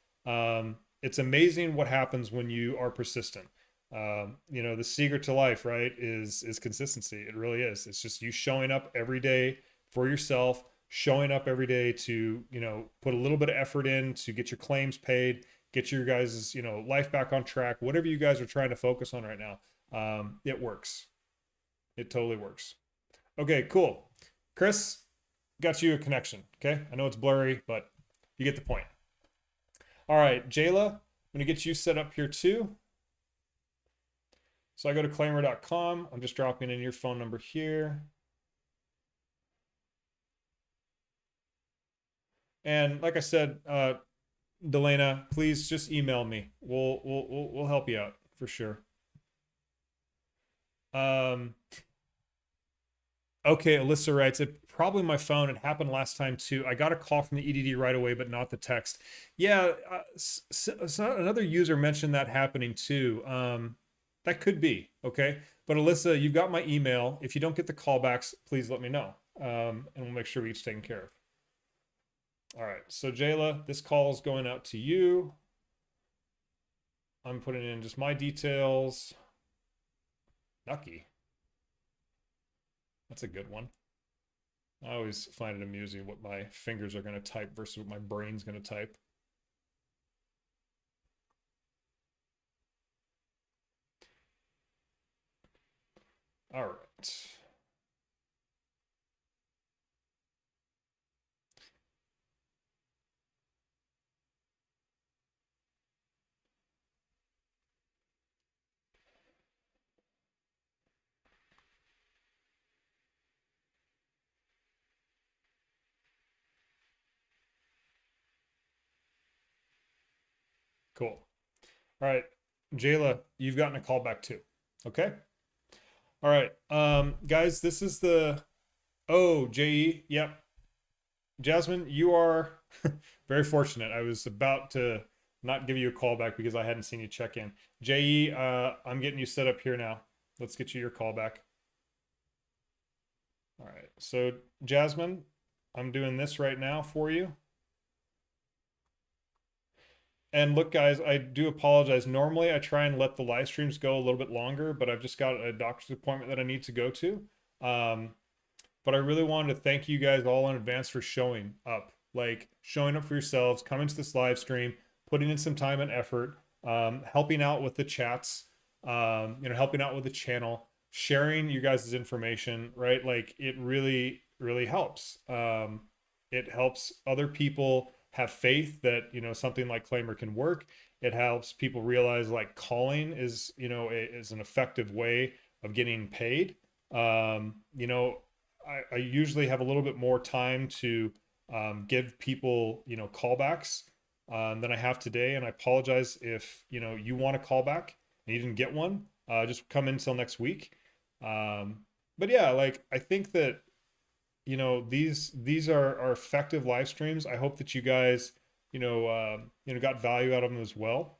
Speaker 1: It's amazing what happens when you are persistent. The secret to life, right, is consistency. It really is. It's just you showing up every day for yourself, showing up every day to, put a little bit of effort in to get your claims paid, get your guys', life back on track, whatever you guys are trying to focus on right now. It works. It totally works. Okay, cool. Chris, got you a connection. Okay. I know it's blurry, but you get the point. All right, Jayla, I'm going to get you set up here too. So I go to claimyr.com. I'm just dropping in your phone number here. And like I said, Delana, please just email me. We'll help you out for sure. Okay, Alyssa writes, it probably my phone. It happened last time too. I got a call from the EDD right away, but not the text. Yeah, another user mentioned that happening too. That could be, okay? But Alyssa, you've got my email. If you don't get the callbacks, please let me know. And we'll make sure we get taken care of. All right, so Jayla, this call is going out to you. I'm putting in just my details. Nucky. That's a good one. I always find it amusing what my fingers are going to type versus what my brain's going to type. All right. Cool. All right, Jayla, you've gotten a call back too. Okay. All right, guys, this is the JE. Yep. Jasmine, you are very fortunate. I was about to not give you a call back because I hadn't seen you check in. JE, I'm getting you set up here now. Let's get you your call back. All right, so Jasmine, I'm doing this right now for you. And look, guys, I do apologize. Normally, I try and let the live streams go a little bit longer, but I've just got a doctor's appointment that I need to go to. But I really wanted to thank you guys all in advance for showing up like showing up for yourselves, coming to this live stream, putting in some time and effort, helping out with the chats, helping out with the channel, sharing you guys' information, right? Like it really, really helps. It helps other people have faith that, something like Claimyr can work. It helps people realize like calling is, is an effective way of getting paid. I usually have a little bit more time to give people, callbacks than I have today. And I apologize if, you want a callback and you didn't get one. Just come in until next week. But yeah, like I think that, these are effective live streams. I hope that you guys, got value out of them as well.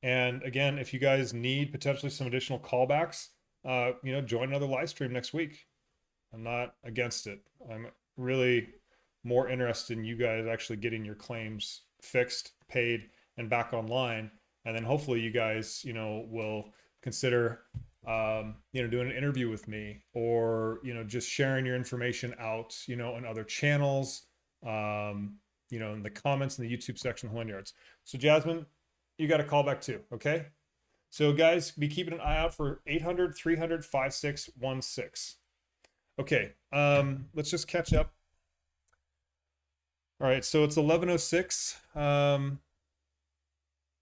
Speaker 1: And again, if you guys need potentially some additional callbacks, join another live stream next week. I'm not against it. I'm really more interested in you guys actually getting your claims fixed, paid, and back online. And then hopefully you guys, will consider, doing an interview with me, or, just sharing your information out, on other channels, in the comments in the YouTube section, whole yards. So Jasmine, you got a call back too. Okay. So guys, be keeping an eye out for 800-300-5616. Okay. Let's just catch up. All right. So it's 11:06.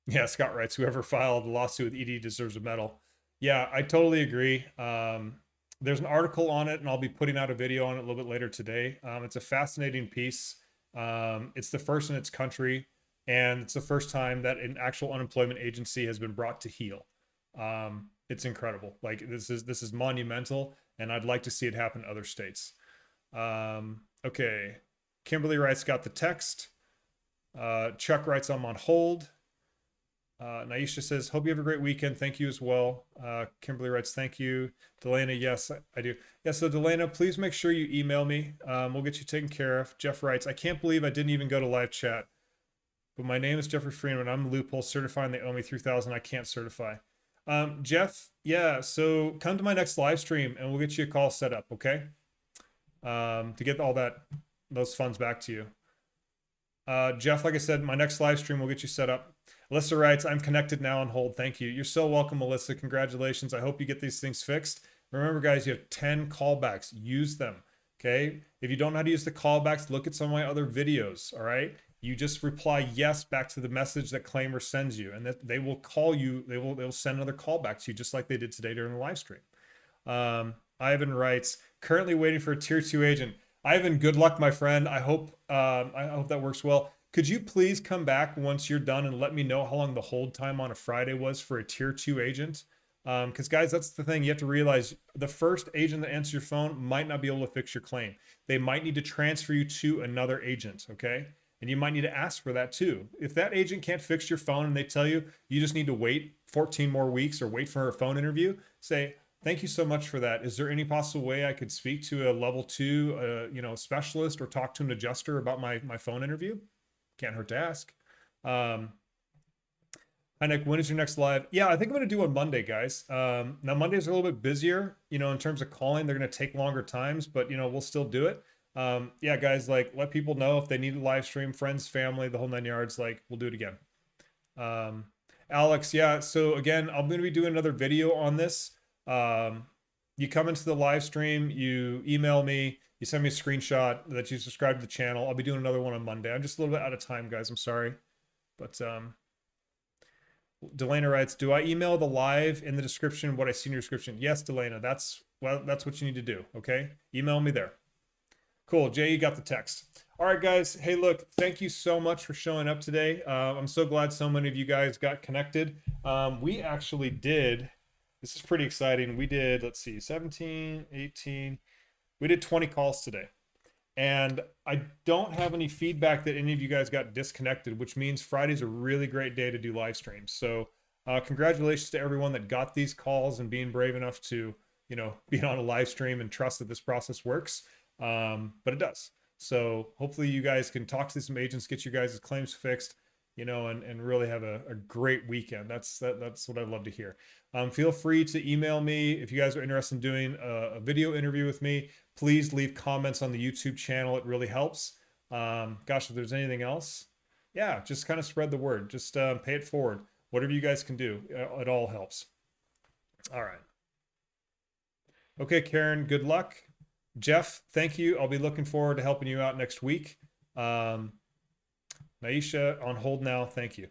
Speaker 1: Yeah, Scott writes, whoever filed the lawsuit with ED deserves a medal. Yeah, I totally agree. There's an article on it, and I'll be putting out a video on it a little bit later today. It's a fascinating piece. It's the first in its country, and it's the first time that an actual unemployment agency has been brought to heel. It's incredible. Like this is monumental, and I'd like to see it happen in other states. Okay, Kimberly writes, got the text. Chuck writes, I'm on hold. Naisha says, hope you have a great weekend. Thank you as well. Kimberly writes, thank you. Delana, yes, I do. Yeah, so Delana, please make sure you email me. We'll get you taken care of. Jeff writes, I can't believe I didn't even go to live chat. But my name is Jeffrey Freeman. I'm Loophole certifying. They owe me $3,000. I can't certify. Jeff, yeah, so come to my next live stream and we'll get you a call set up, okay? To get all those funds back to you. Jeff, like I said, my next live stream will get you set up. Alyssa writes, I'm connected now on hold. Thank you. You're so welcome, Alyssa. Congratulations. I hope you get these things fixed. Remember, guys, you have 10 callbacks. Use them, okay? If you don't know how to use the callbacks, look at some of my other videos, all right? You just reply yes back to the message that Claimyr sends you, and that they will call you. They will send another callback to you, just like they did today during the live stream. Ivan writes, currently waiting for a tier 2 agent. Ivan, good luck, my friend. I hope that works well. Could you please come back once you're done and let me know how long the hold time on a Friday was for a tier 2 agent? Because guys, that's the thing. You have to realize the first agent that answers your phone might not be able to fix your claim. They might need to transfer you to another agent, okay? And you might need to ask for that too. If that agent can't fix your phone and they tell you you just need to wait 14 more weeks or wait for a phone interview, say, thank you so much for that. Is there any possible way I could speak to a level 2, specialist or talk to an adjuster about my phone interview? Can't hurt to ask. Hi, Nick, when is your next live? Yeah, I think I'm going to do on Monday, guys. Now, Mondays are a little bit busier, in terms of calling. They're going to take longer times, but, we'll still do it. Yeah, guys, like, let people know if they need a live stream, friends, family, the whole 9 yards, like, we'll do it again. Alex, yeah, so again, I'm going to be doing another video on this. You come into the live stream, you email me, you send me a screenshot that you subscribe to the channel. I'll be doing another one on Monday. I'm just a little bit out of time, guys. I'm sorry. But Delana writes, do I email the live in the description what I see in your description? Yes, Delana, that's what you need to do, okay? Email me there. Cool, Jay, you got the text. All right, guys. Hey, look, thank you so much for showing up today. I'm so glad so many of you guys got connected. We actually did, this is pretty exciting. We did, let's see, 17, 18, we did 20 calls today. And I don't have any feedback that any of you guys got disconnected, which means Friday's a really great day to do live streams. So congratulations to everyone that got these calls and being brave enough to, be on a live stream and trust that this process works. But it does. So hopefully you guys can talk to some agents, get you guys' claims fixed, and really have a great weekend. That's what I'd love to hear. Feel free to email me if you guys are interested in doing a video interview with me. Please leave comments on the YouTube channel. It really helps. Gosh, if there's anything else, yeah, just kind of spread the word. Just pay it forward. Whatever you guys can do, it all helps. All right. Okay, Karen, good luck. Jeff, thank you. I'll be looking forward to helping you out next week. Um, Naisha, on hold now. Thank you.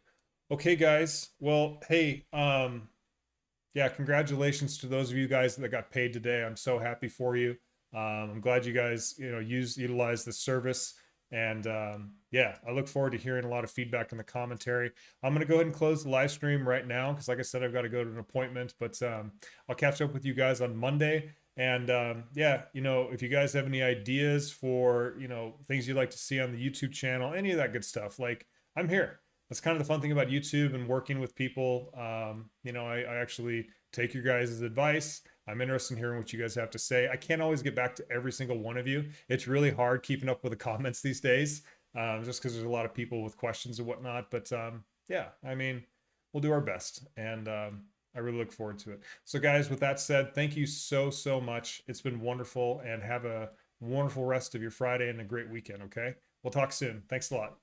Speaker 1: Okay, guys. Well, hey, yeah, congratulations to those of you guys that got paid today. I'm so happy for you. I'm glad you guys, utilize the service. And yeah, I look forward to hearing a lot of feedback in the commentary. I'm going to go ahead and close the live stream right now because, like I said, I've got to go to an appointment. But I'll catch up with you guys on Monday. And yeah, if you guys have any ideas for, things you'd like to see on the YouTube channel, any of that good stuff, like I'm here. That's kind of the fun thing about YouTube and working with people. I actually take your guys' advice. I'm interested in hearing what you guys have to say. I can't always get back to every single one of you. It's really hard keeping up with the comments these days, just because there's a lot of people with questions and whatnot. But yeah, I mean, we'll do our best. And I really look forward to it. So guys, with that said, thank you so, so much. It's been wonderful, and have a wonderful rest of your Friday and a great weekend. Okay. We'll talk soon. Thanks a lot.